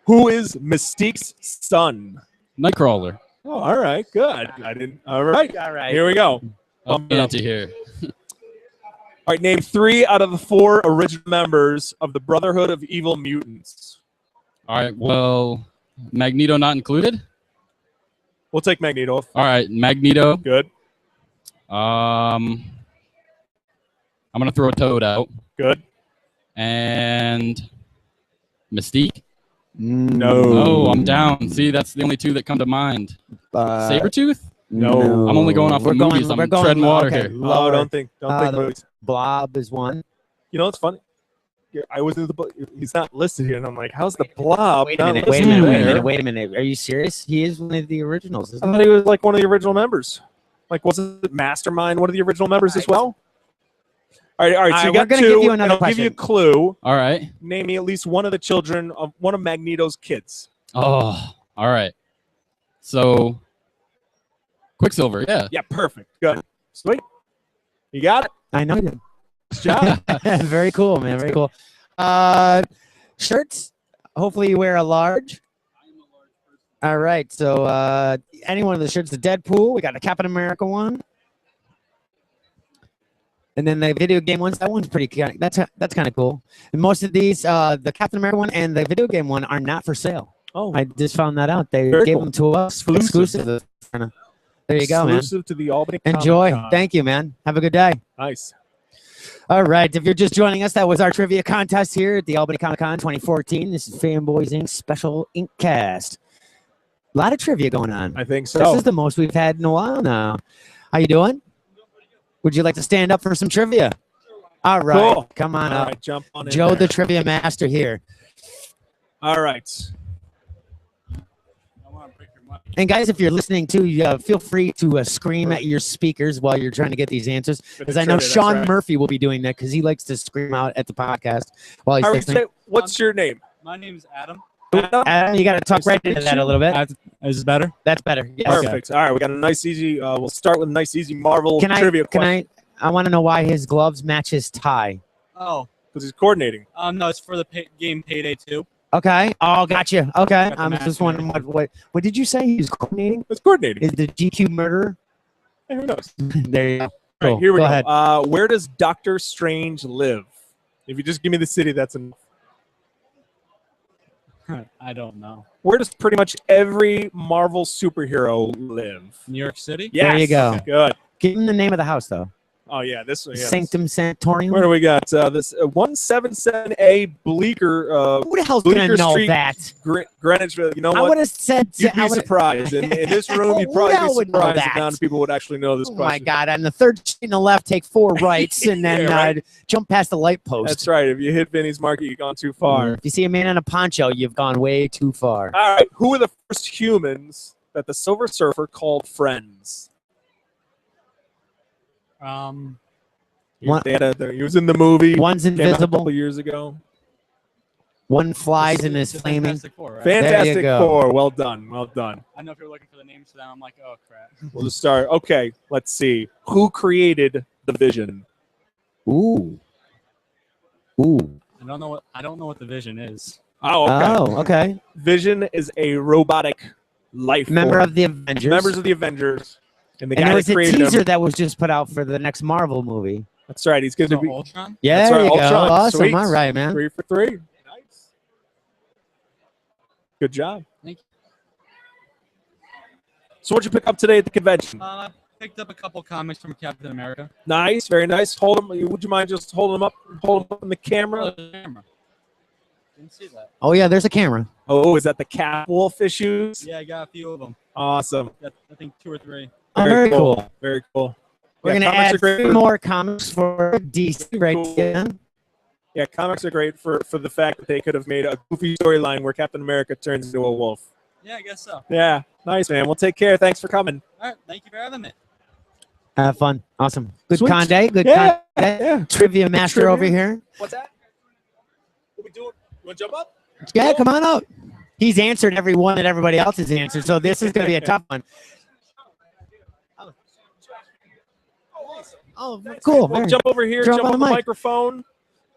Who is Mystique's son? Nightcrawler. Oh, all right, good. I didn't. All right, Here we go. Bump it up. Anti here. All right, name 3 out of the 4 original members of the Brotherhood of Evil Mutants. All right. Well, Magneto not included. We'll take Magneto. All right, Magneto. Good. I'm gonna throw a Toad out. Good. And Mystique. No. Oh, I'm down. See, that's the only 2 that come to mind. Sabretooth? No. I'm only going off We're of going- movies. we're I'm going- treading water okay. here. Oh, don't think the movies. Blob is one. You know what's funny? Yeah, I was in the book. He's not listed here, and I'm like, "How's the Blob?" Wait a not minute. listed there? Wait a minute. Are you serious? He is one of the originals. I Isn't thought he was like one of the original members. Like, wasn't it Mastermind one of the original members as well? All right. So you we're got gonna 2. give you another and I'll give you a question. clue. All right. Name me at least one of the children of one of Magneto's kids. Oh, all right. So, Quicksilver. Yeah. Yeah, perfect. Good. Sweet. You got it. I know you did. Good job. Very cool, man. Very cool. Shirts. Hopefully you wear a large. All right. So any one of the shirts, the Deadpool. We got a Captain America one. And then the video game ones. That one's pretty. That's kind of cool. And most of these, the Captain America one and the video game one, are not for sale. Oh, I just found that out. They Very gave cool. them to us exclusive. There you go, man. Exclusive to the Albany. Enjoy. Comic-Con. Thank you, man. Have a good day. Nice. All right. If you're just joining us, that was our trivia contest here at the Albany Comic-Con 2014. This is Fanboys Inc. special IncCast. A lot of trivia going on. I think so. This is the most we've had in a while now. How you doing? Would you like to stand up for some trivia? All right. Cool. Come on All up. right, jump on in Joe, there. the trivia master here. All right. And guys, if you're listening too, feel free to scream at your speakers while you're trying to get these answers. Because I know Trivia, that's Sean right. Murphy will be doing that because he likes to scream out at the podcast while he's All right, listening. what's your name? My name's Adam. Adam, you got to talk right into that a little bit. Is it better? That's better. Yes. Perfect. All right, we got a nice, easy. We'll start with a nice, easy Marvel trivia question. I want to know why his gloves match his tie. Oh, Because he's coordinating. no, it's for the game Payday 2. Okay. Oh, gotcha. Okay. Got the I'm match just wondering what did you say? He's coordinating? It's coordinating. Is the GQ murderer? Hey, who knows? There you go. All Cool. right, here we go. Ahead. Where does Doctor Strange live? If you just give me the city, that's enough. I don't know. Where does pretty much every Marvel superhero live? New York City? Yes. There you go. Good. Give him the name of the house, though. Oh, yeah. This one. Yeah, Sanctum Sanctorium. Where do we got? This 177A Bleecker. Who the hell's going to Bleecker know Street, that? Greenwich. You know I what? would have said. You'd be surprised. In this room, you'd Who probably the hell be would know surprised that? the amount of people would actually know this Oh question. my God! On the third street on the left, take 4 rights, and then Yeah, right. jump past the light post. That's right. If you hit Vinny's Market, you've gone too far. If you see a man in a poncho, you've gone way too far. All right. Who were the first humans that the Silver Surfer called friends? He was in the movie. One's Came out a invisible. couple years ago. One flies and is The flaming. Fantastic Four, right? There you Fantastic go. Four. Well done. Well done. I know if you're looking for the names for them, I'm like, oh crap. We'll just start. Okay. Let's see. Who created the Vision? Ooh. I don't know what the Vision is. Oh, okay. Oh, okay. Vision is a robotic life Member form. of the Avengers. Members of the Avengers. And the And guy there was that a created teaser him. that was just put out for the next Marvel movie. That's right. He's going to So be. Ultron? Yeah, That's there right, you go. Ultron. Awesome. Sweet. All right, man. 3 for 3. Nice. Good job. Thank you. So what'd you pick up today at the convention? Picked up a couple comics from Captain America. Nice, very nice. Hold them. Would you mind just holding them up? Hold them up in the camera. Camera. Didn't see that. Oh, yeah, there's a camera. Oh, is that the Cat Wolf issues? Yeah, I got a few of them. Awesome. Got, I think 2 or 3. Oh, very cool. Very cool. We're Yeah, going to comics are add great. 3 more comics for DC right Cool. again. Yeah, comics are great for the fact that they could have made a goofy storyline where Captain America turns into a wolf. Yeah, I guess so. Yeah, nice, man. Well, take care. Thanks for coming. All right, thank you for having me. Have fun. Awesome. Good Sweet. con day. Good Yeah, con day. yeah. Trivia master Trivia. over here. What's that? What we doing? You want to jump up? Yeah, come on up. He's answered every one that everybody else has answered, so this is going to be a tough one. Oh, cool. We'll All right. jump over here, Jump jump on on the the mic. microphone,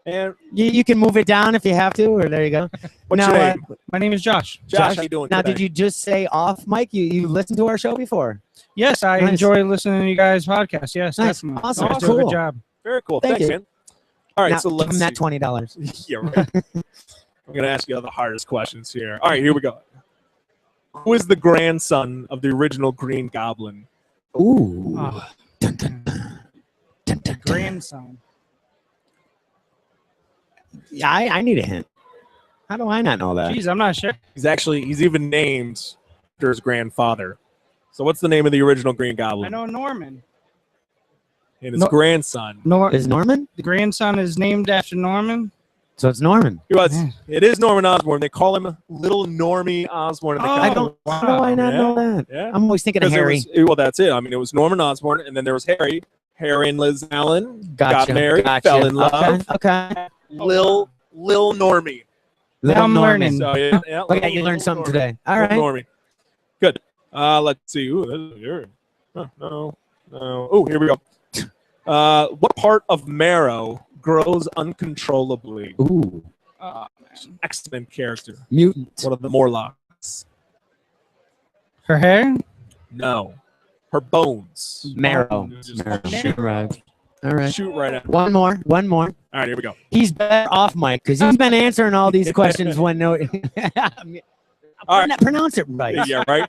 and You can move it down if you have to, or there you go. what's Now, your name? My name is Josh. Josh, how you doing Now, today? did you just say off mic? You listened to our show before? Yes, I Nice. enjoy listening to you guys' podcast. Yes, Nice. definitely. Awesome. You guys do a Cool. good job. Very cool. Thank Thanks, you. man. All right, Now, so give let's him that see. $20. Yeah, right. I'm going to ask you the hardest questions here. All right, here we go. Who is the grandson of the original Green Goblin? Ooh. Oh, Dun, dun, dun. Dun, dun, dun. grandson. Yeah, I need a hint. How do I not know that? Jeez, I'm not sure. He's even named after his grandfather. So what's the name of the original Green I Goblin? know Norman. And his No- grandson. Is Norman? The grandson is named after Norman. So it's Norman. It is Norman Osborn. They call him Little Normie Osborn in the Oh, comic. How do I not know that? Yeah. I'm always thinking of 'Cause there Harry. was- well, that's it. I mean, it was Norman Osborn, and then there was Harry. Harry and Liz Allen Gotcha. got married, Gotcha. fell in love. Okay. Lil Normie. Little I'm Norman. learning. So yeah, Look at you learned something today. All right. Normie. Good. Let's see. Ooh, this is here. Oh, no. Oh, here we go. What part of marrow grows uncontrollably? Ooh. X-Men character. Mutant. One of the Morlocks. Her hair? No. Her bones. Marrow. Just Marrow. shoot Right. All right. Shoot right at. One more. All right, here we go. He's better off mic because he's been answering all these questions when no. All right. Pronounce it right. Yeah, right.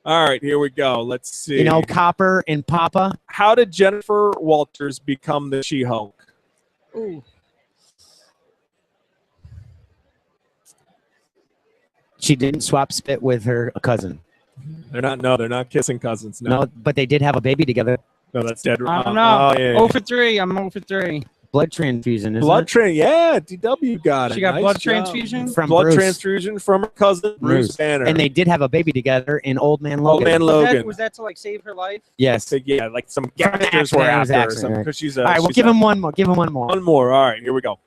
All right, here we go. Let's see. You know, Copper and Papa. How did Jennifer Walters become the She-Hulk? Ooh. She didn't swap spit with her cousin. They're not kissing cousins. No, but they did have a baby together. No, that's dead. I don't know. Oh, yeah. 0 for 3. I'm 0 for 3. Blood transfusion. Isn't Blood it? transfusion. Yeah, DW got it. She got Nice blood job. transfusion? From Blood Bruce. transfusion from her cousin, Bruce Banner. And they did have a baby together in Old Man Logan. Old Man Logan. Was that to like save her life? Yes. So, yeah, like some From an gangsters were accident, it was after her or accident, something. right. Because she's All right, well, she's give him one more. Give him one more. One more. All right, here we go.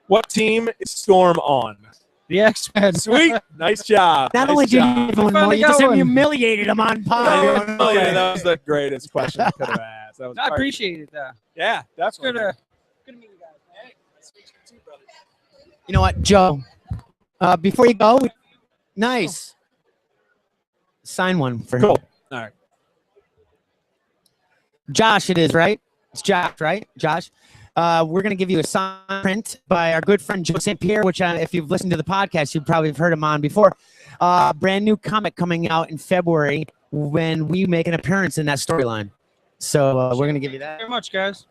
What team is Storm on? The X-Men. Sweet. Nice job. Not Nice only did you job. give him one Finally more, you got just one. humiliated him on pod. Oh, yeah, that was the greatest question I could have asked. That was I appreciate it, though. Yeah, that's Good, good. good to meet you guys. Hey, nice to meet you too, brother. You know what, Joe? Before you go, nice. Sign one for him. Cool. All right. Josh, it is, right? It's Josh, right? Josh. We're going to give you a sign print by our good friend Joe St. Pierre, which if you've listened to the podcast, you probably have heard him on before. Brand new comic coming out in February when we make an appearance in that storyline. So we're going to give you that. Very much, guys.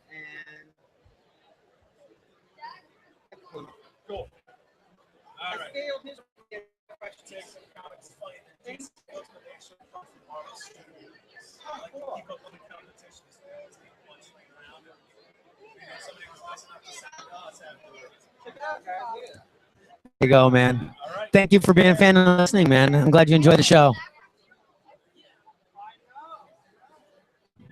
Cool. All right. There you go, man. Thank you for being a fan and listening, man. I'm glad you enjoyed the show.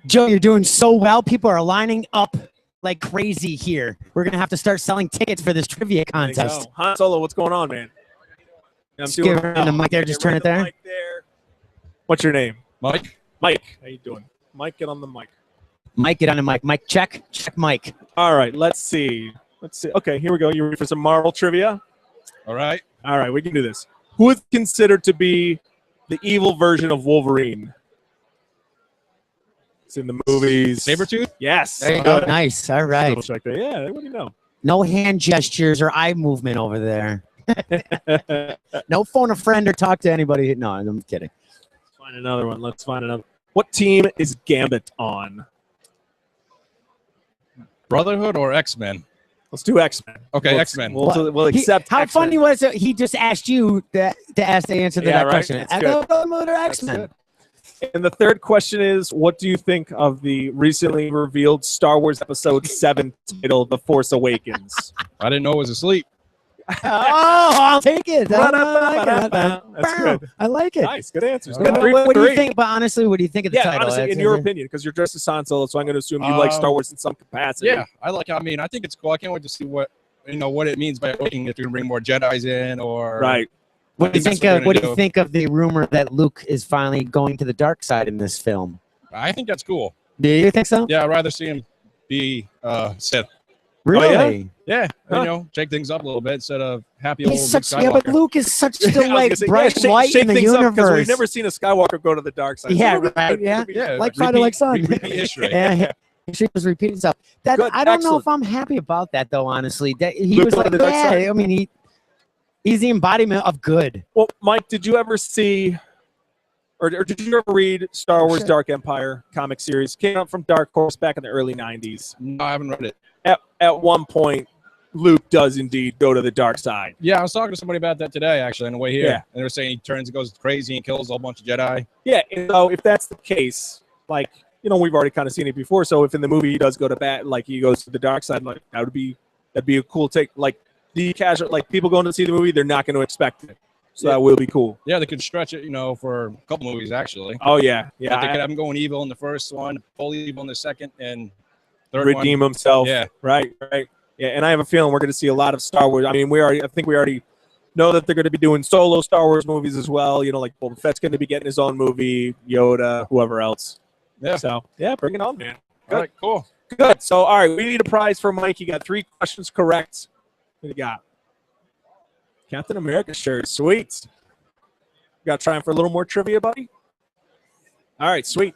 Joe, you're doing so well. People are lining up like crazy here. We're going to have to start selling tickets for this trivia There you contest. go. Han Solo, what's going on, man? I'm Just give her the mic there. Just turn it there. Mic there. What's your name? Mike? Mike. How you doing? Mike, get on the mic. Mike, get on the mic. Mike, check. Check Mike. All right, let's see. Okay, here we go. You ready for some Marvel trivia? All right. All right, we can do this. Who is considered to be the evil version of Wolverine? It's in the movies. Sabretooth? Yes. There you go. Nice. All right. Double check that. Yeah, what do you know? No hand gestures or eye movement over there. No phone a friend or talk to anybody. No, I'm kidding. Let's find another one. Let's find another. What team is Gambit on? Brotherhood or X-Men? Let's do X-Men. Okay, We'll- X-Men. We'll accept How X-Men. funny was it? He just asked you to answer Yeah, that right. question. That's I good. go Brotherhood or That's X-Men. good. And the third question is, what do you think of the recently revealed Star Wars Episode 7 title, The Force Awakens? I didn't know it was asleep. Oh, I'll take it. That's good. I like it. Nice, good answers. What, what do you think? But honestly, what do you think of the Yeah, title? honestly, in your opinion, because you're dressed as Han Solo, so I'm going to assume you like Star Wars in some capacity. Yeah, I think it's cool. I can't wait to see what it means by Awakening, if you're going to bring more Jedis in or right. What do you think of? What do you think of the rumor that Luke is finally going to the dark side in this film? I think that's cool. Do you think so? Yeah, I'd rather see him be Sith. Really? Yeah. Shake things up a little bit instead of happy He's old such, Luke yeah, but Skywalker. Luke is such still like say, bright light in the things up, 'cause universe. we've never seen a Skywalker go to the dark side. Yeah, So right. Yeah, Yeah, like Father, like Son. repeat history. Yeah, history was repeating itself. That Good, I don't know excellent. if I'm happy about that though. Honestly, that he Luke was going like, to the dark yeah. side? I mean, he's the embodiment of good. Well, Mike, did you ever see, or did you ever read Star Wars Dark Empire comic series? Came out from Dark Horse back in the early 90s. No, I haven't read it. At one point, Luke does indeed go to the dark side. Yeah, I was talking to somebody about that today, actually, on the way here. Yeah. And they were saying he turns and goes crazy and kills a whole bunch of Jedi. Yeah, and so if that's the case, like, we've already kind of seen it before. So if in the movie he does go to bat, like he goes to the dark side, like that'd be a cool take. Like the casual, like people going to see the movie, they're not going to expect it. So that will be cool. Yeah, they could stretch it, for a couple movies, actually. Oh yeah, yeah. But they could have him going evil in the first one, fully evil in the second, and third redeem one. himself. Yeah. Right. Yeah, and I have a feeling we're going to see a lot of Star Wars. I mean, I think we already know that they're going to be doing solo Star Wars movies as well. Like Boba Fett's going to be getting his own movie, Yoda, whoever else. Yeah. So, yeah, bring it on, man. Good. All right, cool. Good. So, all right, we need a prize for Mike. You got 3 questions correct. What do you got? Captain America shirt. Sweet. Got time for a little more trivia, buddy? All right, sweet.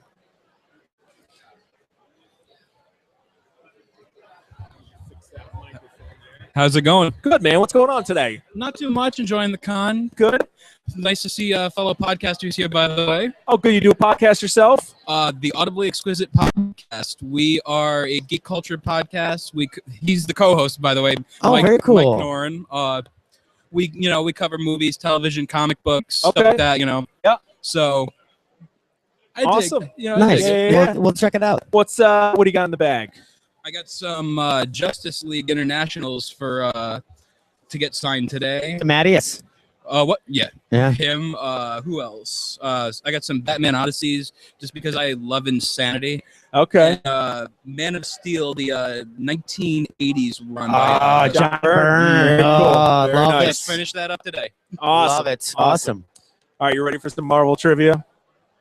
How's it going? Good, man. What's going on today? Not too much. Enjoying the con. Good. Nice to see fellow podcasters here, by the way. Oh, good. You do a podcast yourself? The Audibly Exquisite podcast. We are a geek culture podcast. He's the co-host, by the way. Oh, very cool. Mike Noren. We cover movies, television, comic books, stuff like that. Yeah. So. Awesome. Nice. Yeah. We'll check it out. What do you got in the bag? I got some Justice League Internationals to get signed today. Mattias. What? Yeah. Him. Who else? I got some Batman Odysseys just because I love insanity. Okay. And, Man of Steel, the 1980s run. by John Byrne. Very cool. Oh, Very love nice. Just finished that up today. Awesome. Love it. Awesome. All right, you ready for some Marvel trivia?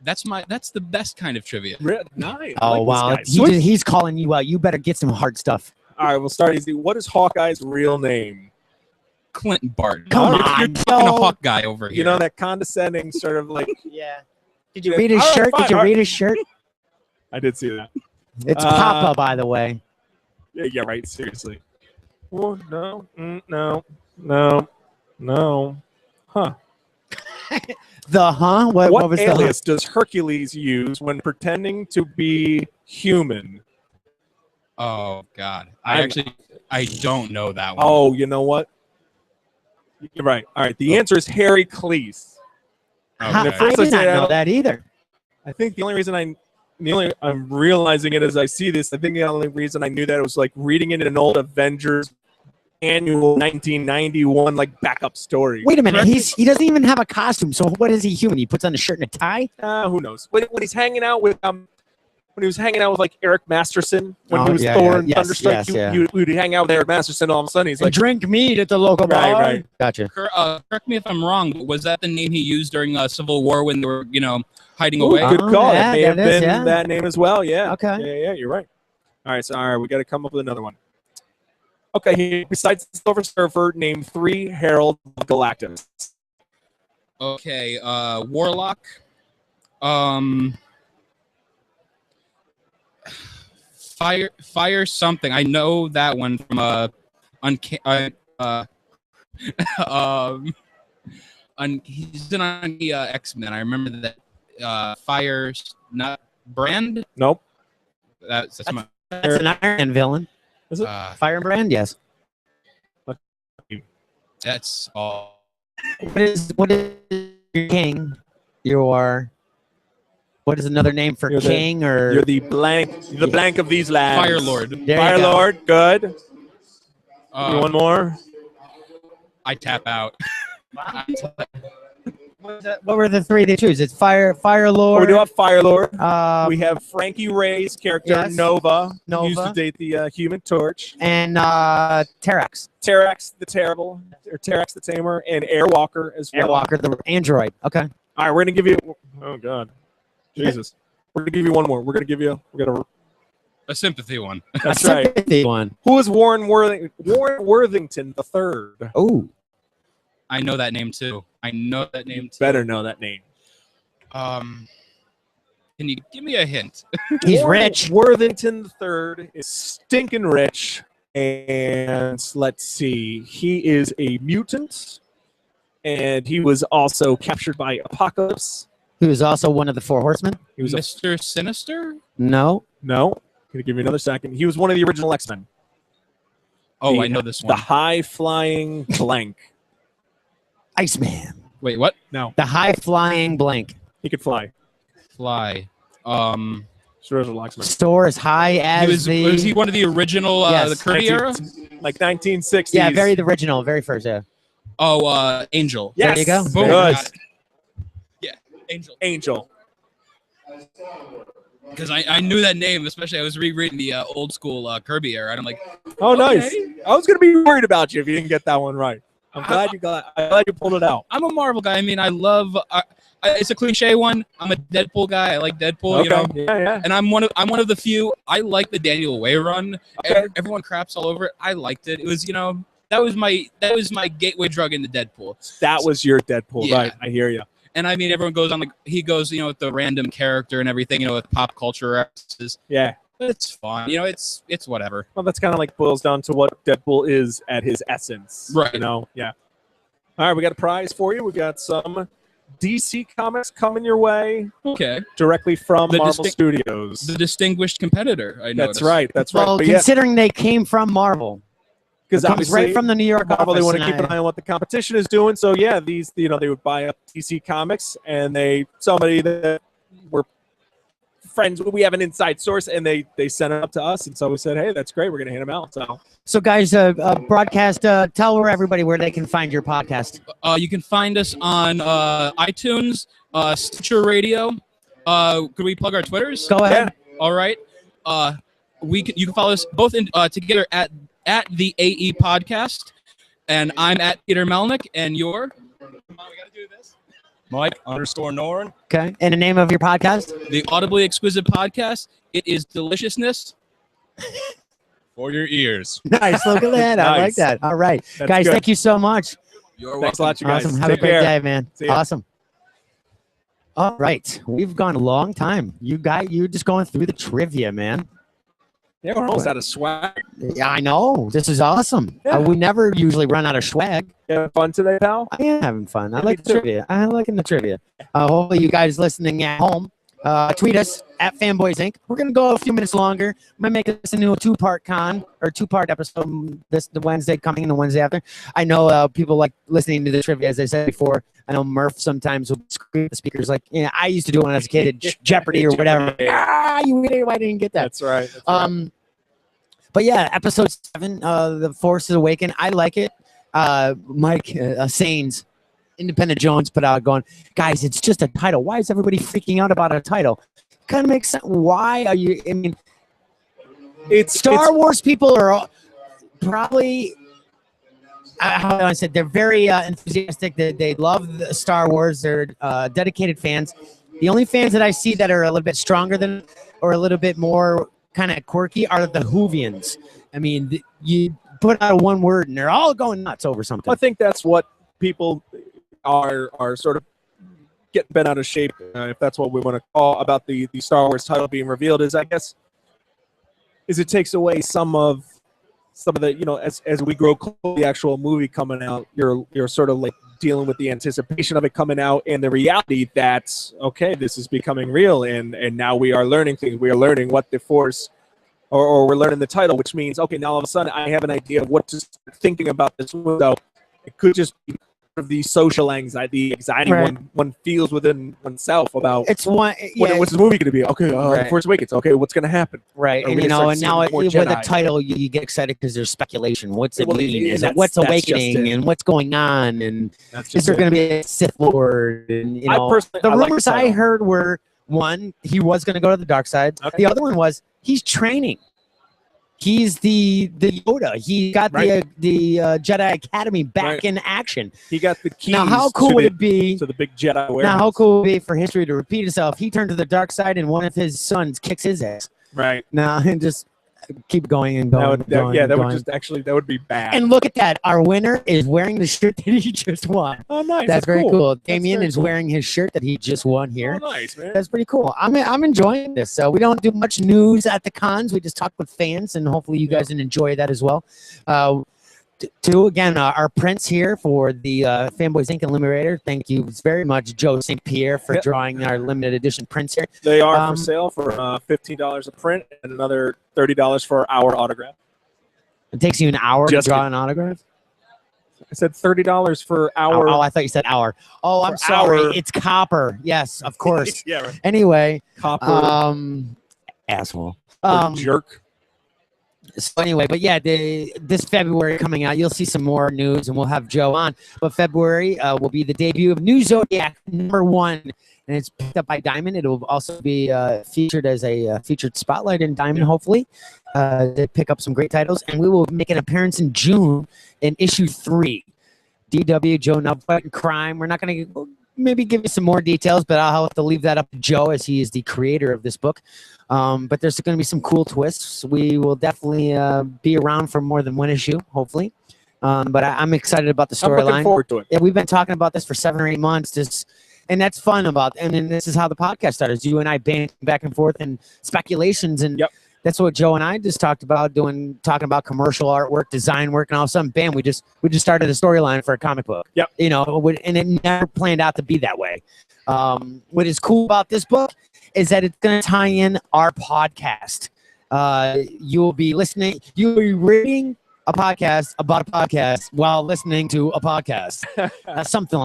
That's the best kind of trivia. Nice. Oh, wow. He's calling you out. You better get some hard stuff. All right, we'll start easy. What is Hawkeye's real name? Clinton Barton. Come You're on, talking yo. a Hawk guy over here. That condescending sort of like. Yeah. Did you read his shirt? Did you read his shirt? I did see that. It's Papa, by the way. Yeah, right. Seriously. Oh, no. Huh. What was the alias does Hercules use when pretending to be human? Oh God, I don't know that one. Oh, you know what? You're right. All right. The answer is Harry Cleese. I Okay. did not know that either. I think the only reason I'm realizing it as I see this. I think the only reason I knew that it was like reading it in an old Avengers annual 1991 like backup story. Wait a minute. He doesn't even have a costume. So what is he human? He puts on a shirt and a tie? Who knows? When he's hanging out with when he was hanging out with like Eric Masterson when he was yeah, Thor yeah. and Yes, Thunderstrike, yes, you would hang out with Eric Masterson. All of a sudden, he's like, drink meat at the local bar. Right. Gotcha. Correct me if I'm wrong, but was that the name he used during Civil War when they were, hiding Ooh, away? good call. Yeah, it may have that is, been yeah. that name as well. Yeah. Okay. Yeah, you're right. All right, we got to come up with another one. Okay, besides the Silver Surfer, name 3 Herald of Galactus. Okay, Warlock. Fire something. I know that one from he's on the X-Men. I remember that. Fire, not Brand. Nope. That's my. That's an Iron Man villain. Is it? Firebrand, yes. That's all. What is your king? Your What is another name for king? Or you're the blank of these lads. Fire Lord. Fire Lord, good. Give me one more. I tap out. what were the three they choose? It's Fire Lord. We do have Fire Lord. We have Frankie Ray's character, yes. Nova. Used to date the Human Torch. And Terax. Terax the Terrible, or Terax the Tamer, and Airwalker as well. Airwalker, the android. Okay. All right, we're going to give you... Oh, God. Jesus. We're going to give you one more. We're going to give you... A sympathy one. That's right. Sympathy one. Who is Warren Worthington III? Oh. I know that name, too. Better know that name. Can you give me a hint? He's rich. Worthington III is stinking rich. And let's see. He is a mutant. And he was also captured by Apocalypse. He was also one of the Four Horsemen. He was Mr. Sinister? No. No. Gonna give you another second. He was one of the original X-Men. Oh, I know this one. The high-flying blank. Iceman. Wait, what? No. The high-flying blank. He could fly. Fly. Soar as high as was he one of the original the Kirby era? Like 1960s. Yeah, the original, very first, yeah. Oh, Angel. Yes. There you go. Boom. Good. Yeah, Angel. Because I knew that name, especially I was rereading the old school Kirby era, and I'm like, oh, okay. nice. I was gonna be worried about you if you didn't get that one right. I'm glad you pulled it out. I'm a Marvel guy. I mean, I love. It's a cliche one. I'm a Deadpool guy. I like Deadpool. Okay. You know. Yeah. And I'm one of the few. I like the Daniel Way run. Okay. Everyone craps all over it. I liked it. It was that was my gateway drug into Deadpool. That was your Deadpool, Yeah. right? I hear you. And I mean, everyone goes on he goes with the random character and everything, with pop culture references. Yeah. But it's fun. It's whatever. Well, that's kind of like boils down to what Deadpool is at his essence. Right. Yeah. All right, we got a prize for you. We got some DC comics coming your way. Okay. Directly from Marvel Studios. The distinguished competitor, I noticed. That's right. Well, But considering they came from Marvel. Because it comes right from the New York Marvel, office. they want to keep an eye on what the competition is doing. So yeah, they would buy up DC Comics, and somebody that we're friends, we have an inside source, and they sent it up to us, and so we said, hey, that's great, we're gonna hit them out. So guys, broadcast. Tell everybody where they can find your podcast. You can find us on iTunes, Stitcher Radio. Could we plug our Twitters? Go ahead. Yeah. All right. You can follow us both together at the AE Podcast, and I'm at Peter Melnick, and you're. Come on, we gotta do this. Mike_Noren. Okay. And the name of your podcast? The Audibly Exquisite Podcast. It is deliciousness for your ears. Nice. Look at that. I like that. All right, That's guys. good. Thank you so much. You're Thanks a lot, you guys. Awesome. Have Take a great care. day, man. See ya. Awesome. All right, we've gone a long time. You just going through the trivia, man. Yeah, we're almost out of swag. Yeah, I know. This is awesome. Yeah. We never usually run out of swag. You having fun today, pal? I am having fun. I like the trivia. I like the trivia. Hopefully, you guys listening at home, tweet us at Fanboys Inc. We're gonna go a few minutes longer. Might make this into a two-part episode. The Wednesday coming and the Wednesday after. I know people like listening to the trivia, as I said before. I know Murph sometimes will scream at the speakers like, I used to do it when I was a kid at Jeopardy or whatever. You idiot! Why didn't get that? That's right. But yeah, episode 7, The Force is Awakened. I like it. Mike Sains, Independent Jones, put out going, guys, it's just a title. Why is everybody freaking out about a title? Kind of makes sense. Why are you? I mean, Star Wars people are probably. How do I say? They're very enthusiastic. They love the Star Wars. They're dedicated fans. The only fans that I see that are a little bit stronger than, or a little bit more kind of quirky, are the Whovians. I mean, you put out one word and they're all going nuts over something. I think that's what people are sort of getting bent out of shape, if that's what we want to call, about the Star Wars title being revealed, is it takes away some of the, as we grow close to the actual movie coming out, you're sort of like dealing with the anticipation of it coming out and the reality that, okay, this is becoming real, and now we are learning things. We are learning what the Force, or we're learning the title, which means, okay, now all of a sudden I have an idea of what to start thinking about this movie. So it could just be of the social anxiety, the anxiety Right. one feels within oneself about It's one. Yeah, what's the movie going to be? Okay, Right. Force Awakens. Okay, what's going to happen? right. Are And we you gonna know, start and seeing now more with the Jedi? title, you get excited because there's speculation. What's it Well, mean? Is it that's- what's that's just awakening it. and what's going on? And That's is just there it. going to be a Sith Lord? And you I know, personally- the I like the rumors I title. heard were one, he was going to go to the dark side. Okay. The other one was he's training. He's the Yoda. He got Right. the Jedi Academy back Right. in action. He got the keys. Now, how cool to would the, it be? to the big Jedi warehouse? Now, how cool would it be for history to repeat itself? He turned to the dark side, and one of his sons kicks his ass. Right. Now, and just keep going and going. That would, and going yeah, and that going. would just actually that would be bad. And look at that. Our winner is wearing the shirt that he just won. Oh, nice. That's very cool. Damien very is cool. wearing his shirt that he just won here. Oh, nice, man. That's pretty cool. I'm enjoying this. So we don't do much news at the cons. We just talk with fans, and hopefully you guys can enjoy that as well. Two again, our prints here for the Fanboys Inc. Illuminator. Thank you very much, Joe St. Pierre, for drawing our limited edition prints here. They are for sale for $15 a print and another $30 for our autograph. It takes you an hour Just to draw kidding. an autograph. I said $30 for our. Oh, I thought you said hour. Oh, I'm For sorry. our- It's copper. Yes, of course. Yeah, right. Anyway, Copper. asshole. Jerk. So anyway, but yeah, this February coming out, you'll see some more news, and we'll have Joe on. But February will be the debut of New Zodiac #1, and it's picked up by Diamond. It will also be featured as a featured spotlight in Diamond, hopefully. They pick up some great titles, and we will make an appearance in June in issue 3. DW, Joe Nubfight and Crime. We're not going to maybe give you some more details, but I'll have to leave that up to Joe as he is the creator of this book. But there's going to be some cool twists. We will definitely be around for more than one issue, hopefully. But I'm excited about the I'm looking storyline. forward to it. Yeah, we've been talking about this for 7 or 8 months. And that's fun about. And then this is how the podcast started. You and I bantering back and forth and speculations, and that's what Joe and I just talked about talking about commercial artwork, design work, and all of a sudden, bam, we just started a storyline for a comic book. Yep. You know, and it never planned out to be that way. What is cool about this book is that it's going to tie in our podcast. You'll be reading a podcast about a podcast while listening to a podcast. Something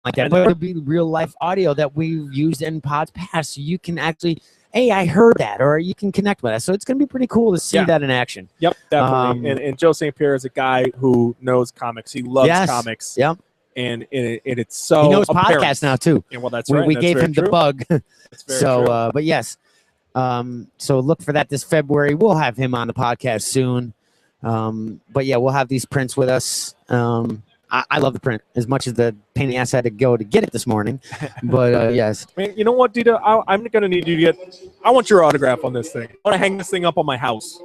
like that. But it'll be real life audio that we've used in pods past. So you can actually, hey, I heard that, or you can connect with us. So it's going to be pretty cool to see that in action. Yep, definitely. And Joe St. Pierre is a guy who knows comics. He loves comics. Yep. And it's so he knows apparent. podcasts now too. Yeah, well, that's we, right. We That's gave very him true. the bug. That's very So, true. but yes. So look for that this February. We'll have him on the podcast soon. But yeah, we'll have these prints with us. I love the print as much as the pain in the ass I had to go to get it this morning. But yes. Man, you know what, Dita? I'm going to need you to get. I want your autograph on this thing. I want to hang this thing up on my house.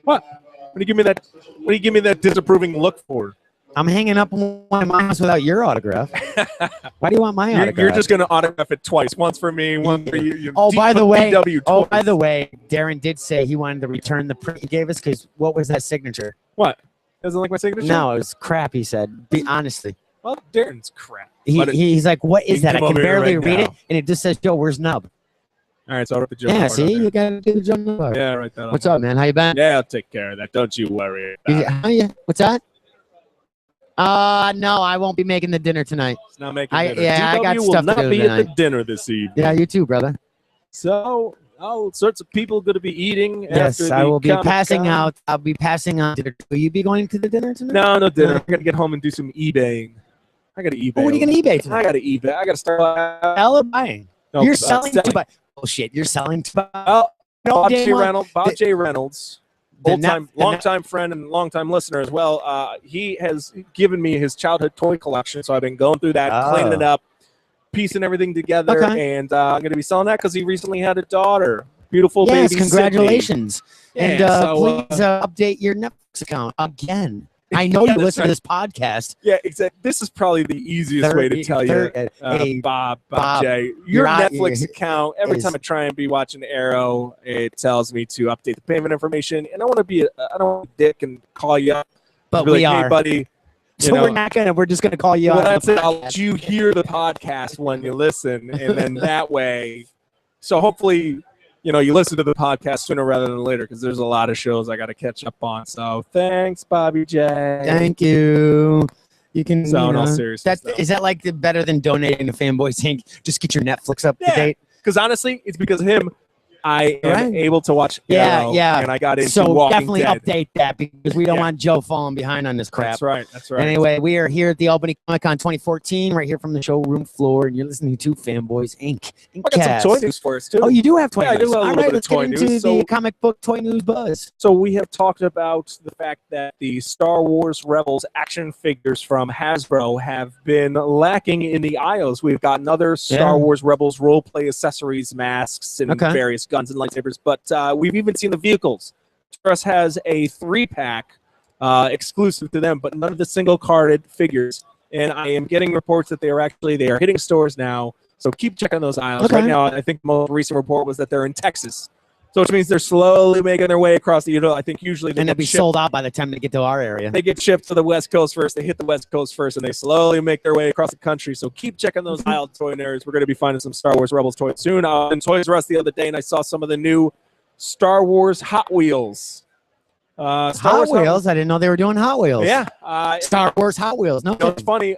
What? What do you give me that? What do you give me that disapproving look for? I'm hanging up one in my house without your autograph. Why do you want my autograph? You're just going to autograph it twice. Once for me, one for you. Oh, by the way, DW by the way, Darren did say he wanted to return the print he gave us because what was that signature? What? Doesn't like my signature? No, it was crap. He said, "Be honestly." Well, Darren's crap. He's like, "What is that? I come can over here barely right read now. it, and it just says Joe. Where's Nub?" All right, so I'll write the Joe. Yeah, part see, on you there. gotta do the Joe Nub part. Yeah, write that. What's up, man? How you been? Yeah, I'll take care of that. Don't you worry. About it. What's that? No, I won't be making the dinner tonight. It's not making dinner. I got DW stuff will not to do be tonight. at the dinner this evening. Yeah, you too, brother. So, all sorts of people going to be eating. Yes, after I the will be Comic-Con. passing out. I'll be passing out dinner. Will you be going to the dinner tonight? No dinner. I got to get home and do some eBaying. I got to eBay. Oh, what are you gonna eBay tonight? I got to eBay. I got to start. Sell or buying? No, You're selling selling. to buy. Bullshit. You're selling to buy. Oh, No, Bob damn J. well. Reynolds. Bob J. Reynolds. the Long-time friend and long-time listener as well. He has given me his childhood toy collection, so I've been going through that, cleaning it up, piecing everything together, and I'm going to be selling that because he recently had a daughter. Beautiful Yes, baby. congratulations. Sydney. And Yeah, so, please update your Netflix account again. I know you that's listen right. to this podcast. Yeah, exactly. This is probably the easiest way to tell you, hey, Bob you're J. Your out- Netflix account. Every is- time I try and be watching Arrow, it tells me to update the payment information. And I want to be, I don't want to dick and call you up. But be we like, are. Hey, buddy. So we're not gonna. We're just gonna call you. Well, out. that's it. I'll let you hear the podcast when you listen, and then that way. So hopefully, you listen to the podcast sooner rather than later because there's a lot of shows I got to catch up on. So thanks, Bobby J. Thank you. You can. So in all seriousness, is that like better than donating to Fanboys Inc? Just get your Netflix up to date. Because honestly, it's because of him. I am able to watch Arrow, yeah. and I got into so Walking definitely Dead. update that because we don't want Joe falling behind on this crap. That's right. That's right. Anyway, we are here at the Albany Comic Con 2014, right here from the showroom floor, and you're listening to Fanboys Inc. I got some toy news for us too. Oh, you do have toy I news. do have a All little right, bit of let's toy get into news. the comic book toy news buzz. So we have talked about the fact that the Star Wars Rebels action figures from Hasbro have been lacking in the aisles. We've gotten other Star Wars Rebels role-play accessories, masks, and various guns and lightsabers, but we've even seen the vehicles. Taurus has a 3-pack exclusive to them, but none of the single-carded figures. And I am getting reports that they are hitting stores now. So keep checking those aisles. Right now, I think the most recent report was that they're in Texas. So which means they're slowly making their way across the, I think usually they'll be sold out by the time they get to our area. They get shipped to the West Coast first. They hit the West Coast first, and they slowly make their way across the country. So keep checking those aisle toy areas. We're going to be finding some Star Wars Rebels toys soon. In Toys R Us the other day, and I saw some of the new Star Wars Hot Wheels. Hot Wheels? I didn't know they were doing Hot Wheels. Yeah. Star Wars Hot Wheels. No, it's funny.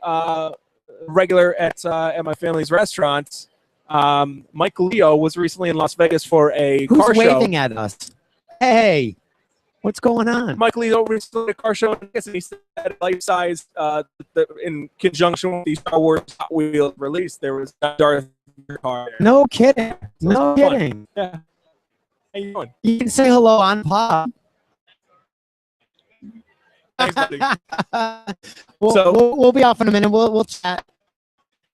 Regular at my family's restaurant, Mike Leo was recently in Las Vegas for a car show. Who's waving at us? Hey, what's going on? Mike Leo recently at a car show, and he said life-size in conjunction with the Star Wars Hot Wheels release, there was a Darth Vader car there. No kidding. So no kidding. Yeah. How you doing? You can say hello on Pop. Thanks, buddy. We'll be off in a minute. We'll chat.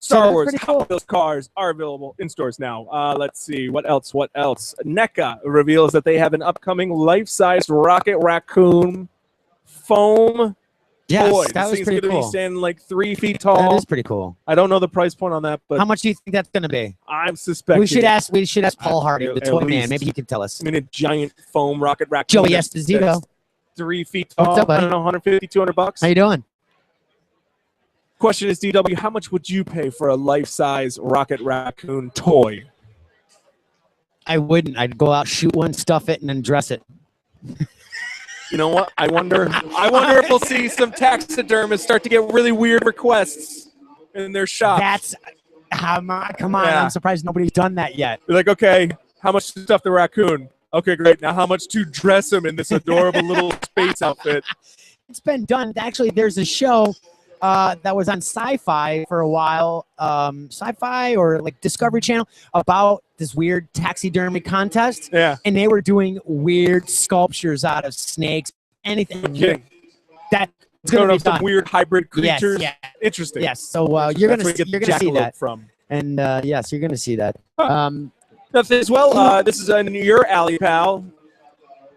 Star Wars Hot Wheels cars are available in stores now. Let's see. What else? NECA reveals that they have an upcoming life-size Rocket Raccoon foam toy. That was pretty going to cool. be standing like 3 feet tall. That is pretty cool. I don't know the price point on that, but how much do you think that's going to be? I'm suspecting. We should ask Paul Harding, the toy man. Maybe he can tell us. I mean, a giant foam Rocket Raccoon. Joey Esposito. 3 feet tall. What's up, buddy? I don't know, $150, $200. How you doing? Question is, DW, how much would you pay for a life-size Rocket Raccoon toy? I wouldn't. I'd go out, shoot one, stuff it, and then dress it. You know what? I wonder if we'll see some taxidermists start to get really weird requests in their shop. That's come on. Yeah. I'm surprised nobody's done that yet. They're like, okay, how much to stuff the raccoon? Okay, great. Now how much to dress him in this adorable little space outfit? It's been done. Actually, there's a show that was on Sci-Fi for a while, Sci-Fi or like Discovery Channel, about this weird taxidermy contest. Yeah. And they were doing weird sculptures out of snakes, anything. Okay. That's going to be to some done. weird hybrid creatures. Yes, Interesting. Yes. So you're going to see that. From. And yes, you're going to see that. Nothing as well. This is in your alley, pal.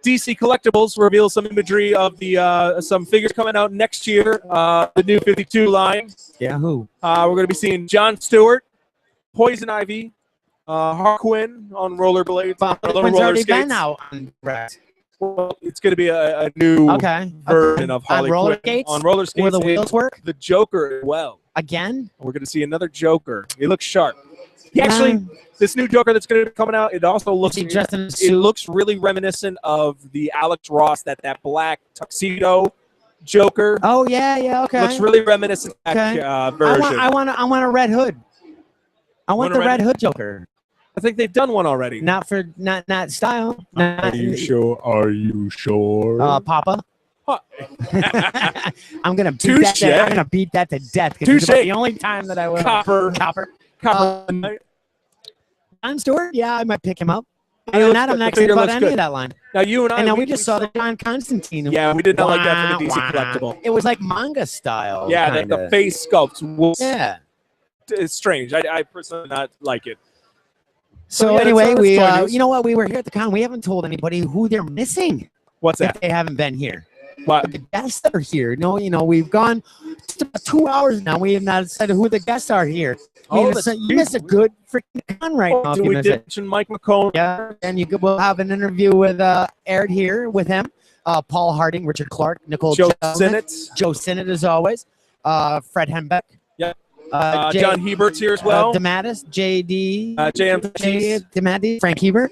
DC Collectibles reveals some imagery of the some figures coming out next year. The new 52 line. Yeah, who? We're going to be seeing Jon Stewart, Poison Ivy, Harquin on rollerblades. Harquin's already been out on Rex. Well, it's going to be a new version of Harley Quinn. On roller skates. Where the wheels work? The Joker as well. Again? We're going to see another Joker. He looks sharp. He actually, this new Joker that's going to be coming out, it also looks it looks really reminiscent of the Alex Ross, that black tuxedo Joker. Oh yeah, okay. Looks really reminiscent of that version. I want a red hood. I want the red hood Joker. I think they've done one already. Not style. Are you sure? Are you sure? Papa. Huh. I'm gonna beat that to death. It's the only time that I will. Copper. Jon Stewart, yeah, I might pick him up. Other than that, I'm not excited about any of that line. Now you and I. And now we just saw the John Constantine. Yeah, we did not like that for the DC collectible. It was like manga style. Yeah, the face sculpt was. Yeah. It's strange. I personally not like it. So anyway, we you know what? We were here at the con. We haven't told anybody who they're missing. What's that? If they haven't been here. What? The guests that are here. No, we've gone just about 2 hours now. We have not said who the guests are here. You missed a good freaking con right now. We did mention Mike McCone. Yeah, and we'll have an interview with aired here with him. Paul Harding, Richard Clark, Nicole Joe Sinnott. Joe Sinnott as always. Fred Hembeck. Yeah. John Hebert's here as well. DeMattis, JD. JM DeMattis, Frank Hebert.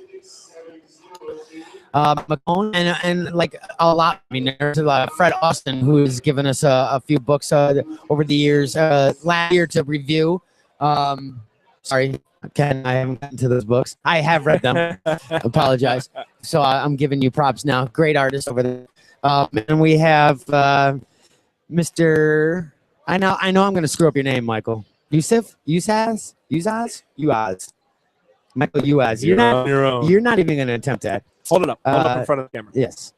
McCone, and like a lot. I mean, there's Fred Austin, who has given us a few books over the years. Last year to review. Sorry, Ken, I haven't gotten to those books. I have read them. Apologize. So I'm giving you props now. Great artist over there. And we have Mr. I know I'm going to screw up your name, Michael. Yusaz. Michael Uaz. You're not even going to attempt that. Hold it up. Hold it up in front of the camera. Yes.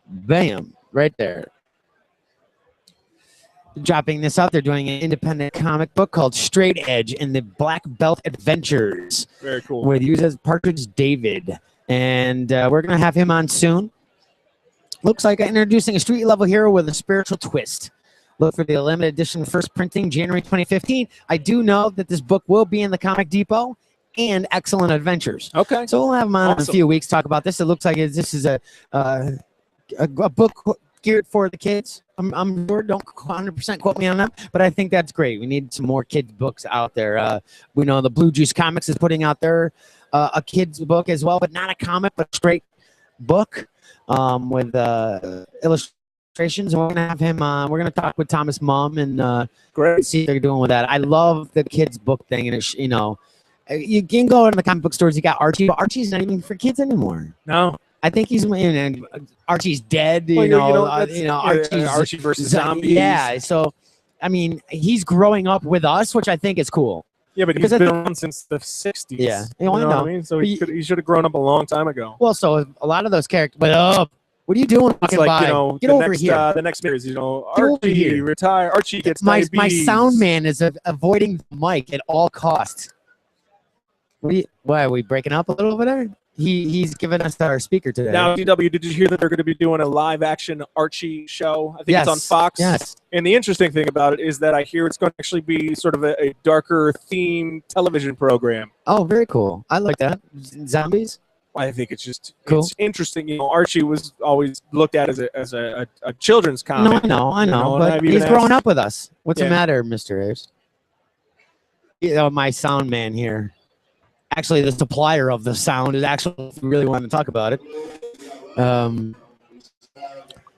Bam. Right there. Dropping this out, they're doing an independent comic book called Straight Edge and the Black Belt Adventures. Very cool. With Yusaz Partridge David. And we're going to have him on soon. Looks like introducing a street level hero with a spiritual twist. Look for the limited edition first printing January 2015. I do know that this book will be in the Comic Depot and Excellent Adventures. Okay. So we'll have him on in a few weeks, talk about this. It looks like this is a book geared for the kids. I'm sure, don't 100% quote me on that, but I think that's great. We need some more kids books out there. We know the Blue Juice Comics is putting out their a kids book as well, but not a comic, but a straight book with illustrations. And we're gonna have him. We're gonna talk with Thomas Mum and great. See what they're doing with that. I love the kids book thing, and it's, you can go into the comic book stores. You got Archie, but Archie's not even for kids anymore. No, I think he's Archie's dead. Archie versus zombies. Yeah, so I mean, he's growing up with us, which I think is cool. Yeah, but he's been around since the 60s. Yeah, I know what I mean? So he should have grown up a long time ago. Well, so a lot of those characters. But what are you doing? It's like, get over here. The next series, Archie retire. Archie gets my diabetes. sound man is avoiding the mic at all costs. Why are we breaking up a little over there? He's given us our speaker today. Now, DW, did you hear that they're going to be doing a live action Archie show? I think it's on Fox. Yes. And the interesting thing about it is that I hear it's going to actually be sort of a darker themed television program. Oh, very cool. I like that. Zombies? I think it's just cool. It's interesting. Archie was always looked at as a children's comic. No, I know. But he's growing up with us. What's the matter, Mr. Ayers? My sound man here. Actually, the supplier of the sound is actually, if you really want to talk about it.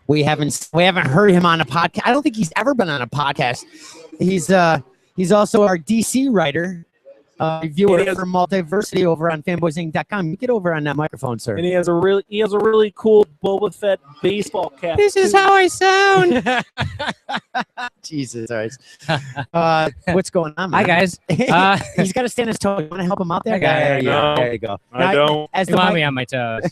We haven't heard him on a podcast. I don't think he's ever been on a podcast. He's also our DC writer, reviewer for Multiversity over on fanboysinc.com. You get over on that microphone, sir. And he has a really cool Boba Fett baseball cap. This is how I sound. Jesus Christ. What's going on, man? Hi, guys. He's got to stand his toe. You want to help him out there? There you go. I don't. You want me on my toes.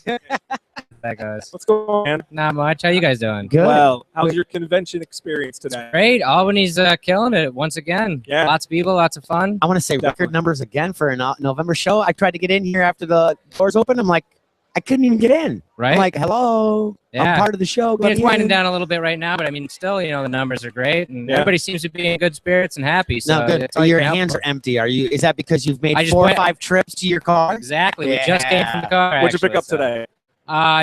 That goes. What's going on, man? Not much. How you guys doing? Good. Well, how's your convention experience today? Great. Albany's killing it once again. Yeah. Lots of people, lots of fun. I want to say record numbers again for a November show. I tried to get in here after the doors opened. I'm like, I couldn't even get in. Right. I'm like, hello. Yeah. I'm part of the show. It's winding down a little bit right now, but I mean, still, the numbers are great, and everybody seems to be in good spirits and happy. So no, good. Your hands are empty. Is that because you've made 4 or 5 trips to your car? Exactly. We just came from the car. What'd you pick up today?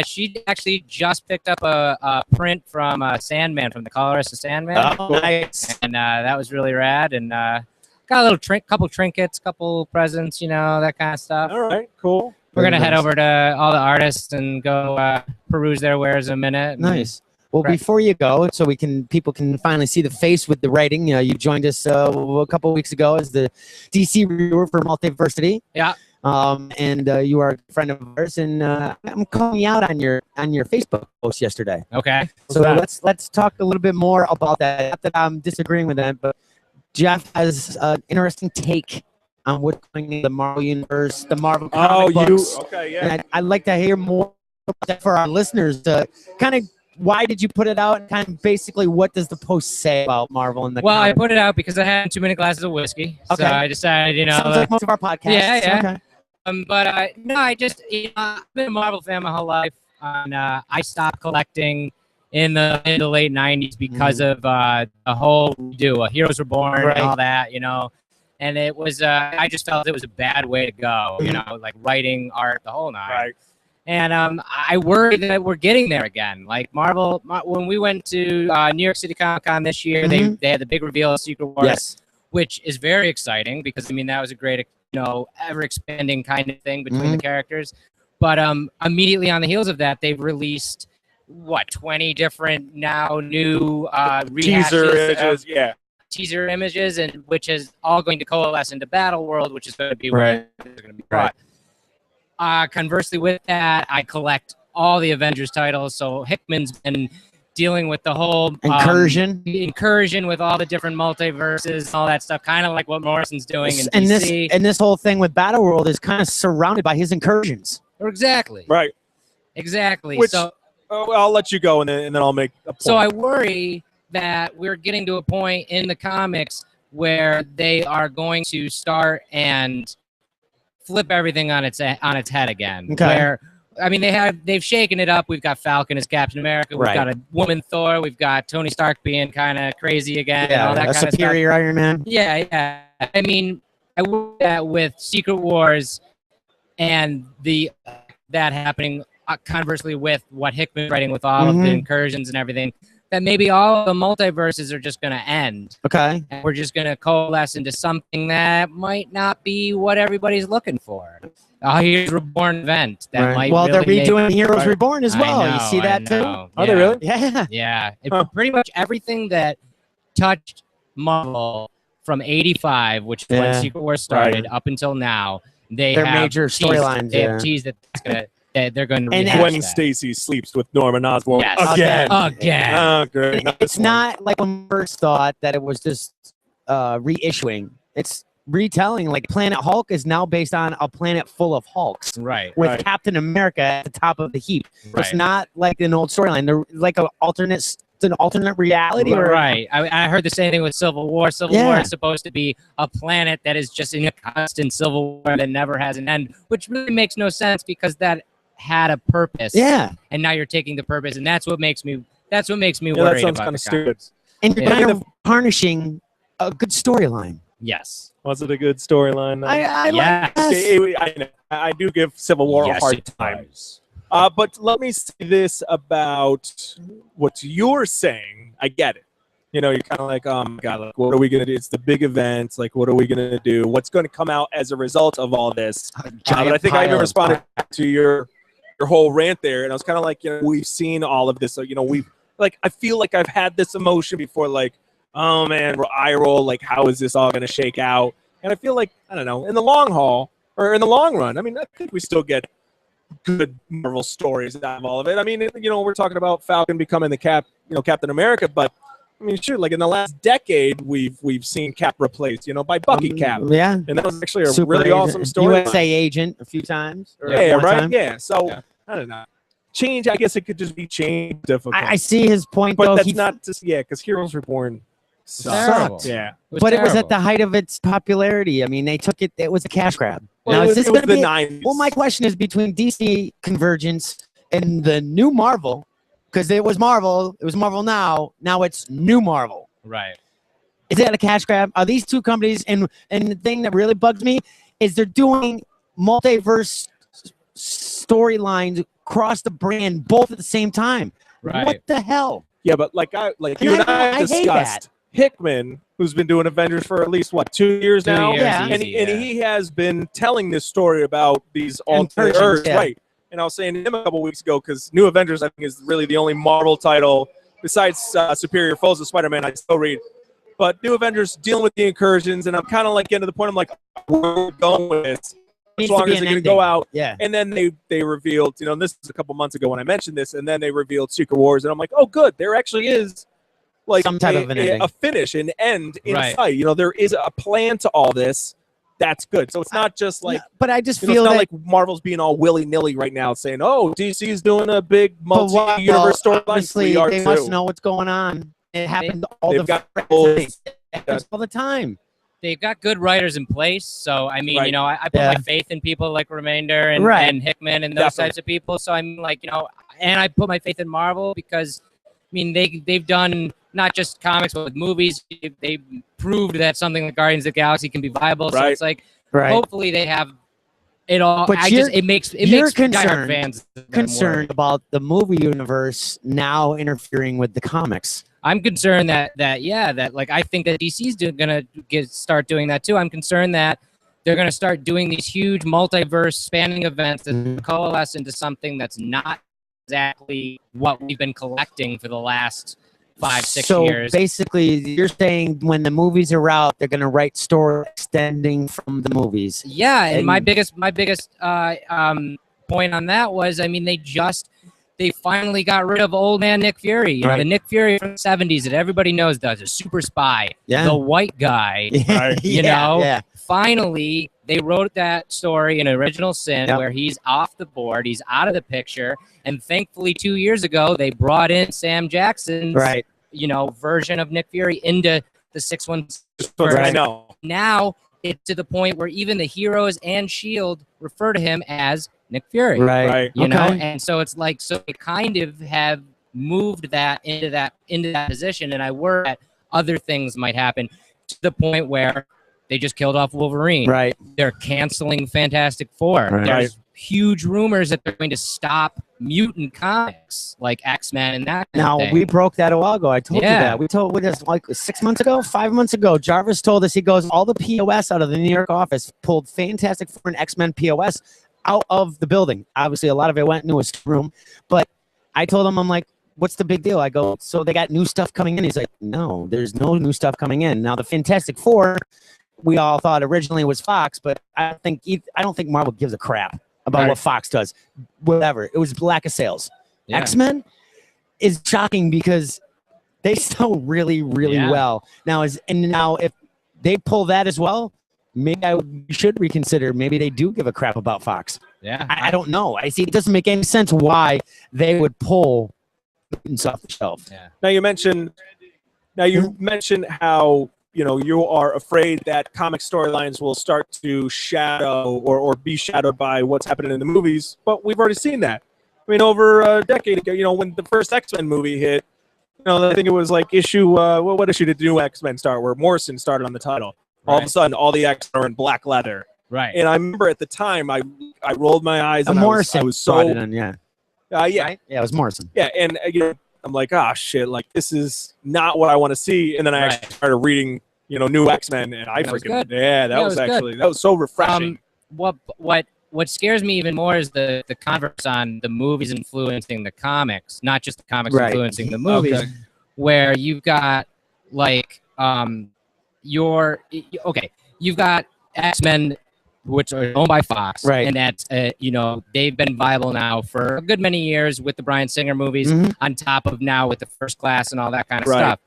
She actually just picked up a print from Sandman, from the Colorist of Sandman. Oh, nice. And that was really rad. And got a little couple trinkets, couple presents, that kind of stuff. All right, cool. We're going to head over to all the artists and go peruse their wares in a minute. Nice. Well, before you go, so people can finally see the face with the writing. You joined us a couple weeks ago as the DC reviewer for Multiversity. Yeah. And you are a friend of ours, and I'm calling you out on your Facebook post yesterday. Okay. So let's talk a little bit more about that. Not that I'm disagreeing with that, but Jeff has an interesting take on what's going in the Marvel universe, the Marvel comic books. Okay, yeah. And I'd like to hear more about that for our listeners. To kind of, why did you put it out, and kind of basically what does the post say about Marvel and the? Well, I put it out because I had too many glasses of whiskey. Okay. So I decided, sounds like most of our podcasts. Yeah. Okay. But I just, I've been a Marvel fan my whole life. And I stopped collecting in the late 90s because of the whole Heroes Were Born and all that, And it was, I just felt it was a bad way to go, like writing, art, the whole nine. Right. And I worry that we're getting there again. Like Marvel, when we went to New York City Comic Con this year, they had the big reveal of Secret Wars, which is very exciting because, that was a great, ever expanding kind of thing between the characters. But immediately on the heels of that, they've released 20 different now new Teaser rehashes images, of yeah. teaser images, and which is all going to coalesce into Battle World, which is going to be where they're going to be brought. Conversely with that, I collect all the Avengers titles. So Hickman's been dealing with the whole incursion with all the different multiverses, all that stuff, kind of like what Morrison's doing in DC. This whole thing with Battle World is kind of surrounded by his incursions. Exactly. Right. Exactly. Which, so I'll let you go, and then I'll make a point. So I worry that we're getting to a point in the comics where they are going to start and flip everything on its head again. Okay. Where, I mean, they've shaken it up. We've got Falcon as Captain America. We've got a woman Thor. We've got Tony Stark being kind of crazy again. Yeah, and all that a kind superior of stuff. Iron Man. Yeah. I mean, I worry that with Secret Wars and that happening conversely with what Hickman's writing with all of the incursions and everything, that maybe all the multiverses are just going to end. Okay. And we're just going to coalesce into something that might not be what everybody's looking for. A Heroes Reborn event that might they're really redoing Heroes Reborn as well. I know, You see that too? Are they really? Yeah. Yeah. Pretty much everything that touched Marvel from 85, which is when Secret Wars started, up until now, They're major storylines. They have teased that they're going to and rehash Gwen that. Stacy sleeps with Norman Osborn Again. Oh, great. It's not like when we first thought that it was just reissuing. It's retelling. Like Planet Hulk is now based on a planet full of Hulks. Right. With Captain America at the top of the heap. Right. It's not like an old storyline. They're like an alternate reality. Right. I heard the same thing with Civil War. Civil War is supposed to be a planet that is just in a constant civil war that never has an end, which really makes no sense because that had a purpose. Yeah. And now you're taking the purpose, and that's what makes me worried that sounds about kind the of stupid. And you're kind of tarnishing a good storyline. Yes. Was it a good storyline? I do give Civil War a hard time. But let me say this about what you're saying. I get it. You know, you're kind of like, oh my God, like, what are we going to do? It's the big events. Like, what are we going to do? What's going to come out as a result of all this? But I think I even responded to your whole rant there. And I was kind of like, you know, we've seen all of this. So, you know, I feel like I've had this emotion before, like, oh man, eye roll. Like, how is this all going to shake out? And I feel like, I don't know, in the long haul or in the long run, I mean, I think we still get good Marvel stories out of all of it. I mean, you know, we're talking about Falcon becoming the Captain America, but I mean, sure, like in the last decade, we've seen Cap replaced, you know, by Bucky Cap. Yeah. And that was actually a Super really agent. awesome story. USA agent a few times. Yeah, right? Time. Yeah. So, I don't know. Change, I guess it could just be change difficult. I see his point, but though. that's not just, because Heroes Reborn sucked. Yeah. But it was at the height of its popularity. I mean, they took it. It was a cash grab. Well, now, it is this was going to the be? 90s. Well, my question is between DC Convergence and the new Marvel, because it was Marvel now. Now it's new Marvel. Right. Is that a cash grab? Are these two companies? And the thing that really bugs me is they're doing multiverse storylines across the brand both at the same time. Right. What the hell? Yeah, but like you and I hate discussed, that. Hickman, who's been doing Avengers for at least 2 years now, and easy, he has been telling this story about these alternate Incursions, Earths, yeah. right? And I was saying to him a couple weeks ago because New Avengers, I think, is really the only Marvel title besides Superior Foes of Spider-Man I still read. But New Avengers dealing with the incursions, and I'm kind of like getting to the point. I'm like, where are we going with this? As long as they're going to go out, and then they revealed, you know, and this is a couple months ago when I mentioned this, and then they revealed Secret Wars, and I'm like, oh, good, there actually is like some type of an ending. a finish, an end in Right. sight. You know, there is a plan to all this. That's good. So it's not just like, but I just you know, feel it's not that like Marvel's being all willy-nilly right now, saying, "Oh, DC's doing a big multi-universe storyline." Obviously, We are they too. must know what's going on. It happens all They've the got time. goals. It happens all the time. They've got good writers in place. So, I mean, Right. you know, I put Yeah. my faith in people like Remainder and, Right. and Hickman and those Definitely. types of people. So, I'm like, you know, and I put my faith in Marvel because, I mean, they've done not just comics, but with movies. They proved that something like Guardians of the Galaxy can be viable. So, Right. it's like, Right. hopefully they have it all. But It makes you're diehard fans concerned about the movie universe now interfering with the comics. I'm concerned that like I think that DC's gonna start doing that too. I'm concerned that they're going to start doing these huge multiverse spanning events that coalesce into something that's not exactly what we've been collecting for the last 5-6 years. So basically, you're saying when the movies are out, they're going to write story extending from the movies. Yeah, and my biggest point on that was, I mean, they finally got rid of old man Nick Fury. You know, the Nick Fury from the 70s that everybody knows does, a super spy, the white guy. You know, finally, they wrote that story in Original Sin where he's off the board, he's out of the picture, and thankfully 2 years ago they brought in Sam Jackson's you know, version of Nick Fury into the 616. I know. Now it's to the point where even the heroes and S.H.I.E.L.D. refer to him as Nick Fury. You know, and so it's like, so they kind of have moved that into that position, and I worry that other things might happen to the point where they just killed off Wolverine. They're canceling Fantastic Four. There's huge rumors that they're going to stop mutant comics like X-Men and that kind of thing. We broke that a while ago. I told you that. We told us like 6 months ago, 5 months ago. Jarvis told us, he goes, all the POS out of the New York office pulled Fantastic Four and X-Men POS out of the building. Obviously, a lot of it went into his room, but I told him, I'm like, what's the big deal? I go, so they got new stuff coming in. He's like, no, there's no new stuff coming in. Now the Fantastic Four, we all thought originally was Fox, but I don't think Marvel gives a crap about what Fox does. Whatever. It was lack of sales. X-Men is shocking because they sell really, really well. Now if they pull that as well, maybe I should reconsider. Maybe they do give a crap about Fox. I don't know. I see it doesn't make any sense why they would pull mutants off the shelf. Now you mentioned how, you know, you are afraid that comic storylines will start to shadow or be shadowed by what's happening in the movies, but we've already seen that. I mean, over a decade ago, you know, when the first X-Men movie hit, you know, I think it was like what issue did the new X-Men start, where Morrison started on the title? All of a sudden, all the X-Men are in black leather. And I remember at the time, I rolled my eyes, and Morrison I was so brought it in, yeah, it was Morrison. And you know, I'm like, oh shit, like this is not what I want to see. And then I actually started reading, you know, new X-Men, and I freaking that was so refreshing. What scares me even more is the converse on the movies influencing the comics, not just the comics influencing the movies, where you've got like you've got X-Men, which are owned by Fox, and that's you know, they've been viable now for a good many years with the Bryan Singer movies, on top of now with the First Class and all that kind of stuff.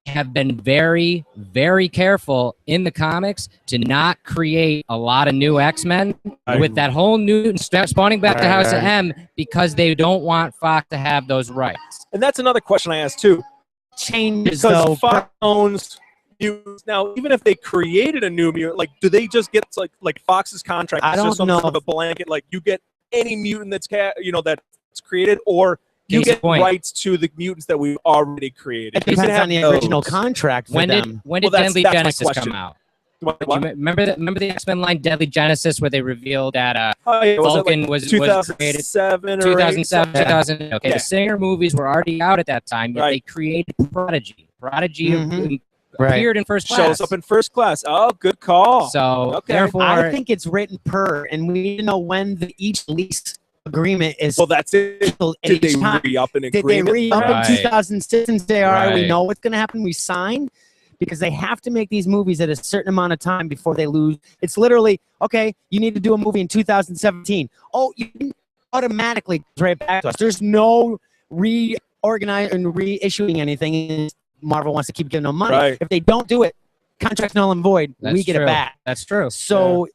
Have been very, very careful in the comics to not create a lot of new X-Men with that whole new spawning back to House of M, because they don't want Fox to have those rights. And that's another question I asked too. Changes because Fox owns mutants now. Even if they created a new mutant, like, do they just get like Fox's contract? I don't just some know. sort of a blanket, like you get any mutant that's created, or you get rights to the mutants that we've already created. It depends on the original contract for them. When did Deadly Genesis come out? Remember the X-Men line Deadly Genesis, where they revealed that Vulcan was created 2007 or 2007, 2000. Okay, the Singer movies were already out at that time, yet they created Prodigy. Prodigy appeared in First Class. Shows up in First Class. Oh, good call. So therefore, I think it's written per, and we need to know when each lease agreement is. Well, that's it. Did they re-up an agreement? Did they re-up in 2006 and say, all right, we know what's going to happen, we sign? Because they have to make these movies at a certain amount of time before they lose. It's literally, okay, you need to do a movie in 2017. Oh, you can automatically right back to us. There's no reorganizing and reissuing anything. Marvel wants to keep giving them money. If they don't do it, contract null and void, we get it back. That's true. So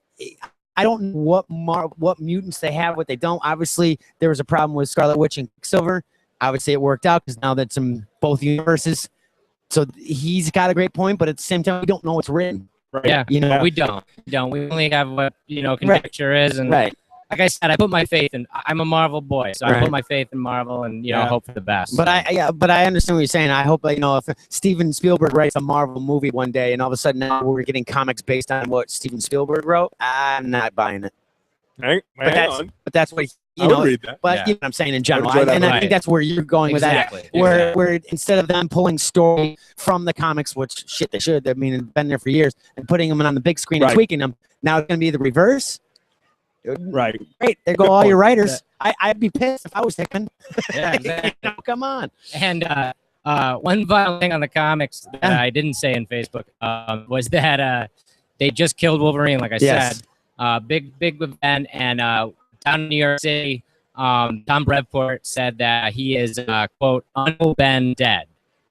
I don't know what mutants they have, what they don't. Obviously, there was a problem with Scarlet Witch and Quicksilver. Obviously, it worked out because now that's in both universes. So he's got a great point, but at the same time, we don't know what's written. Yeah, you know, we don't. We only have what conjecture is, and like I said, I put my faith in. I'm a Marvel boy, so I put my faith in Marvel, and hope for the best. But I understand what you're saying. I hope that, if Steven Spielberg writes a Marvel movie one day, and all of a sudden now we're getting comics based on what Steven Spielberg wrote, I'm not buying it. But that's what you know, read that. But you know what I'm saying in general. And I think that's where you're going with that. Where instead of them pulling story from the comics, which shit they should, I mean, it's been there for years, and putting them on the big screen and tweaking them, now it's going to be the reverse. Right. Great. There go all your writers. I'd be pissed if I was Hickman. Yeah, exactly. You know, come on. And one final thing on the comics that I didn't say in Facebook was that they just killed Wolverine, like I said. Big event. And down in New York City, Tom Brevport said that he is, quote, Uncle Ben dead.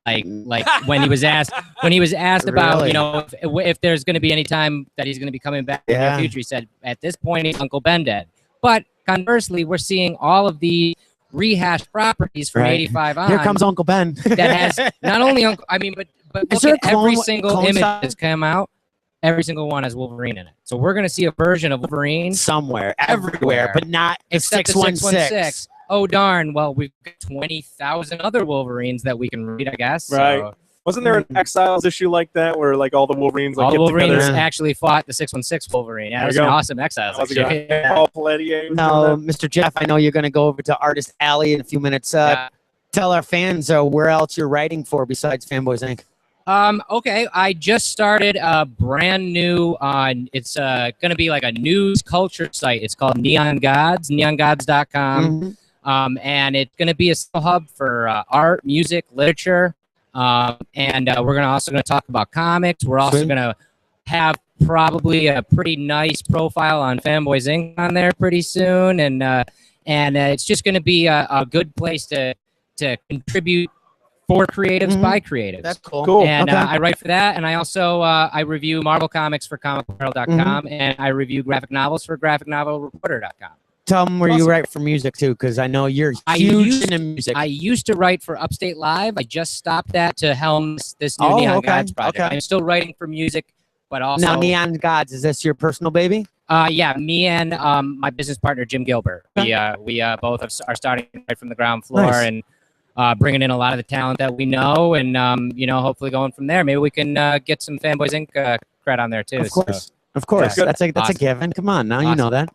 Like when he was asked about, you know, if there's going to be any time that he's going to be coming back in the future, he said, at this point, he's Uncle Ben dead. But conversely, we're seeing all of the rehashed properties from 85 on. Here comes Uncle Ben. That has not only Uncle, I mean, but look at every single image that's come out. Every single one has Wolverine in it. So we're going to see a version of Wolverine somewhere, everywhere, but not except 616. Oh, darn. Well, we've got 20,000 other Wolverines that we can read, I guess. Right. So, wasn't there an Exiles issue like that where like all the Wolverines like all the Wolverines together? actually fought the 616 Wolverine. Yeah, that was an awesome Exiles. Paul Pelletier. Now, Mr. Jeff, I know you're going to go over to Artist Alley in a few minutes. Tell our fans where else you're writing for besides Fanboys Inc. Okay, I just started a brand new it's going to be like a news culture site. It's called Neon Gods, neongods.com. And it's going to be a hub for art, music, literature. And we're also going to talk about comics. We're also going to have probably a pretty nice profile on Fanboys Inc. on there pretty soon. And it's just going to be a good place to contribute for creatives by creatives. That's cool. And I write for that. And I also I review Marvel comics for comicapparel.com. And I review graphic novels for graphicnovelreporter.com. Tell them where you write for music too, because I know you're huge into music. I used to write for Upstate Live. I just stopped that to helm this new Neon Gods project. I'm still writing for music, but also now Neon Gods. Is this your personal baby? Yeah, me and my business partner Jim Gilbert. We both are starting right from the ground floor and bringing in a lot of the talent that we know, and you know, hopefully going from there. Maybe we can get some Fanboys Inc. Cred on there too. Of course, that's a given. Come on, now you know that.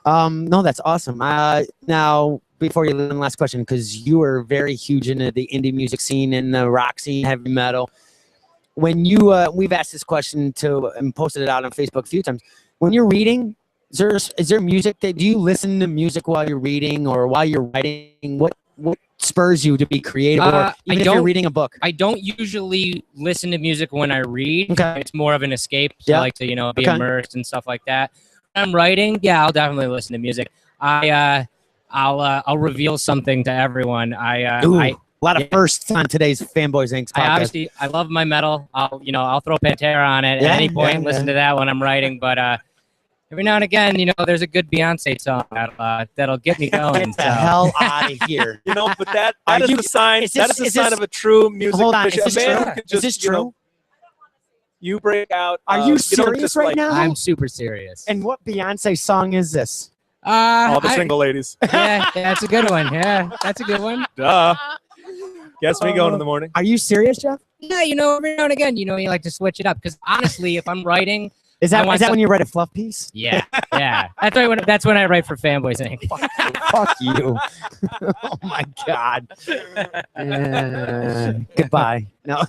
No, that's awesome. Now, before you leave, one last question, because you are very huge into the indie music scene and the rock scene, heavy metal. When you, we've asked this question and posted it out on Facebook a few times. When you're reading, is there music do you listen to music while you're reading or while you're writing? What spurs you to be creative, or even if you're reading a book? I don't usually listen to music when I read. It's more of an escape. So I like to, you know, be immersed and stuff like that. I'm writing, I'll definitely listen to music. I'll reveal something to everyone. A lot of firsts on today's Fanboys Inc. podcast. I love my metal. I'll throw Pantera on it at any point. Listen to that when I'm writing, but every now and again, you know, there's a good Beyonce song that'll get me going. Get the hell out of here. You know, but that is the sign. That is the sign of a true music. Hold on, is this true? You break out. Are you serious right now? I'm super serious. And what Beyonce song is this? All the single ladies. Yeah, that's a good one. Yeah, that's a good one. Duh. Gets me going in the morning. Are you serious, Jeff? Yeah, you know, every now and again, you know, you like to switch it up. Because honestly, if I'm wriing... Is that when you write a fluff piece? Yeah, yeah. That's when I write for Fanboys Inc. Fuck you. Oh my God. Goodbye. No,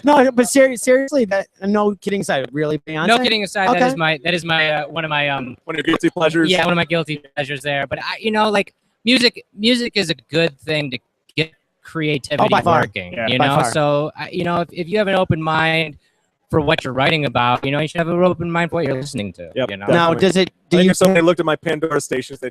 no. But seriously, no kidding aside. Really, Beyonce? No kidding aside. That is my one of my one of your guilty pleasures. Yeah, one of my guilty pleasures there. But you know, like music is a good thing to get creativity working. Yeah, you know, so you know, if you have an open mind for what you're writing about, you know, you should have an open mind for what you're listening to. Yep, you know? Now, do if somebody looked at my Pandora stations, I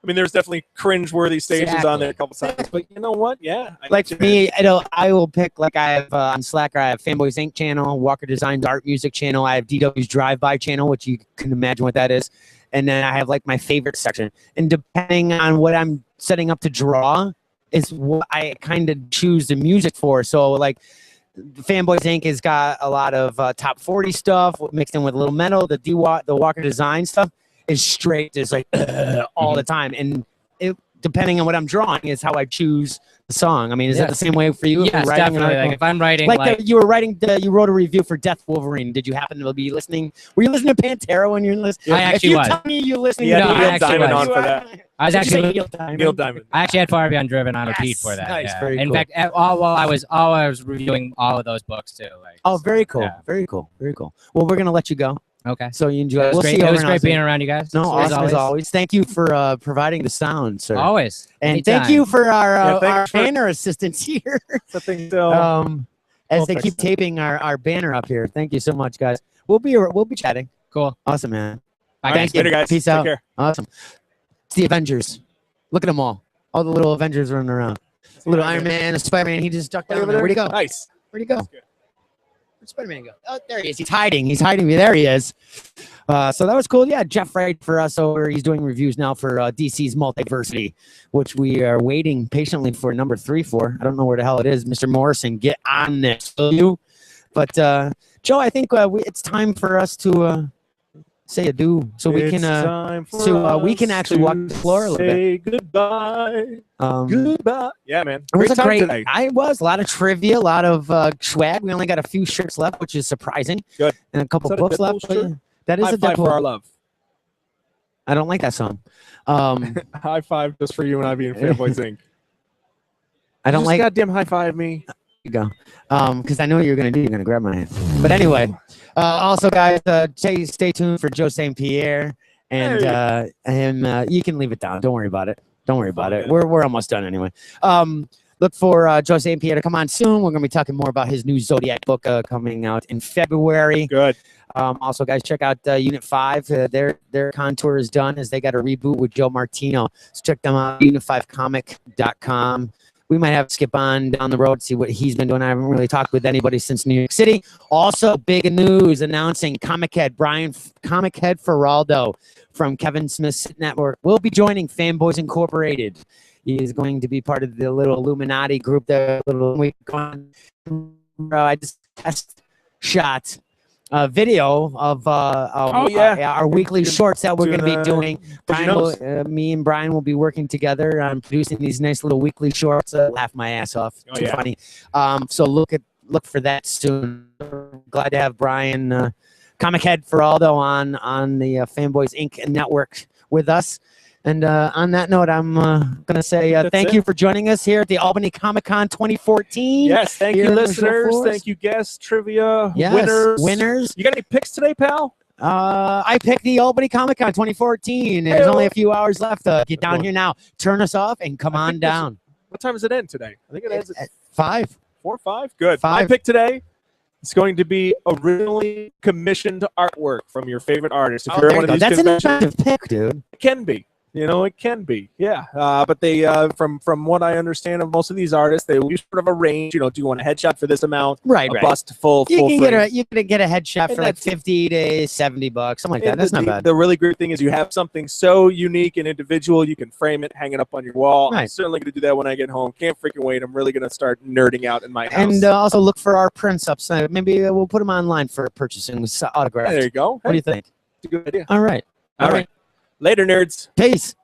mean, there's definitely cringe-worthy stations on there a couple times, but you know what? Yeah. Like for me, I will pick, like I have on Slacker, I have Fanboys Inc. channel, Walker Design's art music channel, I have DW's Drive-By channel, which you can imagine what that is, and then I have like my favorite section. And depending on what I'm setting up to draw is what I kind of choose the music for. So like, Fanboys Inc. has got a lot of top 40 stuff mixed in with a little metal. The Walker Design stuff is straight, just like all the time. And depending on what I'm drawing, is how I choose the song. I mean, is that the same way for you? If you're Yes, writing an definitely. article? Like if I'm writing, like you were writing, you wrote a review for Death Wolverine. Did you happen to be listening? Were you listening to Pantera when you're listening? I actually if you was. tell me you're listening, Yeah, to no, I Neil actually Diamond was. on for that. I was Did you say actually Neil Diamond. Neil Diamond. I actually had Far Beyond Driven on Yes. repeat for that. Nice, yeah. very In cool. fact, all while I was reviewing all of those books too. Like, Oh, very cool, yeah. very cool, very cool. Well, we're gonna let you go. Okay. So you enjoy. It was We'll great. see you It over was in great Austin. being around you guys. No, As awesome as always. Thank you for providing the sound, sir. Always. And Anytime. thank you for our thanks for- banner assistants here. Something so. As We'll they fix keep that. taping our banner up here. Thank you so much, guys. We'll be chatting. Cool. Awesome, man. Bye, Thank guys. you. Later, guys. Peace Take out. care. Awesome. It's the Avengers. Look at them all. All the little Avengers running around. A little Iron Man, a Spider-Man. He just ducked down there. Where'd he go? Nice. Where'd he go? Where'd Spider-Man go? Oh, there he is. He's hiding. He's hiding. There he is. So that was cool. Yeah, Jeff Wright for us over. He's doing reviews now for DC's Multiversity, which we are waiting patiently for number 3 for. I don't know where the hell it is. Mr. Morrison, get on this, will you? But Joe, I think it's time for us to say adieu, so we can we can actually walk the floor a little bit. Say goodbye. Goodbye. Yeah, man. It was Great a time great. today. I was a lot of trivia, a lot of swag. We only got a few shirts left, which is surprising. Good. And a couple Is that a books Deadpool left. But shirt? yeah, that is High a five for our Deadpool. love. I don't like that song. High five just for you and I being Fanboys Inc. I don't Just like. goddamn high five me. You go. Because I know what you're gonna do. You're gonna grab my hand. But anyway, also guys, stay tuned for Joe St. Pierre and him. You can leave it down. Don't worry about it. Don't worry about it. We're almost done anyway. Look for Joe St. Pierre to come on soon. We're gonna be talking more about his new Zodiac book coming out in February. Good. Also, guys, check out Unit 5. Their contour is done as they got a reboot with Joe Martino. So check them out, unit5comic.com. We might have Skip on down the road, see what he's been doing. I haven't really talked with anybody since New York City. Also, big news announcing Comic Head Feraldo from Kevin Smith's network will be joining Fanboys Incorporated. He is going to be part of the little Illuminati group. I just test shot a video of our weekly shorts that we're going to be doing. Me and Brian will be working together on producing these nice little weekly shorts. Laugh my ass off. Too funny. So look for that soon. Glad to have Brian, Comic Head Feraldo on the Fanboys Inc. network with us. And on that note, I'm going to say thank you for joining us here at the Albany Comic-Con 2014. Yes, thank you, listeners. Thank you, guests, trivia, winners. You got any picks today, pal? I picked the Albany Comic-Con 2014. There's only a few hours left. Get down here now. Turn us off and come on down. What time does it end today? I think it ends at 5. 4 or 5? Good. 5. My pick today is going to be originally commissioned artwork from your favorite artist. If you're at one of these That's an conventions, expensive pick, dude. it can be. You know, it can be, yeah. But they, from what I understand of most of these artists, they use sort of a range. You know, do you want a headshot for this amount? Right. Bust full You can frame. get a headshot And for like that's- $50 to $70, something like that. That's not bad. The really great thing is you have something so unique and individual, you can frame it, hang it up on your wall. I'm Right. certainly going to do that when I get home. Can't freaking wait. I'm really going to start nerding out in my house. And also look for our prints ups. Maybe we'll put them online for purchasing with autographs. There you go. What do you think? It's a good idea. All right. All right. Later, nerds. Peace.